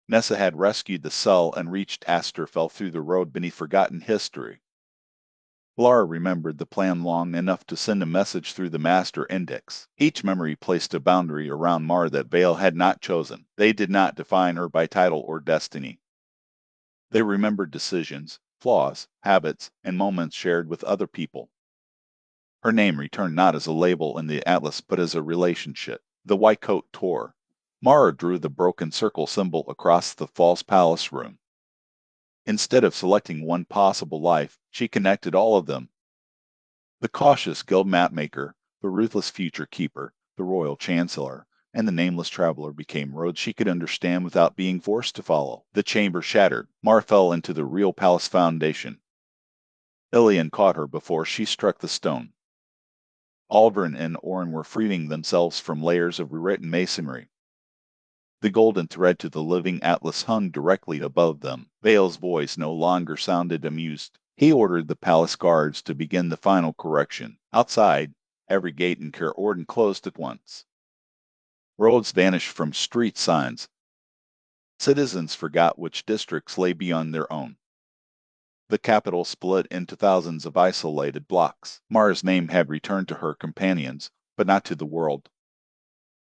Nessa had rescued the cell and reached Asterfel through the road beneath forgotten history. Laura remembered the plan long enough to send a message through the master index. Each memory placed a boundary around Mar that Vale had not chosen. They did not define her by title or destiny. They remembered decisions, flaws, habits, and moments shared with other people. Her name returned not as a label in the atlas, but as a relationship. The white coat tore. Mara drew the broken circle symbol across the false palace room. Instead of selecting one possible life, she connected all of them. The cautious guild mapmaker, the ruthless future keeper, the royal chancellor, and the nameless traveler became roads she could understand without being forced to follow. The chamber shattered. Mar fell into the real palace foundation. Ilian caught her before she struck the stone. Aldrin and Orin were freeing themselves from layers of rewritten masonry. The golden thread to the living atlas hung directly above them. Vale's voice no longer sounded amused. He ordered the palace guards to begin the final correction. Outside, every gate in Carorden closed at once. Roads vanished from street signs. Citizens forgot which districts lay beyond their own. The capital split into thousands of isolated blocks. Mara's name had returned to her companions, but not to the world.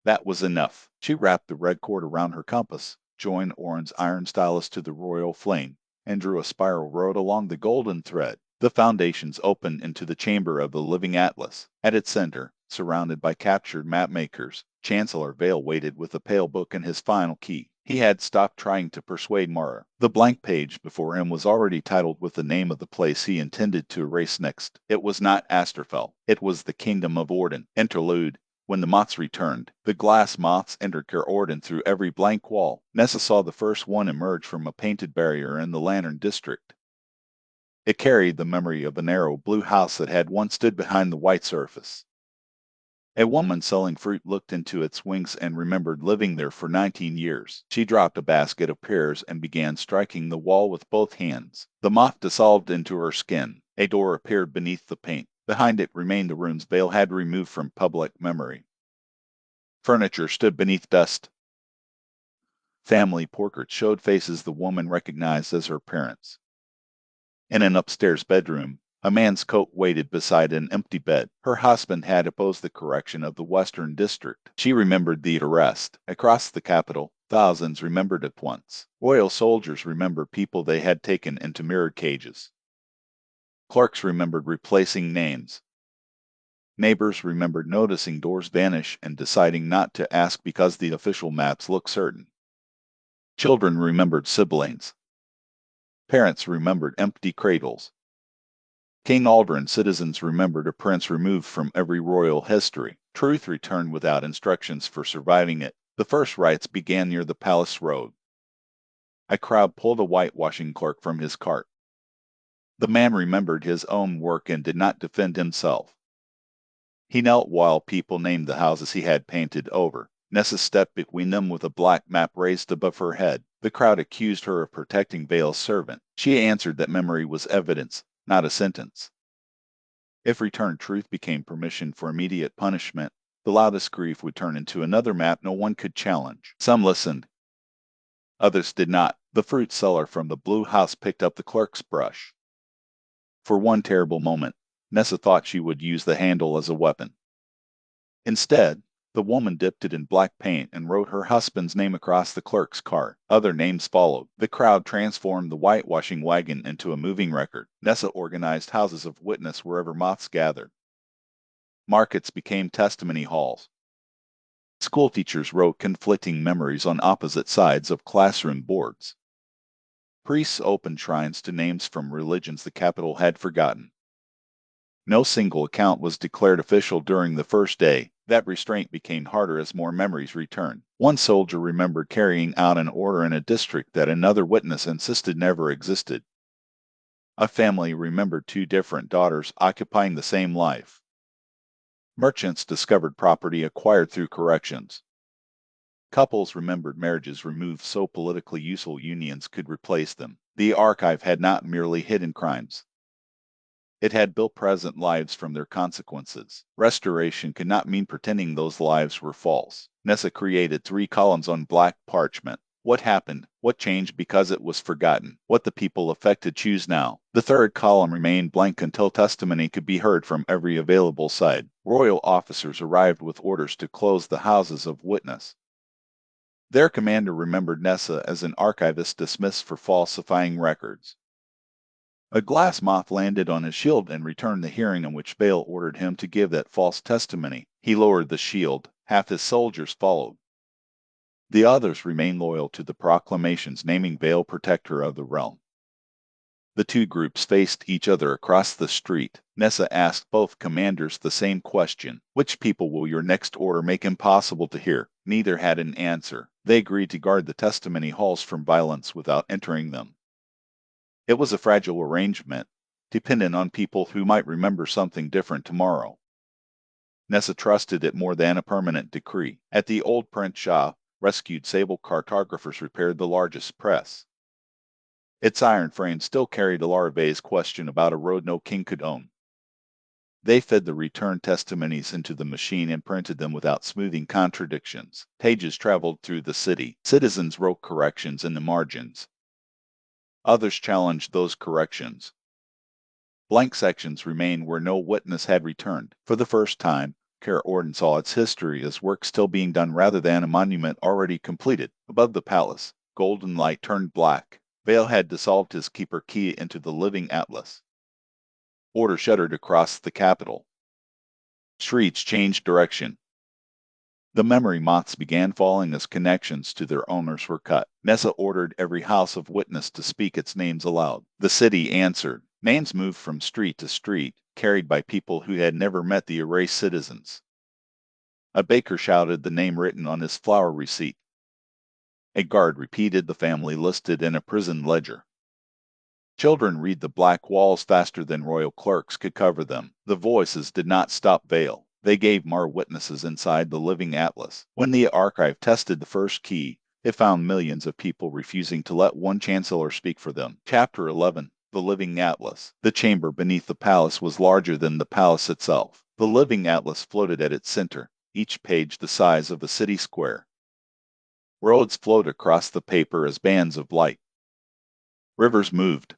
That was enough. She wrapped the red cord around her compass, joined Orin's iron stylus to the royal flame, and drew a spiral road along the golden thread. The foundations opened into the chamber of the living atlas. At its center, surrounded by captured mapmakers, Chancellor Vale waited with a pale book and his final key. He had stopped trying to persuade Mara. The blank page before him was already titled with the name of the place he intended to erase next. It was not Asterfell. It was the Kingdom of Orden. Interlude. When the Moths returned, the glass moths entered Carorden through every blank wall. Nessa saw the first one emerge from a painted barrier in the Lantern District. It carried the memory of a narrow blue house that had once stood behind the white surface. A woman selling fruit looked into its wings and remembered living there for 19 years. She dropped a basket of pears and began striking the wall with both hands. The moth dissolved into her skin. A door appeared beneath the paint. Behind it remained the rooms Vale had removed from public memory. Furniture stood beneath dust. Family portraits showed faces the woman recognized as her parents. In an upstairs bedroom, a man's coat waited beside an empty bed. Her husband had opposed the correction of the Western District. She remembered the arrest. Across the capital, thousands remembered at once. Royal soldiers remembered people they had taken into mirrored cages. Clerks remembered replacing names. Neighbors remembered noticing doors vanish and deciding not to ask because the official maps looked certain. Children remembered siblings. Parents remembered empty cradles. King Aldrin citizens remembered a prince removed from every royal history. Truth returned without instructions for surviving it. The first rites began near the palace road. A crowd pulled a whitewashing clerk from his cart. The man remembered his own work and did not defend himself. He knelt while people named the houses he had painted over. Nessa stepped between them with a black map raised above her head. The crowd accused her of protecting Vale's servant. She answered that memory was evidence, not a sentence. If returned truth became permission for immediate punishment, the loudest grief would turn into another map no one could challenge. Some listened. Others did not. The fruit seller from the blue house picked up the clerk's brush. For one terrible moment, Nessa thought she would use the handle as a weapon. Instead, the woman dipped it in black paint and wrote her husband's name across the clerk's cart. Other names followed. The crowd transformed the whitewashing wagon into a moving record. Nessa organized houses of witness wherever moths gathered. Markets became testimony halls. School teachers wrote conflicting memories on opposite sides of classroom boards. Priests opened shrines to names from religions the capital had forgotten. No single account was declared official during the first day. That restraint became harder as more memories returned. One soldier remembered carrying out an order in a district that another witness insisted never existed. A family remembered two different daughters occupying the same life. Merchants discovered property acquired through corrections. Couples remembered marriages removed so politically useful unions could replace them. The archive had not merely hidden crimes. It had built present lives from their consequences. Restoration could not mean pretending those lives were false. Nessa created 3 columns on black parchment. What happened? What changed because it was forgotten? What the people affected choose now? The third column remained blank until testimony could be heard from every available side. Royal officers arrived with orders to close the houses of witness. Their commander remembered Nessa as an archivist dismissed for falsifying records. A glass moth landed on his shield and returned the hearing in which Vale ordered him to give that false testimony. He lowered the shield. Half his soldiers followed. The others remained loyal to the proclamations naming Vale protector of the realm. The two groups faced each other across the street. Nessa asked both commanders the same question. Which people will your next order make impossible to hear? Neither had an answer. They agreed to guard the testimony halls from violence without entering them. It was a fragile arrangement, dependent on people who might remember something different tomorrow. Nessa trusted it more than a permanent decree. At the old print shop, rescued Sable cartographers repaired the largest press. Its iron frame still carried Larvae's question about a road no king could own. They fed the returned testimonies into the machine and printed them without smoothing contradictions. Pages traveled through the city. Citizens wrote corrections in the margins. Others challenged those corrections. Blank sections remained where no witness had returned. For the first time, Kara Orden saw its history as work still being done rather than a monument already completed. Above the palace, golden light turned black. Vale had dissolved his keeper key into the living atlas. Order shuddered across the capital. Streets changed direction. The memory moths began falling as connections to their owners were cut. Nessa ordered every house of witness to speak its names aloud. The city answered. Names moved from street to street, carried by people who had never met the erased citizens. A baker shouted the name written on his flour receipt. A guard repeated the family listed in a prison ledger. Children read the black walls faster than royal clerks could cover them. The voices did not stop Vale. They gave Mar witnesses inside the living atlas. When the archive tested the first key, it found millions of people refusing to let one chancellor speak for them. Chapter 11. The Living Atlas. The chamber beneath the palace was larger than the palace itself. The living atlas floated at its center, each page the size of a city square. Roads flowed across the paper as bands of light. Rivers moved.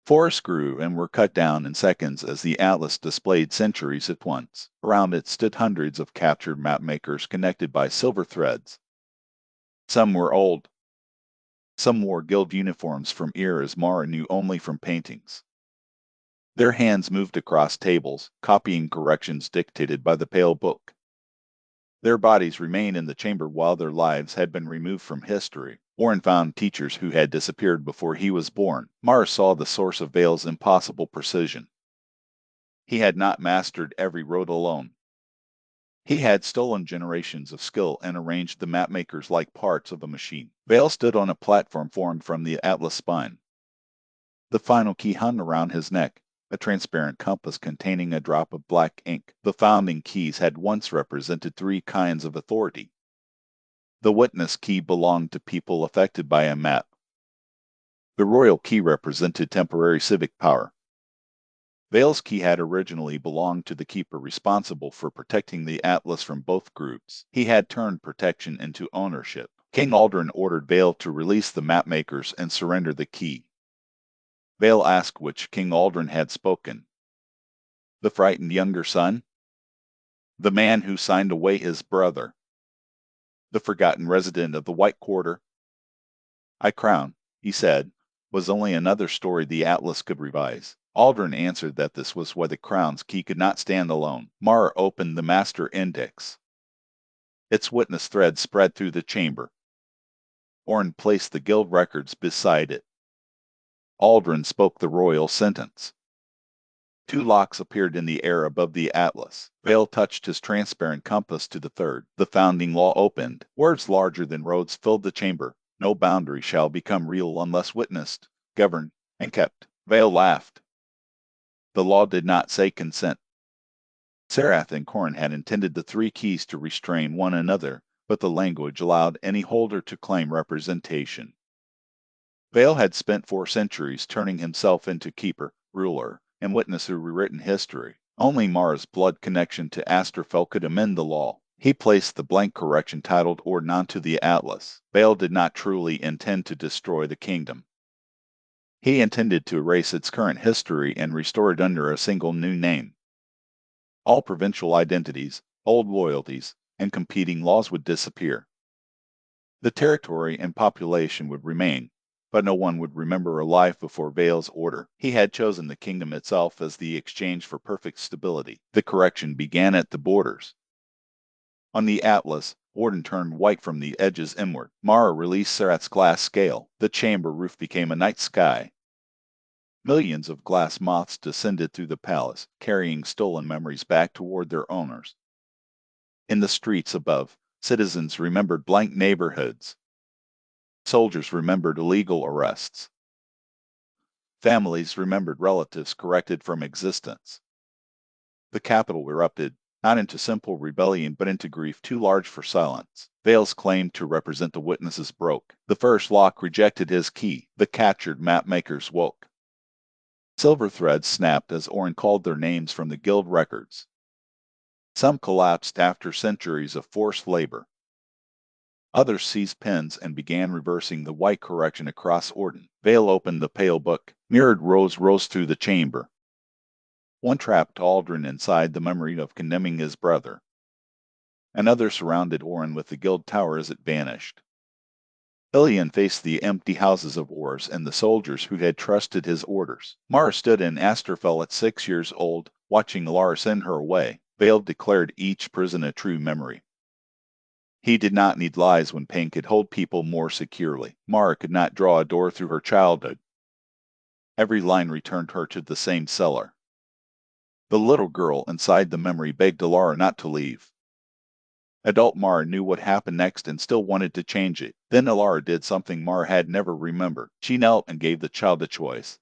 Forests grew and were cut down in seconds as the atlas displayed centuries at once. Around it stood hundreds of captured mapmakers connected by silver threads. Some were old. Some wore guild uniforms from eras Mara knew only from paintings. Their hands moved across tables, copying corrections dictated by the pale book. Their bodies remained in the chamber while their lives had been removed from history. Warren found teachers who had disappeared before he was born. Mara saw the source of Vale's impossible precision. He had not mastered every road alone. He had stolen generations of skill and arranged the mapmakers like parts of a machine. Vale stood on a platform formed from the atlas spine. The final key hung around his neck, a transparent compass containing a drop of black ink. The founding keys had once represented three kinds of authority. The witness key belonged to people affected by a map. The royal key represented temporary civic power. Vale's key had originally belonged to the keeper responsible for protecting the atlas from both groups. He had turned protection into ownership. King Aldrin ordered Vale to release the mapmakers and surrender the key. Vale asked which King Aldrin had spoken. The frightened younger son? The man who signed away his brother? The forgotten resident of the White Quarter? I crown, he said, was only another story the atlas could revise. Aldrin answered that this was why the crown's key could not stand alone. Mara opened the master index. Its witness thread spread through the chamber. Orrin placed the guild records beside it. Aldrin spoke the royal sentence. Two locks appeared in the air above the atlas. Vale touched his transparent compass to the third. The founding law opened. Words larger than roads filled the chamber. No boundary shall become real unless witnessed, governed, and kept. Vale laughed. The law did not say consent. Serath and Corrin had intended the three keys to restrain one another, but the language allowed any holder to claim representation. Vale had spent 4 centuries turning himself into keeper, ruler, and witness of rewritten history. Only Mara's blood connection to Asterfell could amend the law. He placed the blank correction titled Orden onto the atlas. Vale did not truly intend to destroy the kingdom. He intended to erase its current history and restore it under a single new name. All provincial identities, old loyalties, and competing laws would disappear. The territory and population would remain, but no one would remember a life before Vale's order. He had chosen the kingdom itself as the exchange for perfect stability. The correction began at the borders. On the atlas, Orden turned white from the edges inward. Mara released Sarat's glass scale. The chamber roof became a night sky. Millions of glass moths descended through the palace, carrying stolen memories back toward their owners. In the streets above, citizens remembered blank neighborhoods. Soldiers remembered illegal arrests. Families remembered relatives corrected from existence. The capital erupted, not into simple rebellion, but into grief too large for silence. Vale's claim to represent the witnesses broke. The first lock rejected his key. The captured Mapmakers woke. Silver threads snapped as Orin called their names from the guild records. Some collapsed after centuries of forced labor. Others seized pens and began reversing the white correction across Orden. Vale opened the pale book. Mirrored rows rose through the chamber. One trapped Aldrin inside the memory of condemning his brother. Another surrounded Orin with the guild tower as it vanished. Ilian faced the empty houses of Oris and the soldiers who had trusted his orders. Mara stood in Asterfell at 6 years old, watching Alara send her away. Vale declared each prison a true memory. He did not need lies when pain could hold people more securely. Mara could not draw a door through her childhood. Every line returned her to the same cellar. The little girl inside the memory begged Alara not to leave. Adult Mara knew what happened next and still wanted to change it. Then Alara did something Mara had never remembered. She knelt and gave the child a choice.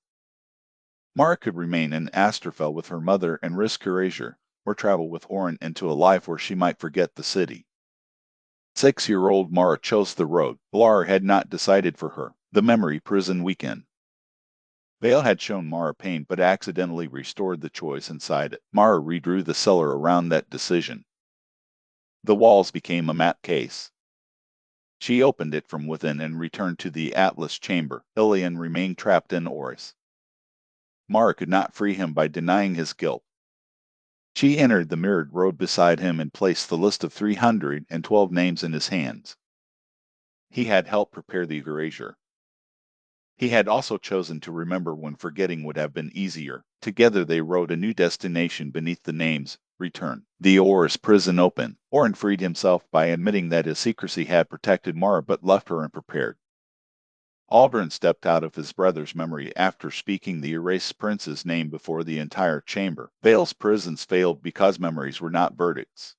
Mara could remain in Asterfell with her mother and risk erasure, or travel with Orin into a life where she might forget the city. 6-year-old Mara chose the road. Alara had not decided for her. The memory prison weekend. Vale had shown Mara pain, but accidentally restored the choice inside it. Mara redrew the cellar around that decision. The walls became a map case. She opened it from within and returned to the Atlas chamber. Ilian remained trapped in Oris. Mara could not free him by denying his guilt. She entered the mirrored road beside him and placed the list of 312 names in his hands. He had helped prepare the erasure. He had also chosen to remember when forgetting would have been easier. Together they wrote a new destination beneath the names, Return. The Oris prison open. Orin freed himself by admitting that his secrecy had protected Mara but left her unprepared. Aldrin stepped out of his brother's memory after speaking the erased prince's name before the entire chamber. Vale's prisons failed because memories were not verdicts.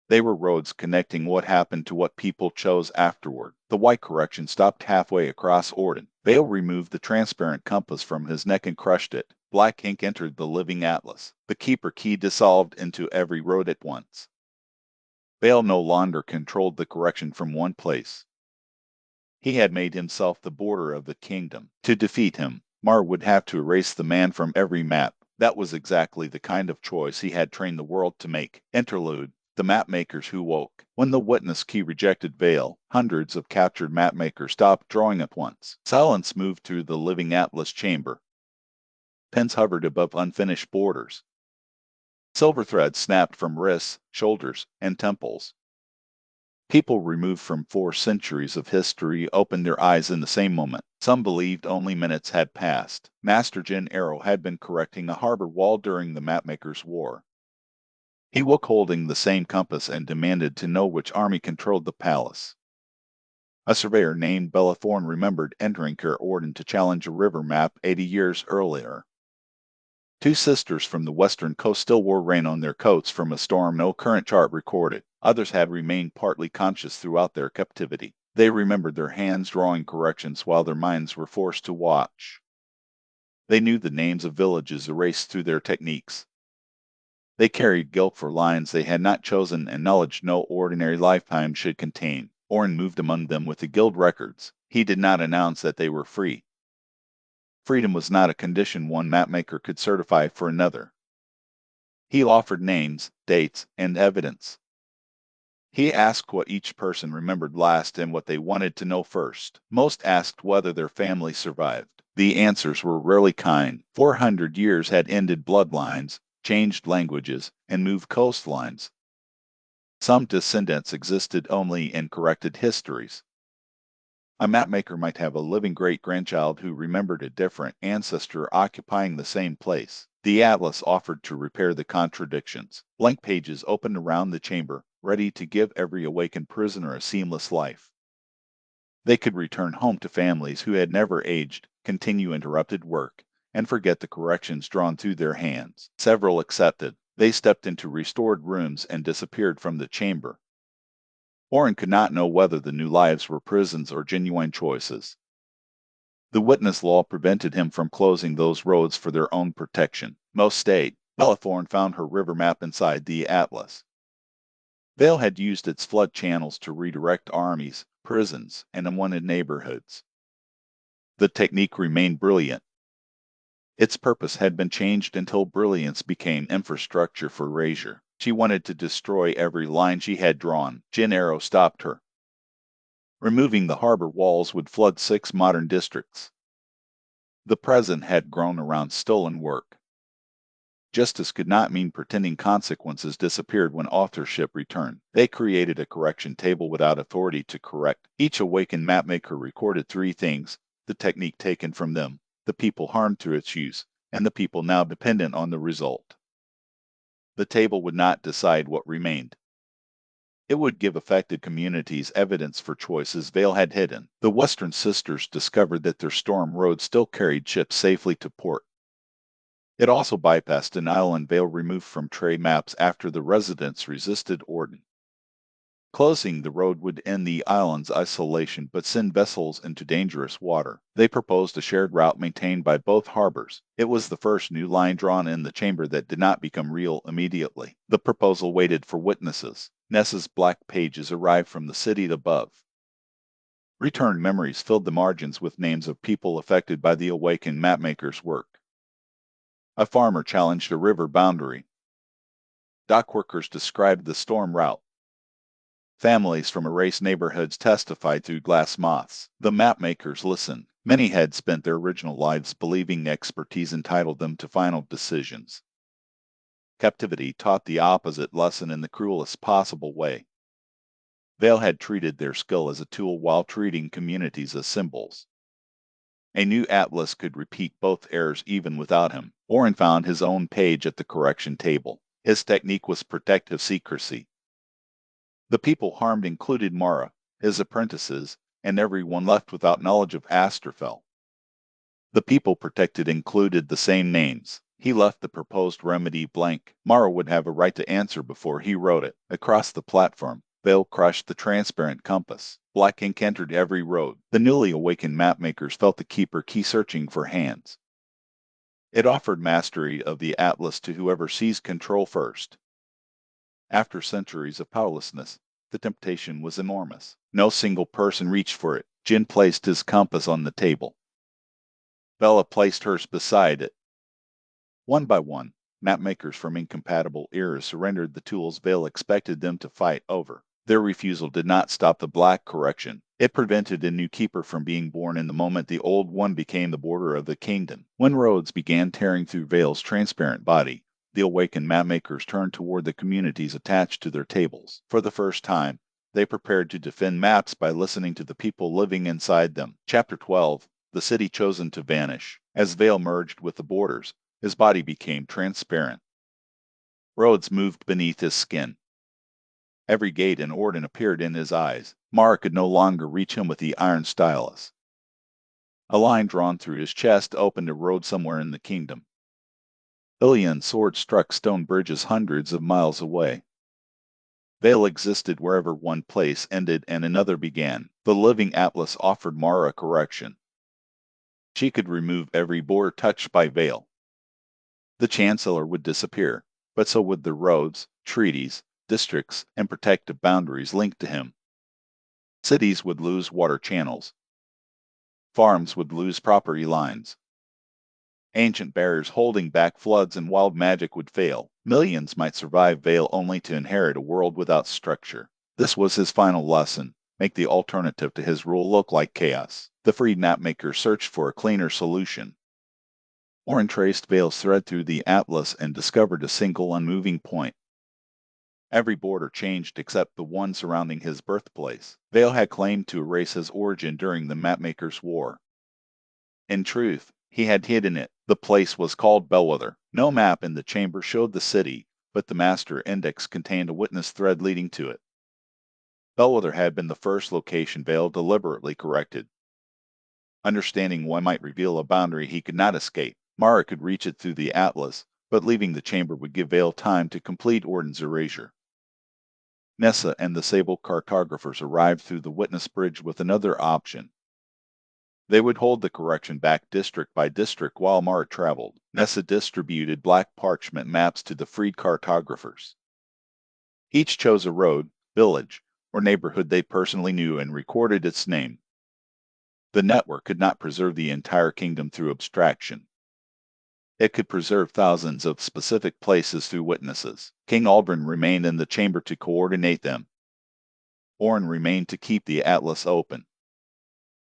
They were roads connecting what happened to what people chose afterward. The white correction stopped halfway across Orden. Vale removed the transparent compass from his neck and crushed it. Black ink entered the living atlas. The keeper key dissolved into every road at once. Vale no longer controlled the correction from one place. He had made himself the border of the kingdom. To defeat him, Mara would have to erase the man from every map. That was exactly the kind of choice he had trained the world to make. Interlude. The Mapmakers who woke. When the witness key rejected Vale, hundreds of captured Mapmakers stopped drawing at once. Silence moved through the living Atlas chamber. Pens hovered above unfinished borders. Silver threads snapped from wrists, shoulders, and temples. People removed from 4 centuries of history opened their eyes in the same moment. Some believed only minutes had passed. Master Jin Arrow had been correcting a harbor wall during the Mapmakers' War. He woke holding the same compass and demanded to know which army controlled the palace. A surveyor named Bellathorn remembered entering Ker Orden to challenge a river map 80 years earlier. 2 sisters from the western coast still wore rain on their coats from a storm no current chart recorded. Others had remained partly conscious throughout their captivity. They remembered their hands drawing corrections while their minds were forced to watch. They knew the names of villages erased through their techniques. They carried guilt for lines they had not chosen and knowledge no ordinary lifetime should contain. Orin moved among them with the guild records. He did not announce that they were free. Freedom was not a condition one mapmaker could certify for another. He offered names, dates, and evidence. He asked what each person remembered last and what they wanted to know first. Most asked whether their family survived. The answers were rarely kind. 400 years had ended bloodlines, changed languages, and moved coastlines. Some descendants existed only in corrected histories. A mapmaker might have a living great-grandchild who remembered a different ancestor occupying the same place. The atlas offered to repair the contradictions. Blank pages opened around the chamber, ready to give every awakened prisoner a seamless life. They could return home to families who had never aged, continue interrupted work, and forget the corrections drawn through their hands. Several accepted. They stepped into restored rooms and disappeared from the chamber. Orin could not know whether the new lives were prisons or genuine choices. The witness law prevented him from closing those roads for their own protection. Most stayed. Belethorn found her river map inside the atlas. Vale had used its flood channels to redirect armies, prisons, and unwanted neighborhoods. The technique remained brilliant. Its purpose had been changed until brilliance became infrastructure for erasure. She wanted to destroy every line she had drawn. Jin Arrow stopped her. Removing the harbor walls would flood 6 modern districts. The present had grown around stolen work. Justice could not mean pretending consequences disappeared when authorship returned. They created a correction table without authority to correct. Each awakened mapmaker recorded 3 things: the technique taken from them, the people harmed through its use, and the people now dependent on the result. The table would not decide what remained. It would give affected communities evidence for choices Vale had hidden. The Western Sisters discovered that their storm road still carried ships safely to port. It also bypassed an island Vale removed from trade maps after the residents resisted Orden. Closing the road would end the island's isolation but send vessels into dangerous water. They proposed a shared route maintained by both harbors. It was the first new line drawn in the chamber that did not become real immediately. The proposal waited for witnesses. Nessa's black pages arrived from the city above. Returned memories filled the margins with names of people affected by the awakened mapmaker's work. A farmer challenged a river boundary. Dock workers described the storm route. Families from erased neighborhoods testified through glass moths. The mapmakers listened. Many had spent their original lives believing expertise entitled them to final decisions. Captivity taught the opposite lesson in the cruelest possible way. Vale had treated their skill as a tool while treating communities as symbols. A new atlas could repeat both errors even without him. Orin found his own page at the correction table. His technique was protective secrecy. The people harmed included Mara, his apprentices, and everyone left without knowledge of Asterfell. The people protected included the same names. He left the proposed remedy blank. Mara would have a right to answer before he wrote it. Across the platform, Vale crushed the transparent compass. Black ink entered every road. The newly awakened mapmakers felt the keeper key searching for hands. It offered mastery of the atlas to whoever seized control first. After centuries of powerlessness, the temptation was enormous. No single person reached for it. Jin placed his compass on the table. Bella placed hers beside it. One by one, mapmakers from incompatible eras surrendered the tools Vale expected them to fight over. Their refusal did not stop the black correction. It prevented a new keeper from being born in the moment the old one became the border of the kingdom. When roads began tearing through Vale's transparent body, the awakened mapmakers turned toward the communities attached to their tables. For the first time, they prepared to defend maps by listening to the people living inside them. Chapter 12, The City Chosen to Vanish. As Vale merged with the borders, his body became transparent. Roads moved beneath his skin. Every gate and Orden appeared in his eyes. Mara could no longer reach him with the iron stylus. A line drawn through his chest opened a road somewhere in the kingdom. Ilian's sword struck stone bridges hundreds of miles away. Vale existed wherever one place ended and another began. The living atlas offered Mara correction. She could remove every border touched by Vale. The Chancellor would disappear, but so would the roads, treaties, districts, and protective boundaries linked to him. Cities would lose water channels. Farms would lose property lines. Ancient barriers holding back floods and wild magic would fail. Millions might survive Vale only to inherit a world without structure. This was his final lesson: make the alternative to his rule look like chaos. The freed Mapmakers searched for a cleaner solution. Orin traced Vale's thread through the atlas and discovered a single unmoving point. Every border changed except the one surrounding his birthplace. Vale had claimed to erase his origin during the Mapmakers' War. In truth, he had hidden it. The place was called Bellwether. No map in the chamber showed the city, but the master index contained a witness thread leading to it. Bellwether had been the first location Vale deliberately corrected. Understanding why might reveal a boundary he could not escape. Mara could reach it through the atlas, but leaving the chamber would give Vale time to complete Orden's erasure. Nessa and the Sable cartographers arrived through the witness bridge with another option. They would hold the correction back district by district while Mara traveled. Nessa distributed black parchment maps to the freed cartographers. Each chose a road, village, or neighborhood they personally knew and recorded its name. The network could not preserve the entire kingdom through abstraction. It could preserve thousands of specific places through witnesses. King Aldrin remained in the chamber to coordinate them. Orin remained to keep the atlas open.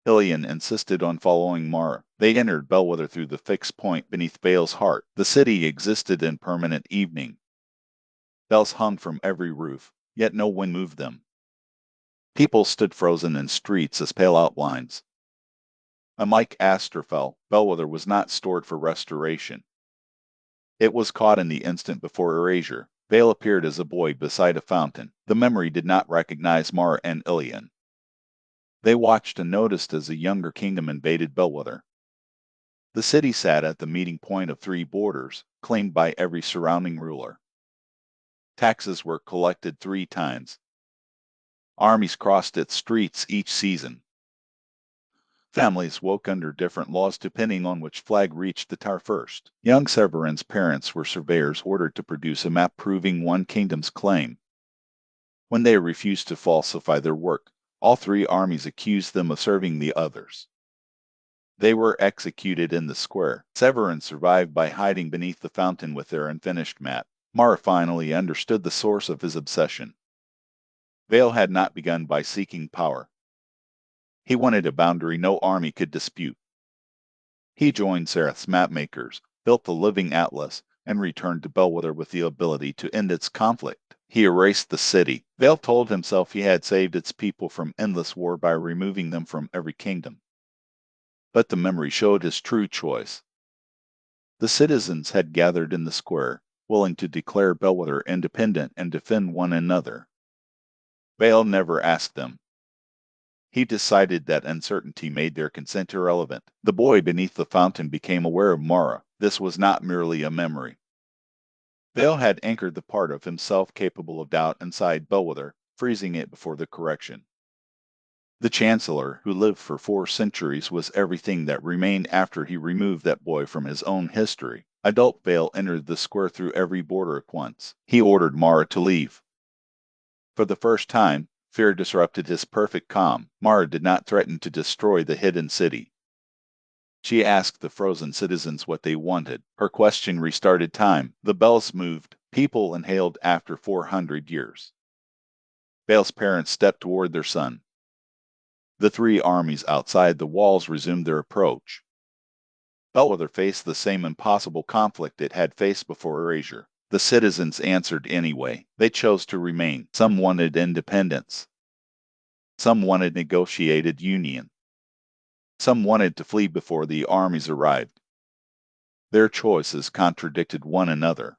Ilian insisted on following Mara. They entered Bellwether through the fixed point beneath Vale's heart. The city existed in permanent evening. Bells hung from every roof, yet no wind moved them. People stood frozen in streets as pale outlines. Unlike Asterfell, Bellwether was not stored for restoration. It was caught in the instant before erasure. Vale appeared as a boy beside a fountain. The memory did not recognize Mara and Ilian. They watched and noticed as a younger kingdom invaded Bellwether. The city sat at the meeting point of three borders, claimed by every surrounding ruler. Taxes were collected 3 times. Armies crossed its streets each season. Families woke under different laws depending on which flag reached the tower first. Young Severin's parents were surveyors ordered to produce a map proving one kingdom's claim. When they refused to falsify their work, all 3 armies accused them of serving the others. They were executed in the square. Severin survived by hiding beneath the fountain with their unfinished map. Mara finally understood the source of his obsession. Vale had not begun by seeking power. He wanted a boundary no army could dispute. He joined Sereth's Mapmakers, built the living atlas, and returned to Bellwether with the ability to end its conflict. He erased the city. Vale told himself he had saved its people from endless war by removing them from every kingdom. But the memory showed his true choice. The citizens had gathered in the square, willing to declare Bellwether independent and defend one another. Vale never asked them. He decided that uncertainty made their consent irrelevant. The boy beneath the fountain became aware of Mara. This was not merely a memory. Vale had anchored the part of himself capable of doubt inside Bellwether, freezing it before the correction. The Chancellor, who lived for 4 centuries, was everything that remained after he removed that boy from his own history. Adult Vale entered the square through every border at once. He ordered Mara to leave. For the first time, fear disrupted his perfect calm. Mara did not threaten to destroy the hidden city. She asked the frozen citizens what they wanted. Her question restarted time. The bells moved. People inhaled after 400 years. Vale's parents stepped toward their son. The 3 armies outside the walls resumed their approach. Bellwether faced the same impossible conflict it had faced before erasure. The citizens answered anyway. They chose to remain. Some wanted independence. Some wanted negotiated union. Some wanted to flee before the armies arrived. Their choices contradicted one another.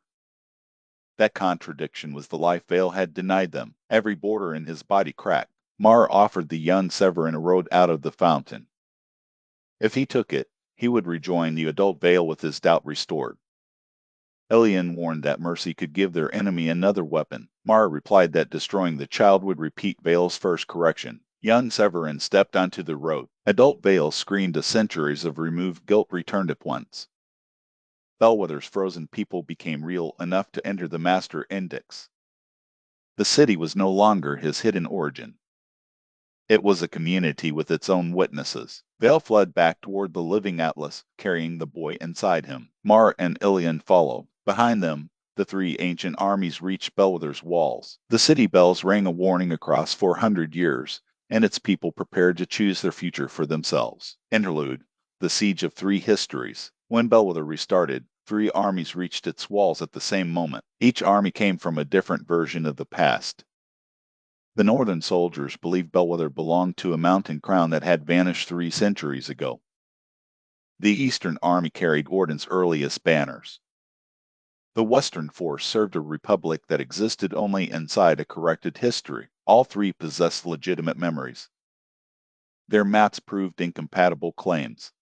That contradiction was the life Vale had denied them. Every border in his body cracked. Mara offered the young Severin a road out of the fountain. If he took it, he would rejoin the adult Vale with his doubt restored. Ilian warned that mercy could give their enemy another weapon. Mara replied that destroying the child would repeat Vale's first correction. Young Severin stepped onto the road. Adult Vale screamed as centuries of removed guilt returned at once. Bellwether's frozen people became real enough to enter the master index. The city was no longer his hidden origin. It was a community with its own witnesses. Vale fled back toward the living atlas, carrying the boy inside him. Mara and Ilian followed. Behind them, the three ancient armies reached Bellwether's walls. The city bells rang a warning across 400 years, and its people prepared to choose their future for themselves. Interlude, the siege of three histories. When Bellwether restarted, three armies reached its walls at the same moment. Each army came from a different version of the past. The northern soldiers believed Bellwether belonged to a mountain crown that had vanished 3 centuries ago. The eastern army carried Orden's earliest banners. The western force served a republic that existed only inside a corrected history. All three possessed legitimate memories. Their maps proved incompatible claims.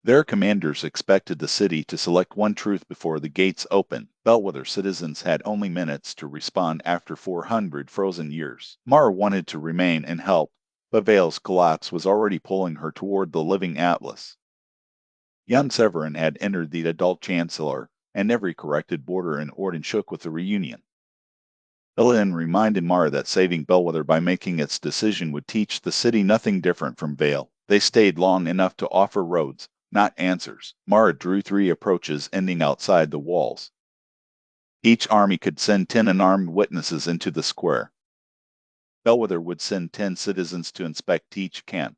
Their commanders expected the city to select one truth before the gates opened. Bellwether citizens had only minutes to respond after 400 frozen years. Mara wanted to remain and help, but Vale's collapse was already pulling her toward the living atlas. Young Severin had entered the adult chancellor, and every corrected border in Orden shook with the reunion. Ilian reminded Mara that saving Bellwether by making its decision would teach the city nothing different from Vale. They stayed long enough to offer roads, not answers. Mara drew 3 approaches ending outside the walls. Each army could send 10 unarmed witnesses into the square. Bellwether would send 10 citizens to inspect each camp.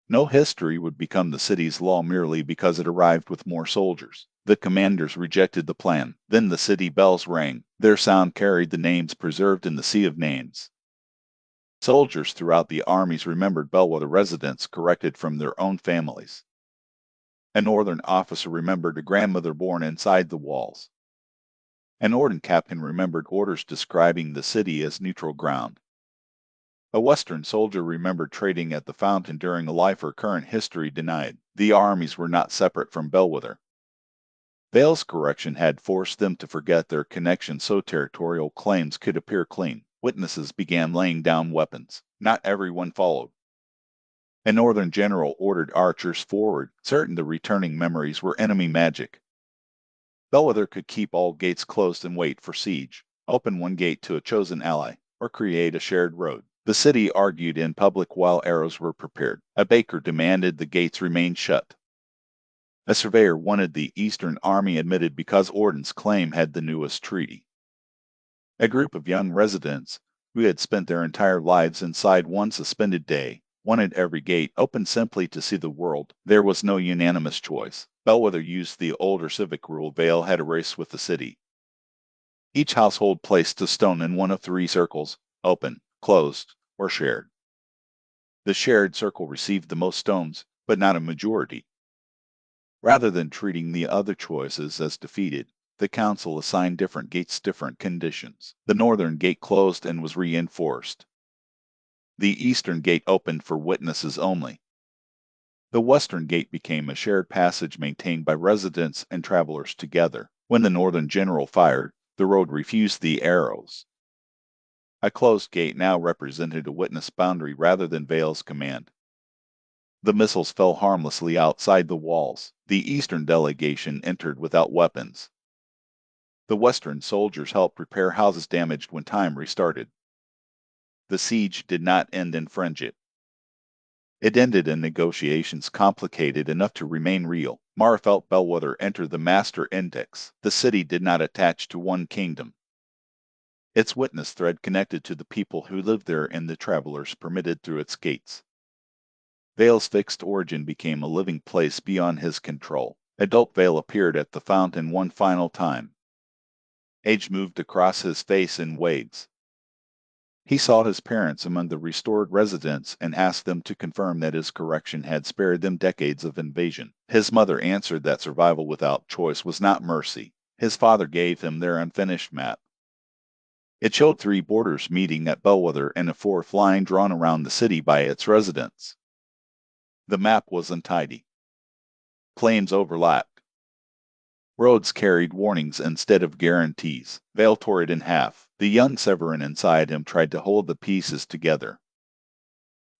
No history would become the city's law merely because it arrived with more soldiers. The commanders rejected the plan. Then the city bells rang. Their sound carried the names preserved in the sea of names. Soldiers throughout the armies remembered Bellwether residents corrected from their own families. A northern officer remembered a grandmother born inside the walls. An Orden captain remembered orders describing the city as neutral ground. A western soldier remembered trading at the fountain during a life her current history denied. The armies were not separate from Bellwether. Vale's correction had forced them to forget their connection so territorial claims could appear clean. Witnesses began laying down weapons. Not everyone followed. A northern general ordered archers forward, certain the returning memories were enemy magic. Bellwether could keep all gates closed and wait for siege, open one gate to a chosen ally, or create a shared road. The city argued in public while arrows were prepared. A baker demanded the gates remain shut. A surveyor wanted the Eastern Army admitted because Orden's claim had the newest treaty. A group of young residents, who had spent their entire lives inside one suspended day, wanted every gate open simply to see the world. There was no unanimous choice. Bellwether used the older civic rule Vale had erased with the city. Each household placed a stone in one of 3 circles, open, closed, or shared. The shared circle received the most stones, but not a majority. Rather than treating the other choices as defeated, the council assigned different gates different conditions. The northern gate closed and was reinforced. The eastern gate opened for witnesses only. The western gate became a shared passage maintained by residents and travelers together. When the northern general fired, the road refused the arrows. A closed gate now represented a witness boundary rather than Vale's command. The missiles fell harmlessly outside the walls. The eastern delegation entered without weapons. The western soldiers helped repair houses damaged when time restarted. The siege did not end in friendship. It ended in negotiations complicated enough to remain real. Mara felt Bellwether enter the master index. The city did not attach to one kingdom. Its witness thread connected to the people who lived there and the travelers permitted through its gates. Vale's fixed origin became a living place beyond his control. Adult Vale appeared at the fountain one final time. Age moved across his face in waves. He sought his parents among the restored residents and asked them to confirm that his correction had spared them decades of invasion. His mother answered that survival without choice was not mercy. His father gave him their unfinished map. It showed 3 borders meeting at Bellwether and a 4th line drawn around the city by its residents. The map was untidy. Claims overlapped. Roads carried warnings instead of guarantees. Vale tore it in half. The young Severin inside him tried to hold the pieces together.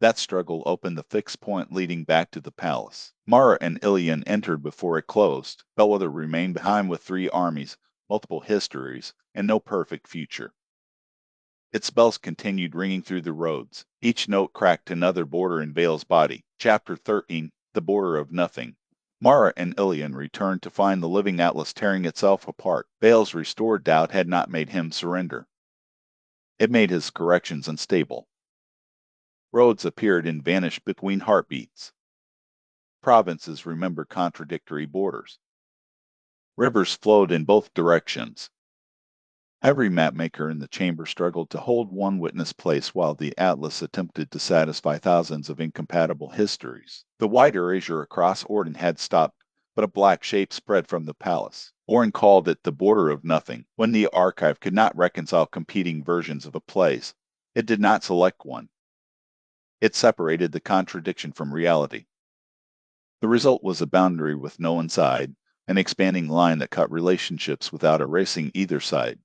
That struggle opened the fixed point leading back to the palace. Mara and Ilian entered before it closed. Bellwether remained behind with 3 armies, multiple histories, and no perfect future. Its bells continued ringing through the roads. Each note cracked another border in Vale's body. Chapter 13, The Border of Nothing. Mara and Ilian returned to find the living atlas tearing itself apart. Vale's restored doubt had not made him surrender. It made his corrections unstable. Roads appeared and vanished between heartbeats. Provinces remembered contradictory borders. Rivers flowed in both directions. Every mapmaker in the chamber struggled to hold one witness place while the atlas attempted to satisfy thousands of incompatible histories. The wide erasure across Orden had stopped, but a black shape spread from the palace. Orin called it the border of nothing. When the archive could not reconcile competing versions of a place, it did not select one. It separated the contradiction from reality. The result was a boundary with no inside, an expanding line that cut relationships without erasing either side.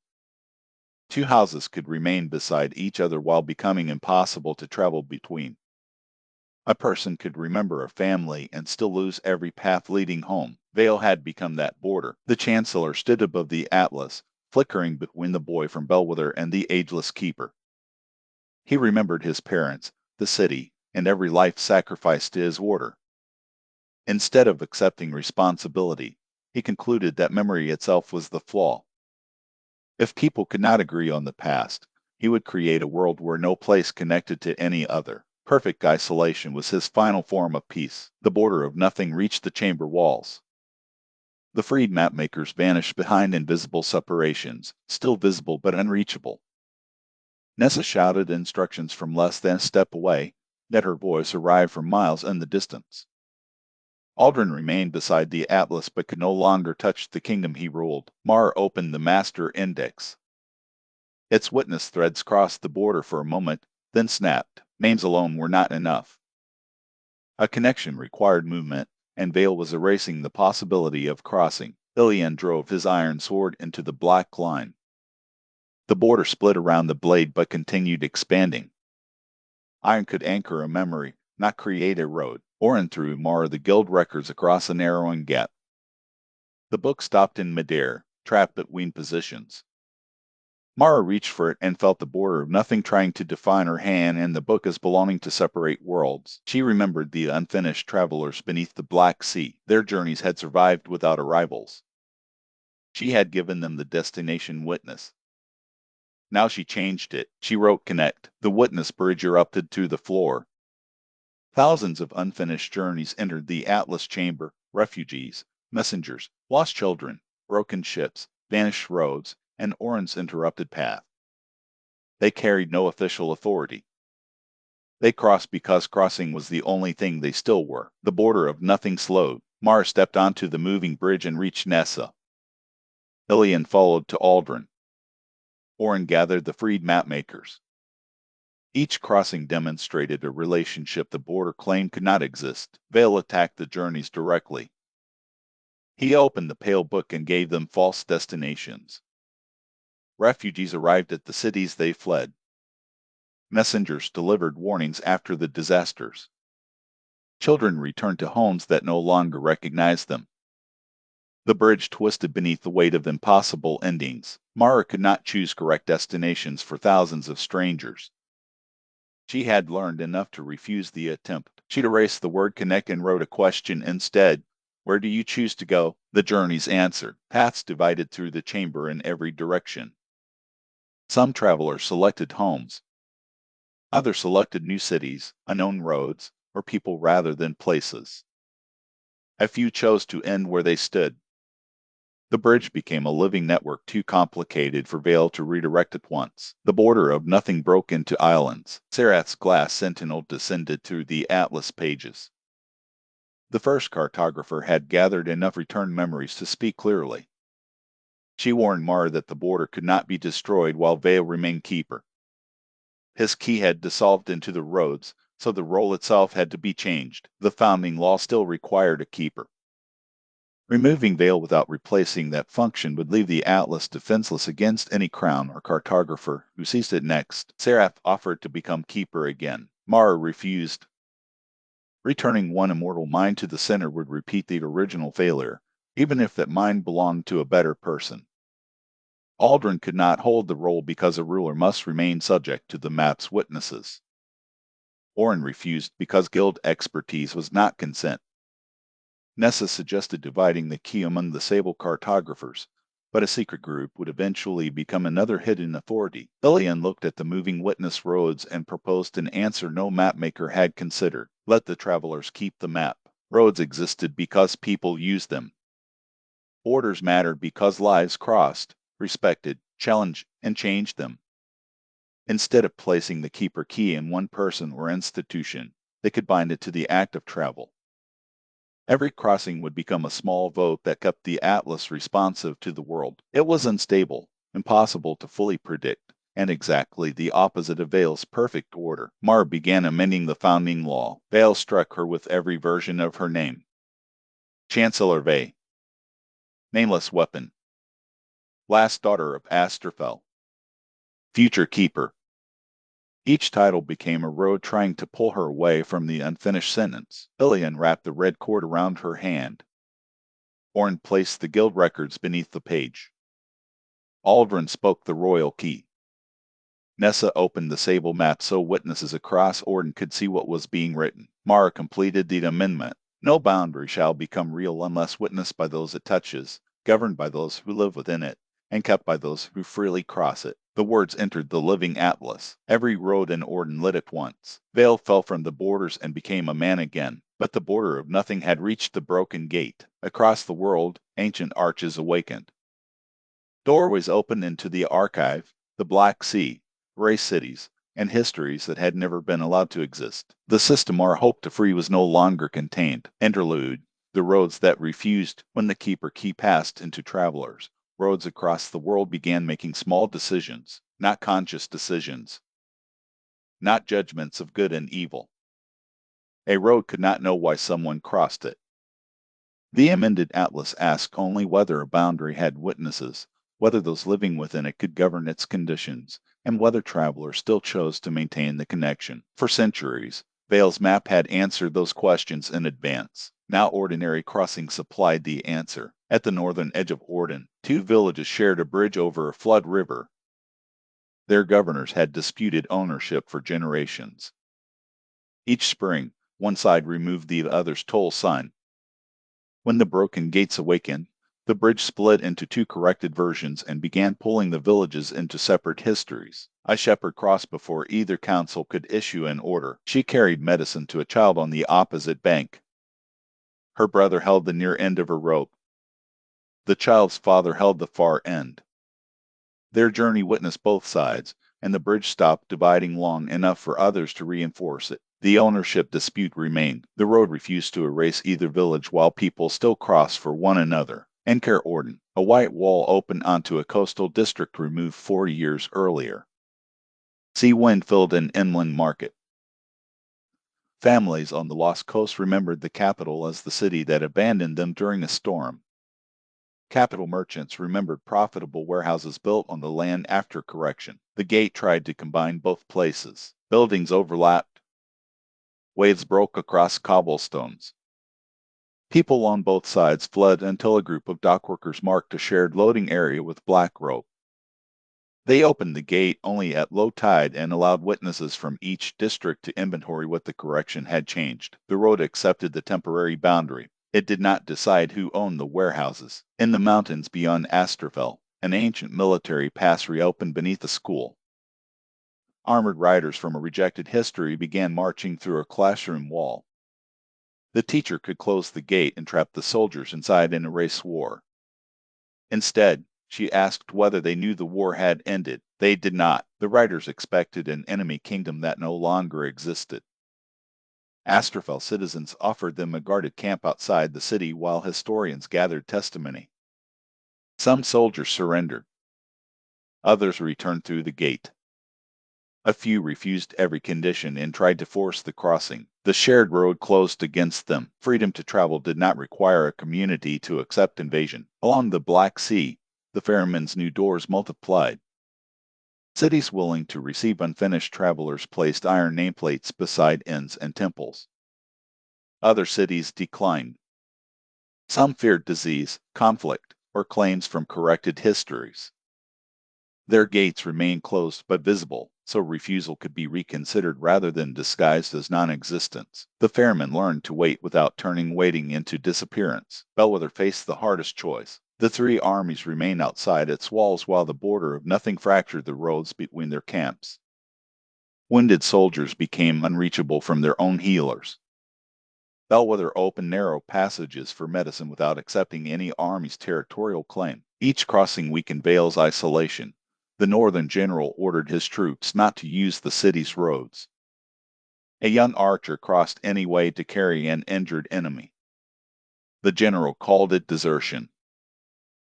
Two houses could remain beside each other while becoming impossible to travel between. A person could remember a family and still lose every path leading home. Vale had become that border. The Chancellor stood above the atlas, flickering between the boy from Bellwether and the ageless keeper. He remembered his parents, the city, and every life sacrificed to his order. Instead of accepting responsibility, he concluded that memory itself was the flaw. If people could not agree on the past, he would create a world where no place connected to any other. Perfect isolation was his final form of peace. The border of nothing reached the chamber walls. The freed mapmakers vanished behind invisible separations, still visible but unreachable. Nessa shouted instructions from less than a step away, yet her voice arrived from miles in the distance. Aldrin remained beside the atlas but could no longer touch the kingdom he ruled. Mara opened the Master Index. Its witness threads crossed the border for a moment, then snapped. Names alone were not enough. A connection required movement, and Vale was erasing the possibility of crossing. Ilian drove his iron sword into the black line. The border split around the blade but continued expanding. Iron could anchor a memory, not create a road. Orin threw Mara the guild records across a narrowing gap. The book stopped in midair, trapped between positions. Mara reached for it and felt the border of nothing trying to define her hand and the book as belonging to separate worlds. She remembered the unfinished travelers beneath the Black Sea. Their journeys had survived without arrivals. She had given them the destination witness. Now she changed it. She wrote Connect. The witness bridge erupted to the floor. Thousands of unfinished journeys entered the Atlas chamber, refugees, messengers, lost children, broken ships, vanished roads, and Orin's interrupted path. They carried no official authority. They crossed because crossing was the only thing they still were. The border of nothing slowed. Mara stepped onto the moving bridge and reached Nessa. Ilian followed to Aldrin. Orin gathered the freed mapmakers. Each crossing demonstrated a relationship the border claimed could not exist. Vale attacked the journeys directly. He opened the pale book and gave them false destinations. Refugees arrived at the cities they fled. Messengers delivered warnings after the disasters. Children returned to homes that no longer recognized them. The bridge twisted beneath the weight of impossible endings. Mara could not choose correct destinations for thousands of strangers. She had learned enough to refuse the attempt. She'd erased the word connect and wrote a question instead. Where do you choose to go? The journeys answered. Paths divided through the chamber in every direction. Some travelers selected homes. Others selected new cities, unknown roads, or people rather than places. A few chose to end where they stood. The bridge became a living network too complicated for Vale to redirect at once. The border of nothing broke into islands. Serath's glass sentinel descended through the atlas pages. The first cartographer had gathered enough return memories to speak clearly. She warned Mara that the border could not be destroyed while Vale remained keeper. His key had dissolved into the roads, so the role itself had to be changed. The founding law still required a keeper. Removing Vale without replacing that function would leave the Atlas defenseless against any crown or cartographer who seized it next. Serath offered to become keeper again. Mara refused. Returning one immortal mind to the center would repeat the original failure, even if that mind belonged to a better person. Aldrin could not hold the role because a ruler must remain subject to the map's witnesses. Orin refused because guild expertise was not consent. Nessa suggested dividing the key among the Sable cartographers, but a secret group would eventually become another hidden authority. Ilian looked at the moving witness roads and proposed an answer no mapmaker had considered. Let the travelers keep the map. Roads existed because people used them. Borders mattered because lives crossed, respected, challenged, and changed them. Instead of placing the keeper key in one person or institution, they could bind it to the act of travel. Every crossing would become a small vote that kept the atlas responsive to the world. It was unstable, impossible to fully predict, and exactly the opposite of Vale's perfect order. Mar began amending the founding law. Vale struck her with every version of her name. Chancellor Vey. Nameless weapon. Last daughter of Asterfell. Future keeper. Each title became a road trying to pull her away from the unfinished sentence. Ilian wrapped the red cord around her hand. Orn placed the guild records beneath the page. Aldrin spoke the royal key. Nessa opened the Sable map so witnesses across Orden could see what was being written. Mara completed the amendment. No boundary shall become real unless witnessed by those it touches, governed by those who live within it, and kept by those who freely cross it. The words entered the living atlas. Every road in Orden lit at once. Vale fell from the borders and became a man again. But the border of nothing had reached the broken gate. Across the world, ancient arches awakened. Doorways opened into the archive, the Black Sea, race cities, and histories that had never been allowed to exist. The system our hope to free was no longer contained. Interlude, the roads that refused when the keeper key passed into travelers. Roads across the world began making small decisions, not conscious decisions, not judgments of good and evil. A road could not know why someone crossed it. The amended atlas asked only whether a boundary had witnesses, whether those living within it could govern its conditions, and whether travelers still chose to maintain the connection. For centuries, Vale's map had answered those questions in advance. Now ordinary crossings supplied the answer. At the northern edge of Orden, two villages shared a bridge over a flood river. Their governors had disputed ownership for generations. Each spring, one side removed the other's toll sign. When the broken gates awakened, the bridge split into two corrected versions and began pulling the villages into separate histories. A shepherd crossed before either council could issue an order. She carried medicine to a child on the opposite bank. Her brother held the near end of her rope. The child's father held the far end. Their journey witnessed both sides, and the bridge stopped dividing long enough for others to reinforce it. The ownership dispute remained. The road refused to erase either village while people still crossed for one another. Enkar Orden, a white wall opened onto a coastal district removed 4 years earlier. Sea wind filled an inland market. Families on the Lost Coast remembered the capital as the city that abandoned them during a storm. Capital merchants remembered profitable warehouses built on the land after correction. The gate tried to combine both places. Buildings overlapped. Waves broke across cobblestones. People on both sides fled until a group of dockworkers marked a shared loading area with black rope. They opened the gate only at low tide and allowed witnesses from each district to inventory what the correction had changed. The road accepted the temporary boundary. It did not decide who owned the warehouses. In the mountains beyond Asterfell, an ancient military pass reopened beneath a school. Armored riders from a rejected history began marching through a classroom wall. The teacher could close the gate and trap the soldiers inside and erase war. Instead, she asked whether they knew the war had ended. They did not. The riders expected an enemy kingdom that no longer existed. Asterfell citizens offered them a guarded camp outside the city while historians gathered testimony. Some soldiers surrendered. Others returned through the gate. A few refused every condition and tried to force the crossing. The shared road closed against them. Freedom to travel did not require a community to accept invasion. Along the Black Sea, the Ferryman's new doors multiplied. Cities willing to receive unfinished travelers placed iron nameplates beside inns and temples. Other cities declined. Some feared disease, conflict, or claims from corrected histories. Their gates remained closed but visible, so refusal could be reconsidered rather than disguised as non-existence. The Ferryman learned to wait without turning waiting into disappearance. Bellwether faced the hardest choice. The three armies remained outside its walls while the border of nothing fractured the roads between their camps. Wounded soldiers became unreachable from their own healers. Bellwether opened narrow passages for medicine without accepting any army's territorial claim. Each crossing weakened Vale's isolation. The northern general ordered his troops not to use the city's roads. A young archer crossed any way to carry an injured enemy. The general called it desertion.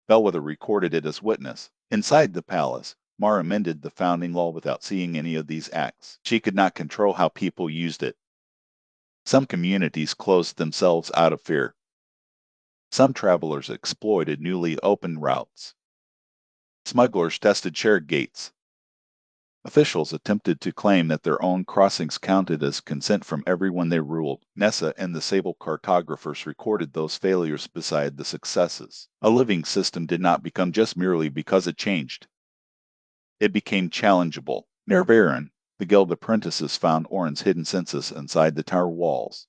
Bellwether recorded it as witness. Inside the palace, Mara amended the founding law without seeing any of these acts. She could not control how people used it. Some communities closed themselves out of fear. Some travelers exploited newly opened routes. Smugglers tested shared gates. Officials attempted to claim that their own crossings counted as consent from everyone they ruled. Nessa and the Sable cartographers recorded those failures beside the successes. A living system did not become just merely because it changed. It became challengeable. Near Varan, the guild apprentices found Orin's hidden census inside the tower walls.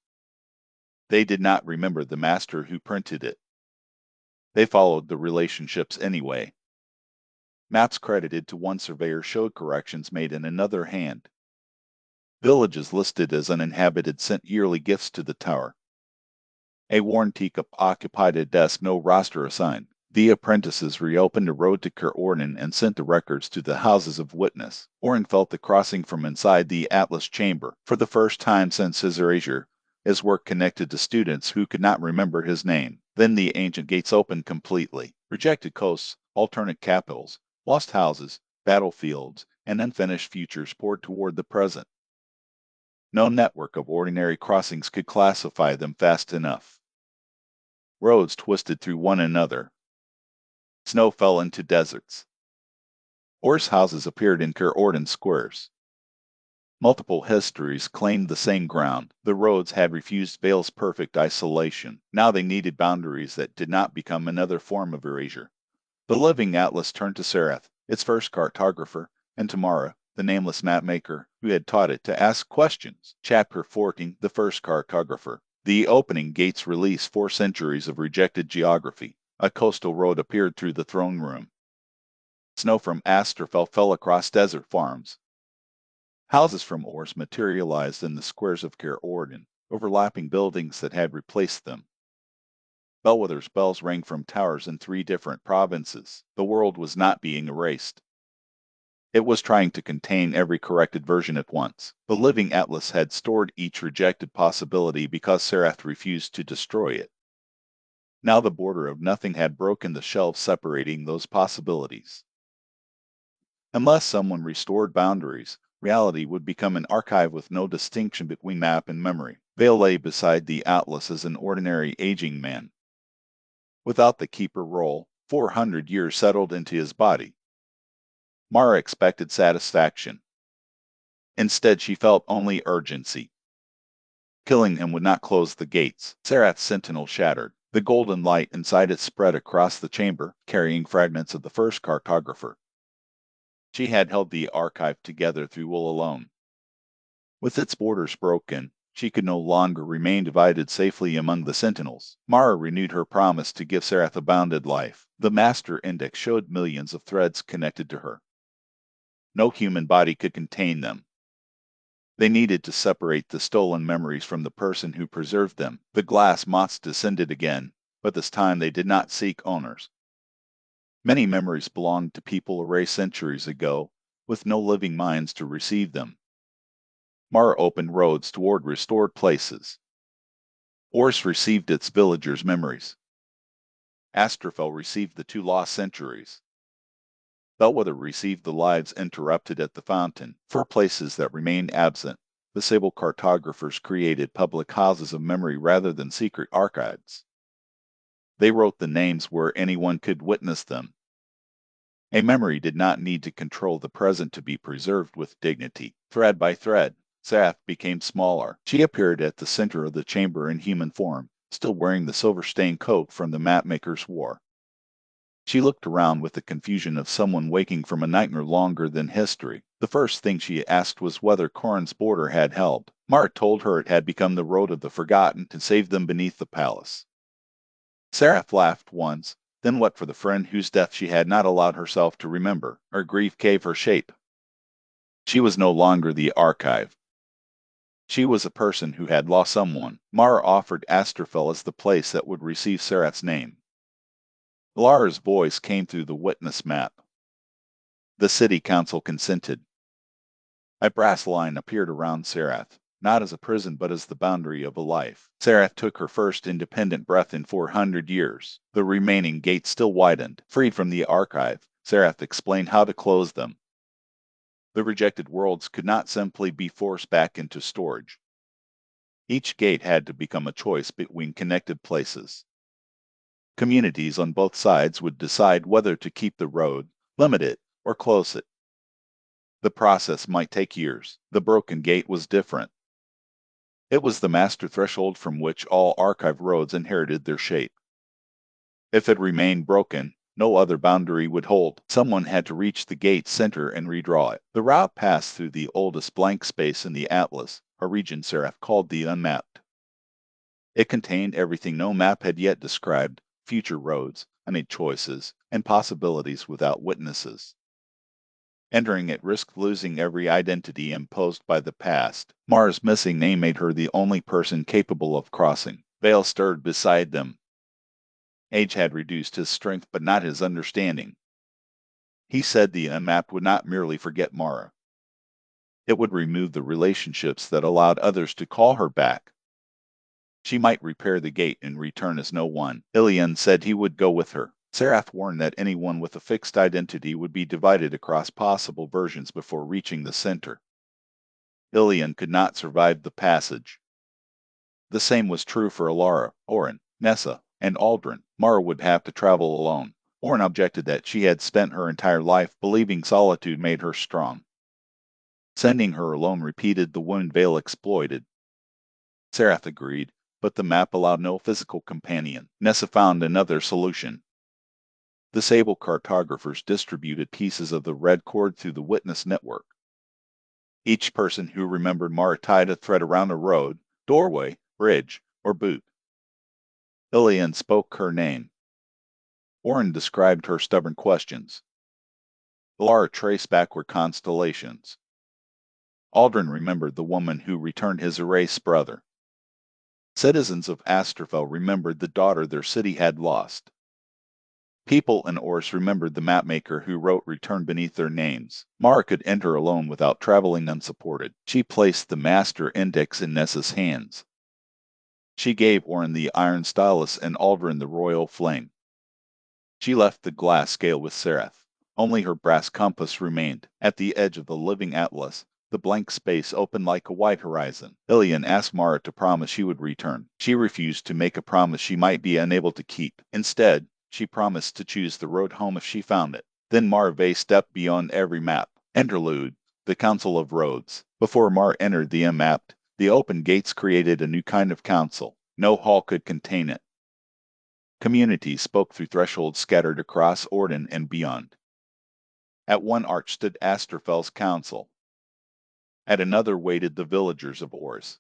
They did not remember the master who printed it. They followed the relationships anyway. Maps credited to one surveyor showed corrections made in another hand. Villages listed as uninhabited sent yearly gifts to the tower. A worn teacup occupied a desk no roster assigned. The apprentices reopened a road to Kerorden and sent the records to the houses of witness. Orin felt the crossing from inside the Atlas chamber. For the first time since his erasure, his work connected to students who could not remember his name. Then the ancient gates opened completely. Rejected coasts, alternate capitals, lost houses, battlefields, and unfinished futures poured toward the present. No network of ordinary crossings could classify them fast enough. Roads twisted through one another. Snow fell into deserts. Oris houses appeared in Kerorden squares. Multiple histories claimed the same ground. The roads had refused Vale's perfect isolation. Now they needed boundaries that did not become another form of erasure. The living atlas turned to Serath, its first cartographer, and to Mara, the nameless mapmaker who had taught it to ask questions. Chapter 14, the first cartographer. The opening gates released 4 centuries of rejected geography. A coastal road appeared through the throne room. Snow from Asterfell fell across desert farms. Houses from Oris materialized in the squares of Kerorden, overlapping buildings that had replaced them. Bellwether's bells rang from towers in 3 different provinces. The world was not being erased. It was trying to contain every corrected version at once. The living atlas had stored each rejected possibility because Serath refused to destroy it. Now the border of nothing had broken the shelves separating those possibilities. Unless someone restored boundaries, reality would become an archive with no distinction between map and memory. Vale lay beside the atlas as an ordinary aging man. Without the keeper role, 400 years settled into his body. Mara expected satisfaction. Instead, she felt only urgency. Killing him would not close the gates. Serath's sentinel shattered. The golden light inside it spread across the chamber, carrying fragments of the first cartographer. She had held the archive together through will alone. With its borders broken, she could no longer remain divided safely among the sentinels. Mara renewed her promise to give Serath a bounded life. The master index showed millions of threads connected to her. No human body could contain them. They needed to separate the stolen memories from the person who preserved them. The glass moths descended again, but this time they did not seek owners. Many memories belonged to people erased centuries ago, with no living minds to receive them. Mara opened roads toward restored places. Oris received its villagers' memories. Asterfell received the 2 lost centuries. Bellwether received the lives interrupted at the fountain. For places that remained absent, the Sable cartographers created public houses of memory rather than secret archives. They wrote the names where anyone could witness them. A memory did not need to control the present to be preserved with dignity. Thread by thread, Serath became smaller. She appeared at the center of the chamber in human form, still wearing the silver-stained coat from the Mapmakers' war. She looked around with the confusion of someone waking from a nightmare longer than history. The first thing she asked was whether Corin's border had held. Mara told her it had become the road of the forgotten to save them beneath the palace. Seraph laughed once, then wept for the friend whose death she had not allowed herself to remember. Her grief gave her shape. She was no longer the archive. She was a person who had lost someone. Mara offered Asterfell as the place that would receive Serath's name. Lara's voice came through the witness map. The city council consented. A brass line appeared around Serath, not as a prison but as the boundary of a life. Serath took her first independent breath in 400 years. The remaining gates still widened. Freed from the archive, Serath explained how to close them. The rejected worlds could not simply be forced back into storage. Each gate had to become a choice between connected places. Communities on both sides would decide whether to keep the road, limit it, or close it. The process might take years. The broken gate was different. It was the master threshold from which all archive roads inherited their shape. If it remained broken, no other boundary would hold. Someone had to reach the gate's center and redraw it. The route passed through the oldest blank space in the Atlas, a region Seraph called the Unmapped. It contained everything no map had yet described: future roads, unmade choices, and possibilities without witnesses. Entering it risked losing every identity imposed by the past. Mara's missing name made her the only person capable of crossing. Vale stirred beside them. Age had reduced his strength but not his understanding. He said the Unmapped would not merely forget Mara. It would remove the relationships that allowed others to call her back. She might repair the gate and return as no one. Ilian said he would go with her. Serath warned that anyone with a fixed identity would be divided across possible versions before reaching the center. Ilian could not survive the passage. The same was true for Alara, Orin, Nessa, and Aldrin. Mara would have to travel alone. Orin objected that she had spent her entire life believing solitude made her strong. Sending her alone repeated the wound Vale exploited. Serath agreed, but the map allowed no physical companion. Nessa found another solution. The Sable cartographers distributed pieces of the red cord through the witness network. Each person who remembered Mara tied a thread around a road, doorway, bridge, or boot. Ilian spoke her name. Orin described her stubborn questions. Alara traced backward constellations. Aldrin remembered the woman who returned his erased brother. Citizens of Asterfell remembered the daughter their city had lost. People in Oris remembered the mapmaker who wrote return beneath their names. Mara could enter alone without traveling unsupported. She placed the master index in Nessa's hands. She gave Orin the iron stylus and Aldrin the royal flame. She left the glass scale with Serath. Only her brass compass remained. At the edge of the living Atlas, the blank space opened like a white horizon. Ilian asked Mara to promise she would return. She refused to make a promise she might be unable to keep. Instead, she promised to choose the road home if she found it. Then Mara stepped beyond every map. Interlude, the Council of Roads. Before Mara entered the Unmapped, the open gates created a new kind of council. No hall could contain it. Communities spoke through thresholds scattered across Orden and beyond. At one arch stood Asterfell's council. At another waited the villagers of Oris.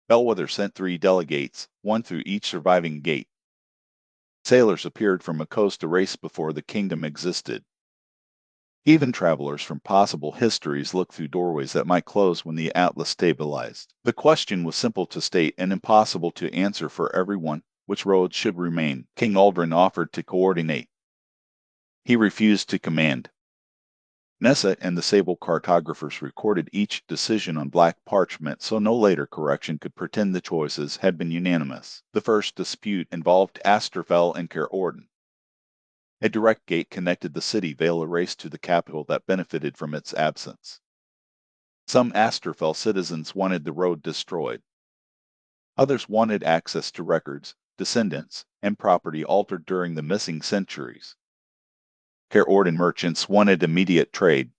Bellwether sent 3 delegates, one through each surviving gate. Sailors appeared from a coast erased before the kingdom existed. Even travelers from possible histories looked through doorways that might close when the Atlas stabilized. The question was simple to state and impossible to answer for everyone: which roads should remain? King Aldrin offered to coordinate. He refused to command. Nessa and the Sable cartographers recorded each decision on black parchment so no later correction could pretend the choices had been unanimous. The first dispute involved Asterfell and Caer Orden. A direct gate connected the city Vale erased to the capital that benefited from its absence. Some Asterfell citizens wanted the road destroyed. Others wanted access to records, descendants, and property altered during the missing centuries. Caer Orden merchants wanted immediate trade.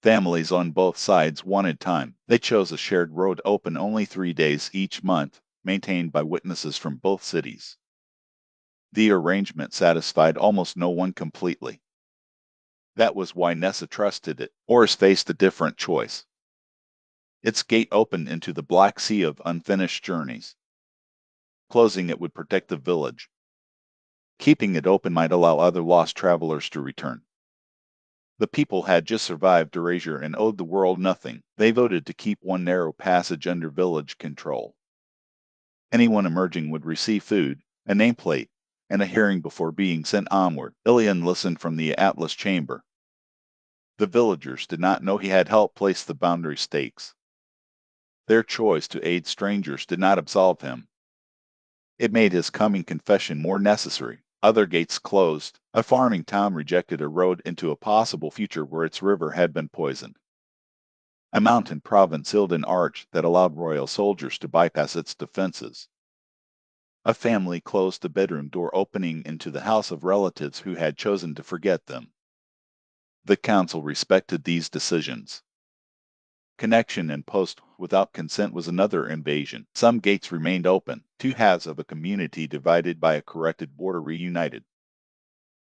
Families on both sides wanted time. They chose a shared road open only 3 days each month, maintained by witnesses from both cities. The arrangement satisfied almost no one completely. That was why Nessa trusted it. Oris faced a different choice. Its gate opened into the black sea of unfinished journeys. Closing it would protect the village. Keeping it open might allow other lost travelers to return. The people had just survived erasure and owed the world nothing. They voted to keep one narrow passage under village control. Anyone emerging would receive food, a nameplate, and a hearing before being sent onward. Ilian listened from the Atlas chamber. The villagers did not know he had helped place the boundary stakes. Their choice to aid strangers did not absolve him. It made his coming confession more necessary. Other gates closed. A farming town rejected a road into a possible future where its river had been poisoned. A mountain province held an arch that allowed royal soldiers to bypass its defenses. A family closed the bedroom door opening into the house of relatives who had chosen to forget them. The council respected these decisions. Connection and post without consent was another invasion. Some gates remained open. Two halves of a community divided by a corrected border reunited.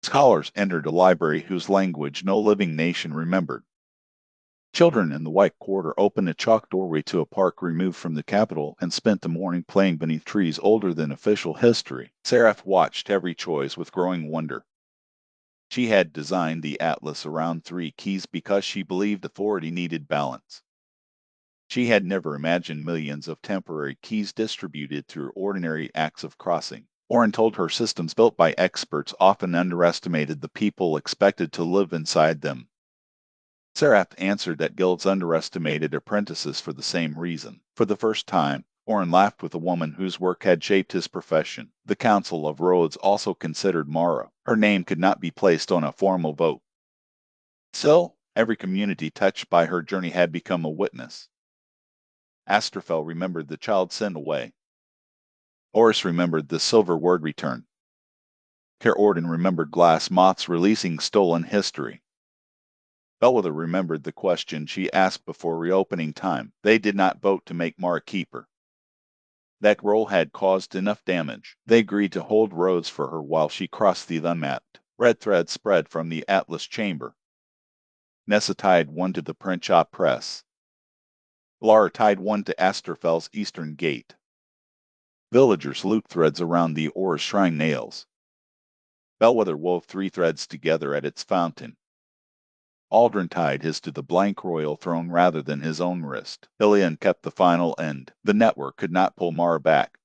Scholars entered a library whose language no living nation remembered. Children in the White Quarter opened a chalk doorway to a park removed from the capital and spent the morning playing beneath trees older than official history. Seraph watched every choice with growing wonder. She had designed the atlas around 3 keys because she believed authority needed balance. She had never imagined millions of temporary keys distributed through ordinary acts of crossing. Orin told her systems built by experts often underestimated the people expected to live inside them. Seraph answered that guilds underestimated apprentices for the same reason. For the first time, Orin laughed with a woman whose work had shaped his profession. The Council of Rhodes also considered Mara. Her name could not be placed on a formal vote. Still, every community touched by her journey had become a witness. Astrafel remembered the child sent away. Oris remembered the silver word return. Orden remembered glass moths releasing stolen history. Bellwether remembered the question she asked before reopening time. They did not vote to make Mara keeper. That role had caused enough damage. They agreed to hold roads for her while she crossed the unmapped. Red thread spread from the Atlas chamber. Nessa tied one to the print shop press. Lara tied one to Asterfel's eastern gate. Villagers looped threads around the Oris shrine nails. Bellwether wove 3 threads together at its fountain. Aldrin tied his to the blank royal throne rather than his own wrist. Ilian kept the final end. The network could not pull Mara back.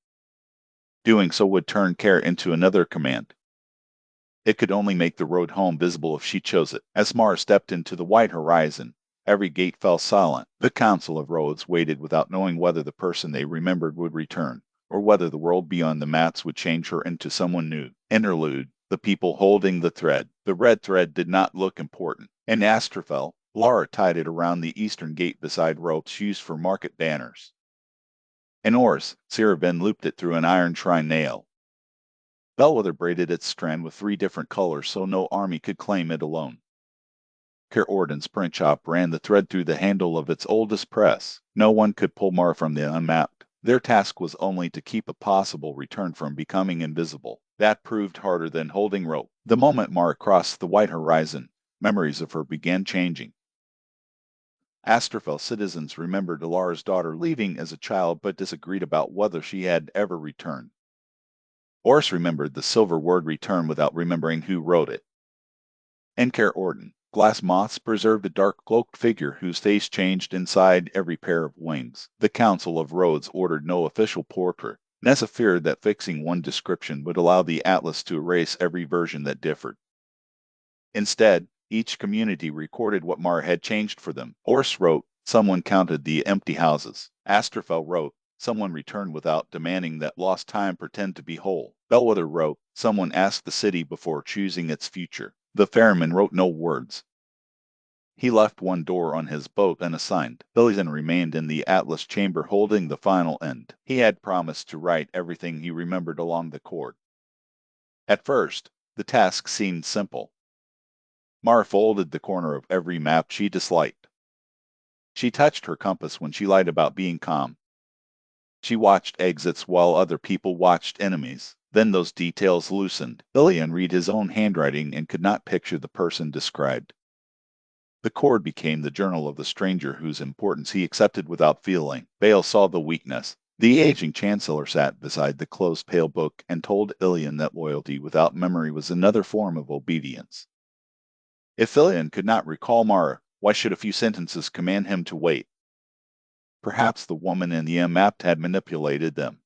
Doing so would turn Care into another command. It could only make the road home visible if she chose it. As Mara stepped into the white horizon, every gate fell silent. The Council of Rhodes waited without knowing whether the person they remembered would return, or whether the world beyond the maps would change her into someone new. Interlude. The people holding the thread. The red thread did not look important. In Astrafel, Lara tied it around the eastern gate beside ropes used for market banners. In Oris, Seraven looped it through an iron shrine nail. Bellwether braided its strand with 3 different colors so no army could claim it alone. Orden's print shop ran the thread through the handle of its oldest press. No one could pull Mara from the unmapped. Their task was only to keep a possible return from becoming invisible. That proved harder than holding rope. The moment Mara crossed the white horizon, memories of her began changing. Astrafel citizens remembered Alara's daughter leaving as a child but disagreed about whether she had ever returned. Oris remembered the silver word return without remembering who wrote it. And Orden. Glass moths preserved a dark cloaked figure whose face changed inside every pair of wings. The Council of Rhodes ordered no official portrait. Nessa feared that fixing one description would allow the Atlas to erase every version that differed. Instead, each community recorded what Mara had changed for them. Oris wrote, someone counted the empty houses. Astrafel wrote, someone returned without demanding that lost time pretend to be whole. Bellwether wrote, someone asked the city before choosing its future. The Ferryman wrote no words. He left one door on his boat unassigned. Ilian remained in the Atlas chamber holding the final end. He had promised to write everything he remembered along the cord. At first, the task seemed simple. Mara folded the corner of every map she disliked. She touched her compass when she lied about being calm. She watched exits while other people watched enemies. Then those details loosened. Ilian read his own handwriting and could not picture the person described. The cord became the journal of the stranger whose importance he accepted without feeling. Vale saw the weakness. The aging chancellor sat beside the closed pale book and told Ilian that loyalty without memory was another form of obedience. If Ilian could not recall Mara, why should a few sentences command him to wait? Perhaps the woman in the Unmapped had manipulated them.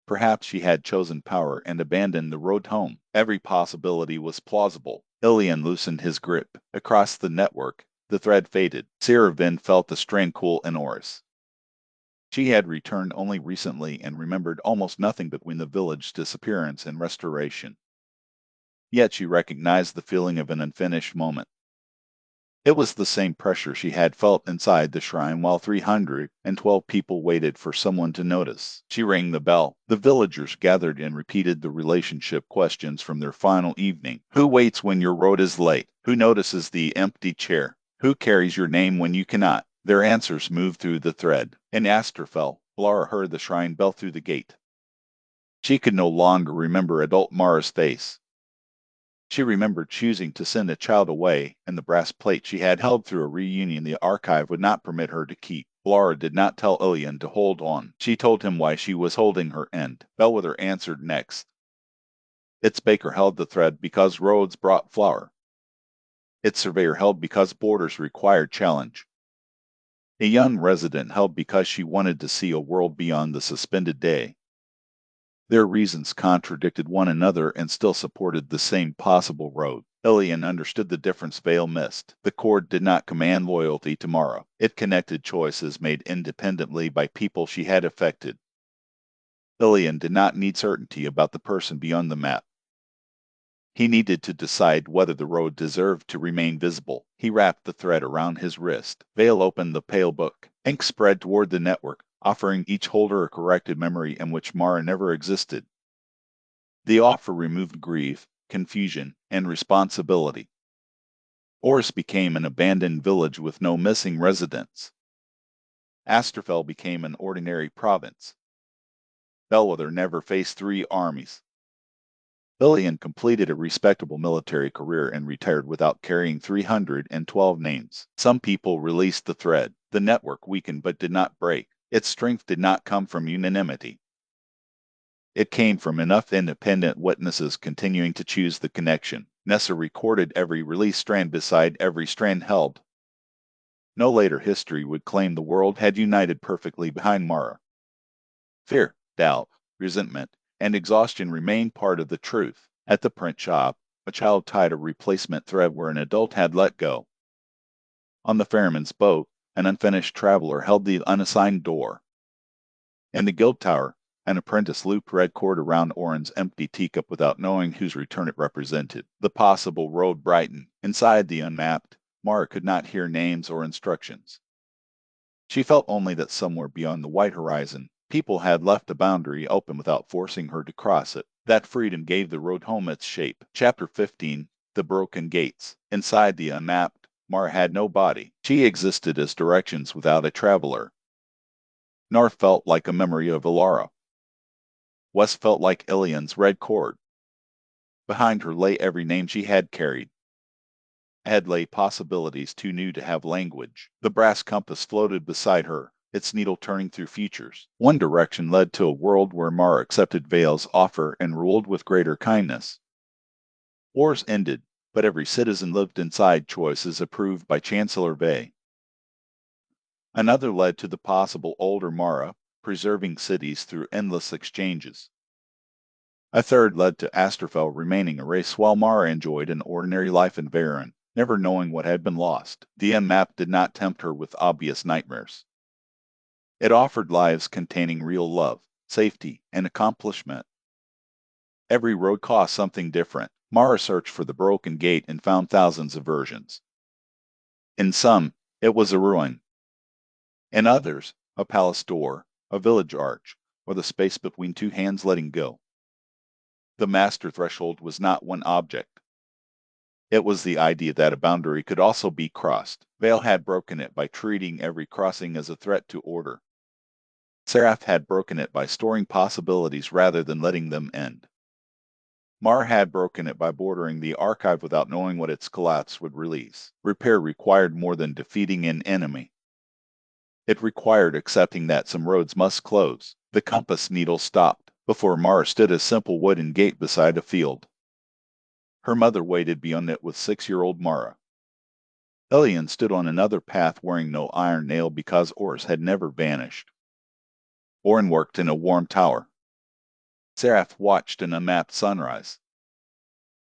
Perhaps she had chosen power and abandoned the road home. Every possibility was plausible. Ilian loosened his grip. Across the network, the thread faded. Seraphine felt the strain cool in Oris. She had returned only recently and remembered almost nothing between the village's disappearance and restoration. Yet she recognized the feeling of an unfinished moment. It was the same pressure she had felt inside the shrine while 312 people waited for someone to notice. She rang the bell. The villagers gathered and repeated the relationship questions from their final evening. Who waits when your road is late? Who notices the empty chair? Who carries your name when you cannot? Their answers moved through the thread. In Asterfell, Laura heard the shrine bell through the gate. She could no longer remember adult Mara's face. She remembered choosing to send a child away, and the brass plate she had held through a reunion the archive would not permit her to keep. Laura did not tell Ilian to hold on. She told him why she was holding her end. Bellwether answered next. Its baker held the thread because roads brought flour. Its surveyor held because borders required challenge. A young resident held because she wanted to see a world beyond the suspended day. Their reasons contradicted one another and still supported the same possible road. Ilian understood the difference Vale missed. The cord did not command loyalty to Mara. It connected choices made independently by people she had affected. Ilian did not need certainty about the person beyond the map. He needed to decide whether the road deserved to remain visible. He wrapped the thread around his wrist. Vale opened the pale book. Ink spread toward the network, offering each holder a corrected memory in which Mara never existed. The offer removed grief, confusion, and responsibility. Oris became an abandoned village with no missing residents. Asterfell became an ordinary province. Bellwether never faced 3 armies. Ilian completed a respectable military career and retired without carrying 312 names. Some people released the thread. The network weakened but did not break. Its strength did not come from unanimity. It came from enough independent witnesses continuing to choose the connection. Nessa recorded every release strand beside every strand held. No later history would claim the world had united perfectly behind Mara. Fear, doubt, resentment, and exhaustion remained part of the truth. At the print shop, a child tied a replacement thread where an adult had let go. On the Ferryman's boat, an unfinished traveler held the unassigned door. In the guild tower, an apprentice looped red cord around Orin's empty teacup without knowing whose return it represented. The possible road brightened. Inside the unmapped, Mara could not hear names or instructions. She felt only that somewhere beyond the white horizon, people had left a boundary open without forcing her to cross it. That freedom gave the road home its shape. Chapter 15, The Broken Gates. Inside the unmapped, Mara had no body. She existed as directions without a traveler. North felt like a memory of Ilara. West felt like Ilian's red cord. Behind her lay every name she had carried. Ahead lay possibilities too new to have language. The brass compass floated beside her, its needle turning through futures. One direction led to a world where Mara accepted Vale's offer and ruled with greater kindness. Wars ended, but every citizen lived inside choices approved by Chancellor Vey. Another led to the possible older Mara, preserving cities through endless exchanges. A third led to Asterfell remaining a race while Mara enjoyed an ordinary life in Varen, never knowing what had been lost. The unmapped did not tempt her with obvious nightmares. It offered lives containing real love, safety, and accomplishment. Every road cost something different. Mara searched for the broken gate and found thousands of versions. In some, it was a ruin. In others, a palace door, a village arch, or the space between 2 hands letting go. The master threshold was not one object. It was the idea that a boundary could also be crossed. Vale had broken it by treating every crossing as a threat to order. Seraph had broken it by storing possibilities rather than letting them end. Mar had broken it by bordering the archive without knowing what its collapse would release. Repair required more than defeating an enemy. It required accepting that some roads must close. The compass needle stopped. Before Mar stood a simple wooden gate beside a field. Her mother waited beyond it with 6-year-old Mara. Elian stood on another path wearing no iron nail because Oris had never vanished. Orin worked in a warm tower. Seraph watched an unmapped sunrise.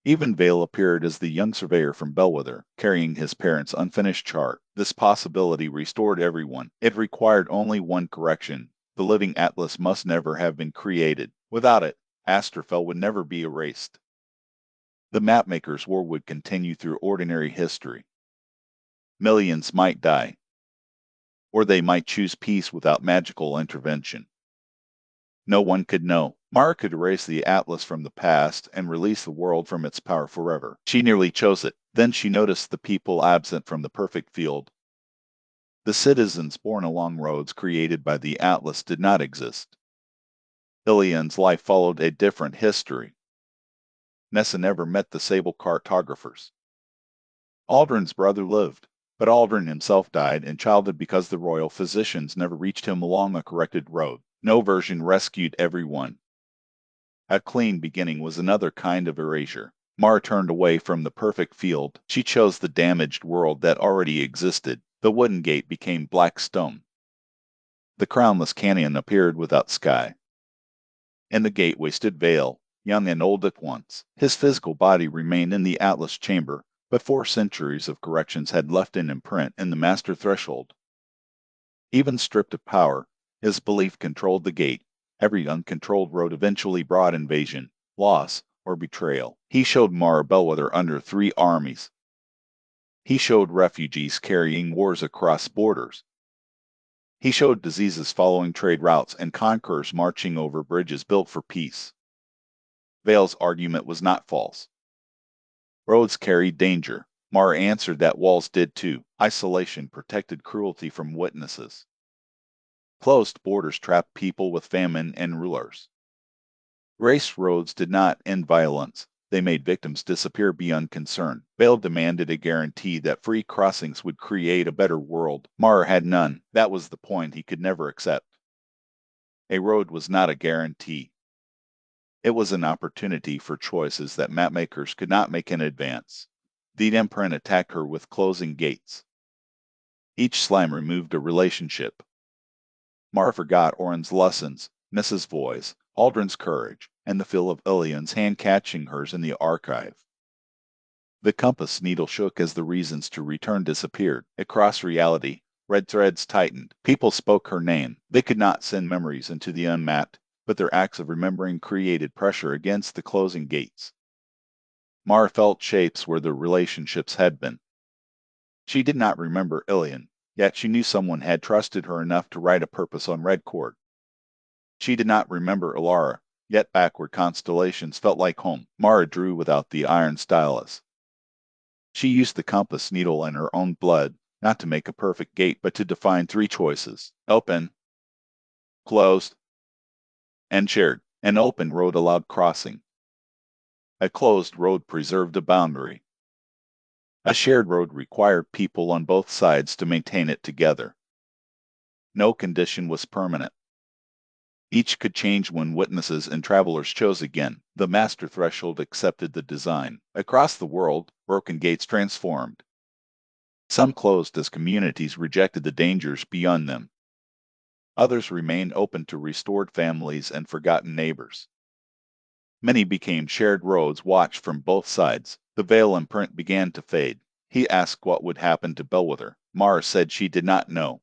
Even Vale appeared as the young surveyor from Bellwether, carrying his parents' unfinished chart. This possibility restored everyone. It required only one correction. The living atlas must never have been created. Without it, Asterfell would never be erased. The Mapmakers' war would continue through ordinary history. Millions might die, or they might choose peace without magical intervention. No one could know. Mara could erase the atlas from the past and release the world from its power forever. She nearly chose it. Then she noticed the people absent from the perfect field. The citizens born along roads created by the atlas did not exist. Ilian's life followed a different history. Nessa never met the Sable cartographers. Aldrin's brother lived, but Aldrin himself died in childhood because the royal physicians never reached him along a corrected road. No version rescued everyone. A clean beginning was another kind of erasure. Mar turned away from the perfect field. She chose the damaged world that already existed. The wooden gate became black stone. The crownless canyon appeared without sky. In the gateway stood Vale, young and old at once. His physical body remained in the Atlas chamber, but 4 centuries of corrections had left an imprint in the master threshold. Even stripped of power, his belief controlled the gate. Every uncontrolled road eventually brought invasion, loss, or betrayal. He showed Mara Bellwether under 3 armies. He showed refugees carrying wars across borders. He showed diseases following trade routes and conquerors marching over bridges built for peace. Vale's argument was not false. Roads carried danger. Mara answered that walls did too. Isolation protected cruelty from witnesses. Closed borders trapped people with famine and rulers. Race roads did not end violence. They made victims disappear beyond concern. Vale demanded a guarantee that free crossings would create a better world. Mara had none. That was the point he could never accept. A road was not a guarantee. It was an opportunity for choices that mapmakers could not make in advance. The imprint attacked her with closing gates. Each slam removed a relationship. Mara forgot Orin's lessons, Mrs. Voice, Aldrin's courage, and the feel of Ilian's hand catching hers in the archive. The compass needle shook as the reasons to return disappeared. Across reality, red threads tightened. People spoke her name. They could not send memories into the unmapped, but their acts of remembering created pressure against the closing gates. Mara felt shapes where the relationships had been. She did not remember Ilian, yet she knew someone had trusted her enough to write a purpose on red cord. She did not remember Ilara, yet backward constellations felt like home. Mara drew without the iron stylus. She used the compass needle in her own blood, not to make a perfect gate, but to define 3 choices: open, closed, and shared. An open road allowed crossing. A closed road preserved a boundary. A shared road required people on both sides to maintain it together. No condition was permanent. Each could change when witnesses and travelers chose again. The master threshold accepted the design. Across the world, broken gates transformed. Some closed as communities rejected the dangers beyond them. Others remained open to restored families and forgotten neighbors. Many became shared roads watched from both sides. The Vale imprint began to fade. He asked what would happen to Bellwether. Mara said she did not know.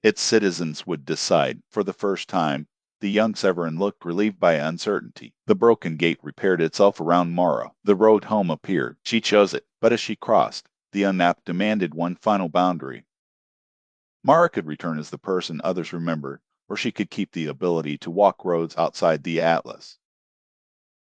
Its citizens would decide. For the first time, the young Severin looked relieved by uncertainty. The broken gate repaired itself around Mara. The road home appeared. She chose it, but as she crossed, the unmapped demanded one final boundary. Mara could return as the person others remembered, or she could keep the ability to walk roads outside the Atlas.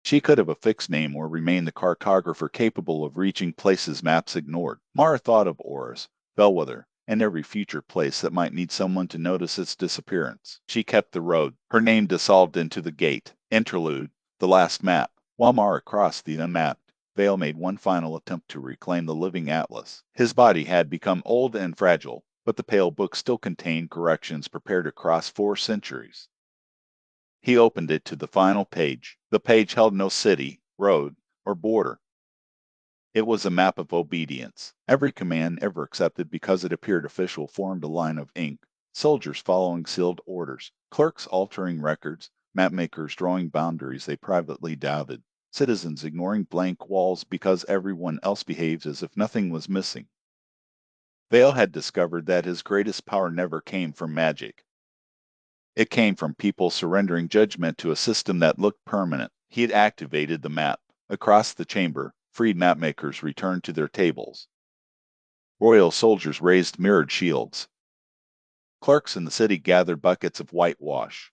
She could have a fixed name or remain the cartographer capable of reaching places maps ignored. Mara thought of Oris, Bellwether, and every future place that might need someone to notice its disappearance. She kept the road, her name dissolved into the gate. Interlude, the last map. While Mara crossed the unmapped, Vale made one final attempt to reclaim the living atlas. His body had become old and fragile, but the pale book still contained corrections prepared across 4 centuries. He opened it to the final page. The page held no city, road, or border. It was a map of obedience. Every command ever accepted because it appeared official formed a line of ink. Soldiers following sealed orders, clerks altering records, mapmakers drawing boundaries they privately doubted, citizens ignoring blank walls because everyone else behaved as if nothing was missing. Vale had discovered that his greatest power never came from magic. It came from people surrendering judgment to a system that looked permanent. He had activated the map. Across the chamber, freed mapmakers returned to their tables. Royal soldiers raised mirrored shields. Clerks in the city gathered buckets of whitewash.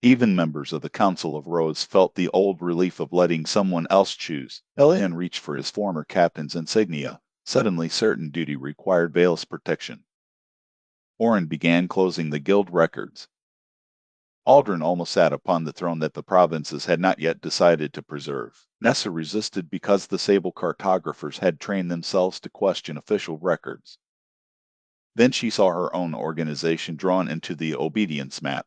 Even members of the Council of Roads felt the old relief of letting someone else choose. Elian reached for his former captain's insignia. Suddenly, certain duty required Vale's protection. Orin began closing the guild records. Aldrin almost sat upon the throne that the provinces had not yet decided to preserve. Nessa resisted because the Sable cartographers had trained themselves to question official records. Then she saw her own organization drawn into the obedience map.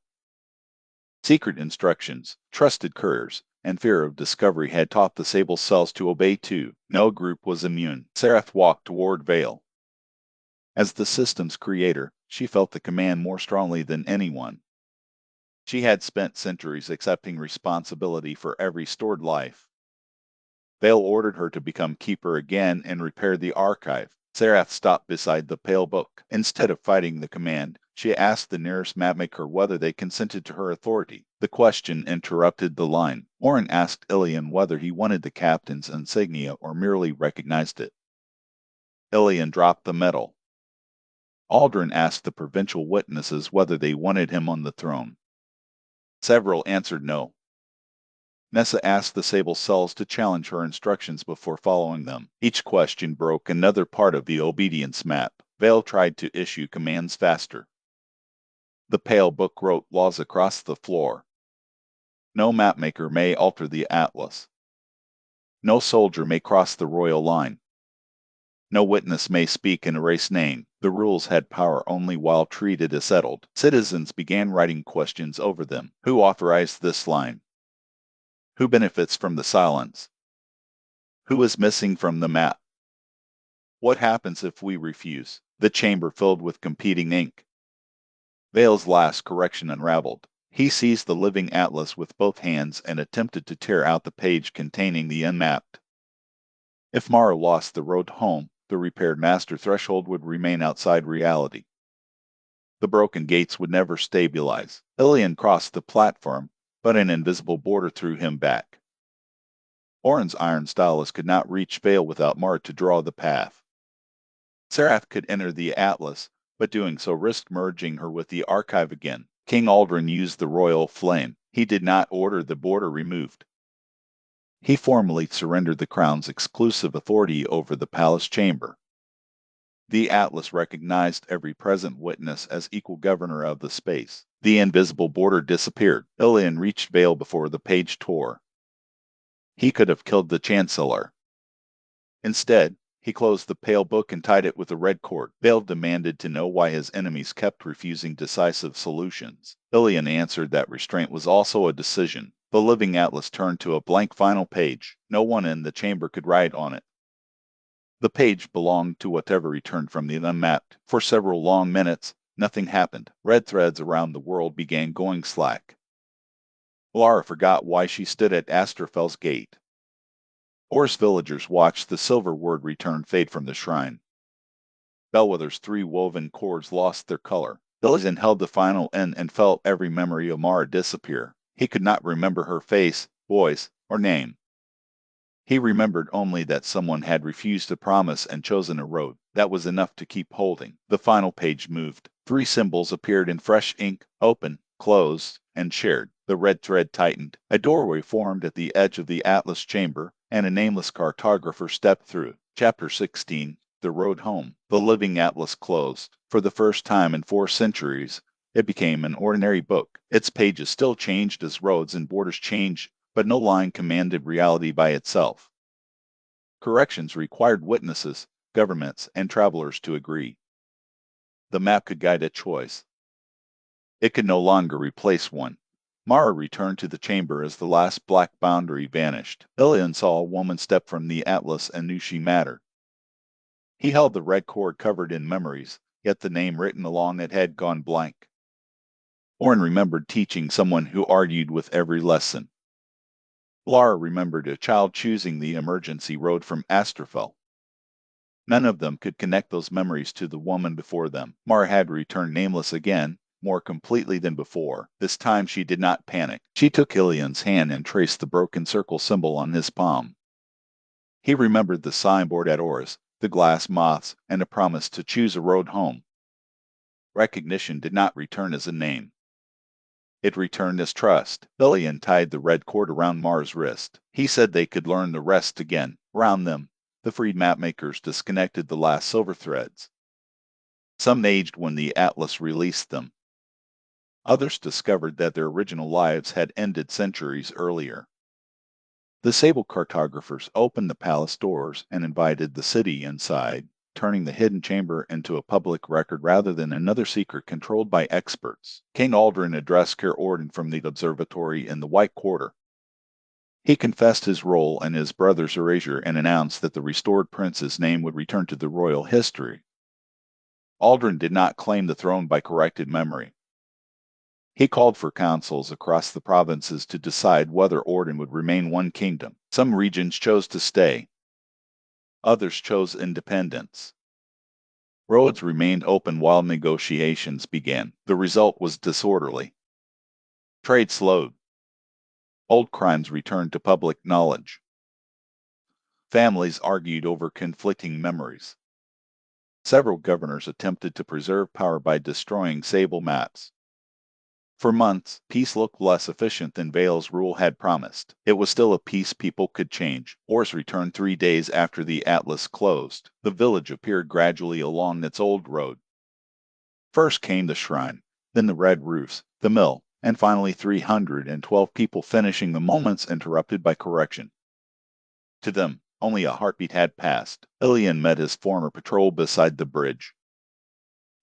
Secret instructions, trusted couriers, and fear of discovery had taught the Sable cells to obey too. No group was immune. Seraph walked toward Vale. As the system's creator, she felt the command more strongly than anyone. She had spent centuries accepting responsibility for every stored life. Vale ordered her to become keeper again and repair the archive. Seraph stopped beside the pale book. Instead of fighting the command, she asked the nearest mapmaker whether they consented to her authority. The question interrupted the line. Orin asked Ilian whether he wanted the captain's insignia or merely recognized it. Ilian dropped the medal. Aldrin asked the provincial witnesses whether they wanted him on the throne. Several answered no. Nessa asked the Sable cells to challenge her instructions before following them. Each question broke another part of the obedience map. Vale tried to issue commands faster. The pale book wrote laws across the floor. No mapmaker may alter the atlas. No soldier may cross the royal line. No witness may speak and erase name. The rules had power only while treated as settled. Citizens began writing questions over them. Who authorized this line? Who benefits from the silence? Who is missing from the map? What happens if we refuse? The chamber filled with competing ink. Vale's last correction unraveled. He seized the living atlas with both hands and attempted to tear out the page containing the unmapped. If Mara lost the road home, the repaired master threshold would remain outside reality. The broken gates would never stabilize. Ilian crossed the platform, but an invisible border threw him back. Orin's iron stylus could not reach Vale without Mara to draw the path. Seraph could enter the atlas, but doing so risked merging her with the archive again. King Aldrin used the royal flame. He did not order the border removed. He formally surrendered the crown's exclusive authority over the palace chamber. The atlas recognized every present witness as equal governor of the space. The invisible border disappeared. Ilian reached Vale before the page tore. He could have killed the chancellor. Instead, he closed the pale book and tied it with a red cord. Vale demanded to know why his enemies kept refusing decisive solutions. Ilian answered that restraint was also a decision. The living atlas turned to a blank final page. No one in the chamber could write on it. The page belonged to whatever returned from the unmapped. For several long minutes, nothing happened. Red threads around the world began going slack. Lara forgot why she stood at Asterfel's gate. Oris villagers watched the silver word return fade from the shrine. Bellwether's 3 woven cords lost their color. Ilian held the final end and felt every memory of Mara disappear. He could not remember her face, voice, or name. He remembered only that someone had refused a promise and chosen a road. That was enough to keep holding. The final page moved. 3 symbols appeared in fresh ink: open, closed, and shared. The red thread tightened. A doorway formed at the edge of the Atlas chamber, and a nameless cartographer stepped through. Chapter 16. the road home. The living atlas closed. For the first time in 4 centuries, it became an ordinary book. Its pages still changed as roads and borders changed, but no line commanded reality by itself. Corrections required witnesses, governments, and travelers to agree. The map could guide a choice. It could no longer replace one. Mara returned to the chamber as the last black boundary vanished. Ilian saw a woman step from the atlas and knew she mattered. He held the red cord covered in memories, yet the name written along it had gone blank. Orin remembered teaching someone who argued with every lesson. Lara remembered a child choosing the emergency road from Asterfell. None of them could connect those memories to the woman before them. Mara had returned nameless again, more completely than before. This time she did not panic. She took Ilian's hand and traced the broken circle symbol on his palm. He remembered the signboard at Oris, the glass moths, and a promise to choose a road home. Recognition did not return as a name. It returned as trust. Ilian tied the red cord around Mara's wrist. He said they could learn the rest again. Around them, the freed mapmakers disconnected the last silver threads. Some aged when the atlas released them. Others discovered that their original lives had ended centuries earlier. The Sable cartographers opened the palace doors and invited the city inside, turning the hidden chamber into a public record rather than another secret controlled by experts. King Aldrin addressed Ker Orden from the observatory in the White Quarter. He confessed his role and his brother's erasure and announced that the restored prince's name would return to the royal history. Aldrin did not claim the throne by corrected memory. He called for councils across the provinces to decide whether Orden would remain one kingdom. Some regions chose to stay. Others chose independence. Roads remained open while negotiations began. The result was disorderly. Trade slowed. Old crimes returned to public knowledge. Families argued over conflicting memories. Several governors attempted to preserve power by destroying Sable maps. For months, peace looked less efficient than Vale's rule had promised. It was still a peace people could change. Oris returned 3 days after the atlas closed. The village appeared gradually along its old road. First came the shrine, then the red roofs, the mill, and finally 312 people finishing the moments interrupted by correction. To them, only a heartbeat had passed. Ilian met his former patrol beside the bridge.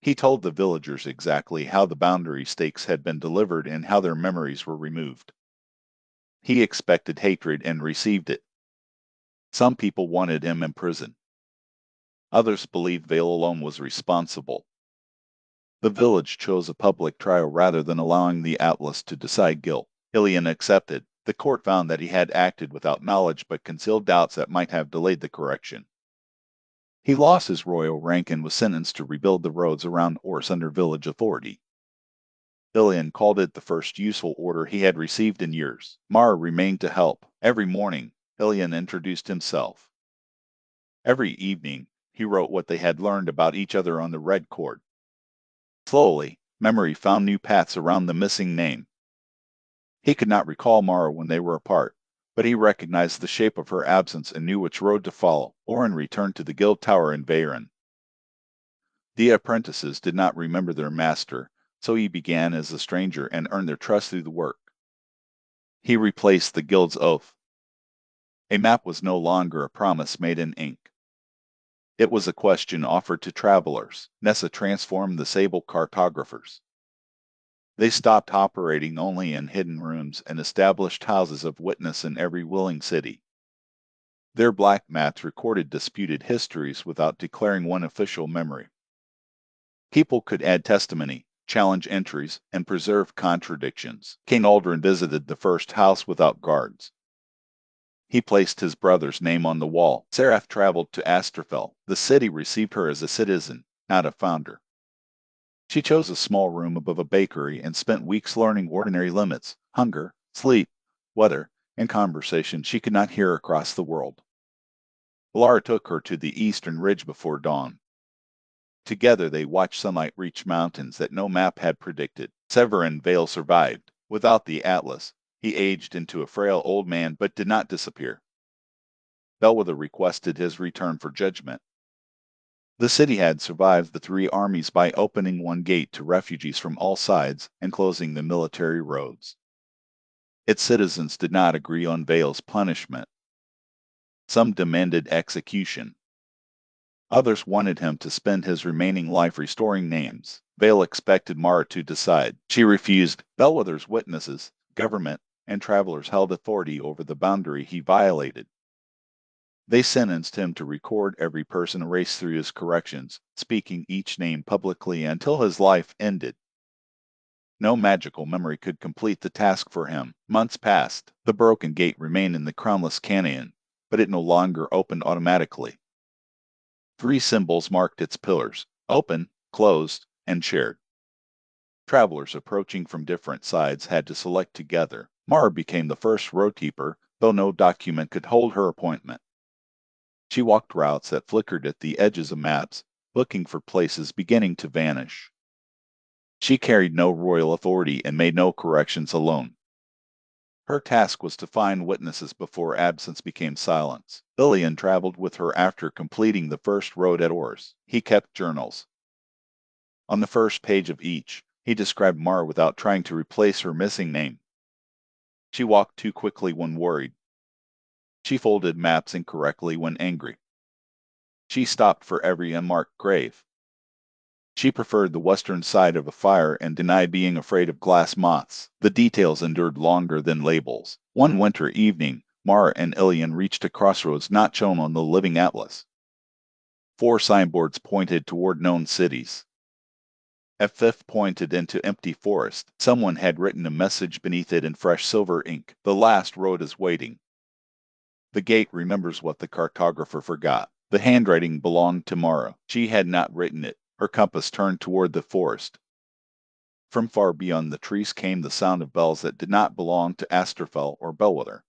He told the villagers exactly how the boundary stakes had been delivered and how their memories were removed. He expected hatred and received it. Some people wanted him in prison. Others believed Vale alone was responsible. The village chose a public trial rather than allowing the Atlas to decide guilt. Ilian accepted. The court found that he had acted without knowledge but concealed doubts that might have delayed the correction. He lost his royal rank and was sentenced to rebuild the roads around Oris under village authority. Ilian called it the first useful order he had received in years. Mara remained to help. Every morning, Ilian introduced himself. Every evening, he wrote what they had learned about each other on the red cord. Slowly, memory found new paths around the missing name. He could not recall Mara when they were apart, but he recognized the shape of her absence and knew which road to follow. Orin returned to the guild tower in Veyron. The apprentices did not remember their master, so he began as a stranger and earned their trust through the work. He replaced the guild's oath. A map was no longer a promise made in ink. It was a question offered to travelers. Nessa transformed the Sable cartographers. They stopped operating only in hidden rooms and established houses of witness in every willing city. Their black maps recorded disputed histories without declaring one official memory. People could add testimony, challenge entries, and preserve contradictions. King Aldrin visited the first house without guards. He placed his brother's name on the wall. Seraph traveled to Asterfell. The city received her as a citizen, not a founder. She chose a small room above a bakery and spent weeks learning ordinary limits, hunger, sleep, weather, and conversation she could not hear across the world. Lara took her to the eastern ridge before dawn. Together they watched sunlight reach mountains that no map had predicted. Severin Vale survived. Without the atlas, he aged into a frail old man but did not disappear. Bellwether requested his return for judgment. The city had survived the three armies by opening one gate to refugees from all sides and closing the military roads. Its citizens did not agree on Vale's punishment. Some demanded execution. Others wanted him to spend his remaining life restoring names. Vale expected Mara to decide. She refused. Bellwether's witnesses, government, and travelers held authority over the boundary he violated. They sentenced him to record every person erased through his corrections, speaking each name publicly until his life ended. No magical memory could complete the task for him. Months passed. The broken gate remained in the crownless canyon, but it no longer opened automatically. 3 symbols marked its pillars: open, closed, and shared. Travelers approaching from different sides had to select together. Mara became the first roadkeeper, though no document could hold her appointment. She walked routes that flickered at the edges of maps, looking for places beginning to vanish. She carried no royal authority and made no corrections alone. Her task was to find witnesses before absence became silence. Ilian traveled with her after completing the first road at Oris. He kept journals. On the first page of each, he described Mara without trying to replace her missing name. She walked too quickly when worried. She folded maps incorrectly when angry. She stopped for every unmarked grave. She preferred the western side of a fire and denied being afraid of glass moths. The details endured longer than labels. One winter evening, Mara and Ilian reached a crossroads not shown on the living atlas. 4 signboards pointed toward known cities. A 5th pointed into empty forest. Someone had written a message beneath it in fresh silver ink. The last road is waiting. The gate remembers what the cartographer forgot. The handwriting belonged to Mara. She had not written it. Her compass turned toward the forest. From far beyond the trees came the sound of bells that did not belong to Asterfell or Bellwether.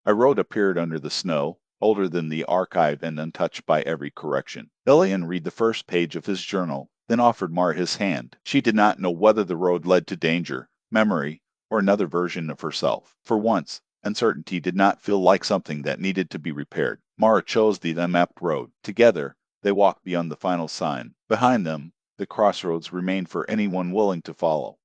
A road appeared under the snow, older than the archive and untouched by every correction. Ilian read the first page of his journal, then offered Mara his hand. She did not know whether the road led to danger, memory, or another version of herself. For once, uncertainty did not feel like something that needed to be repaired. Mara chose the unmapped road. Together, they walked beyond the final sign. Behind them, the crossroads remained for anyone willing to follow.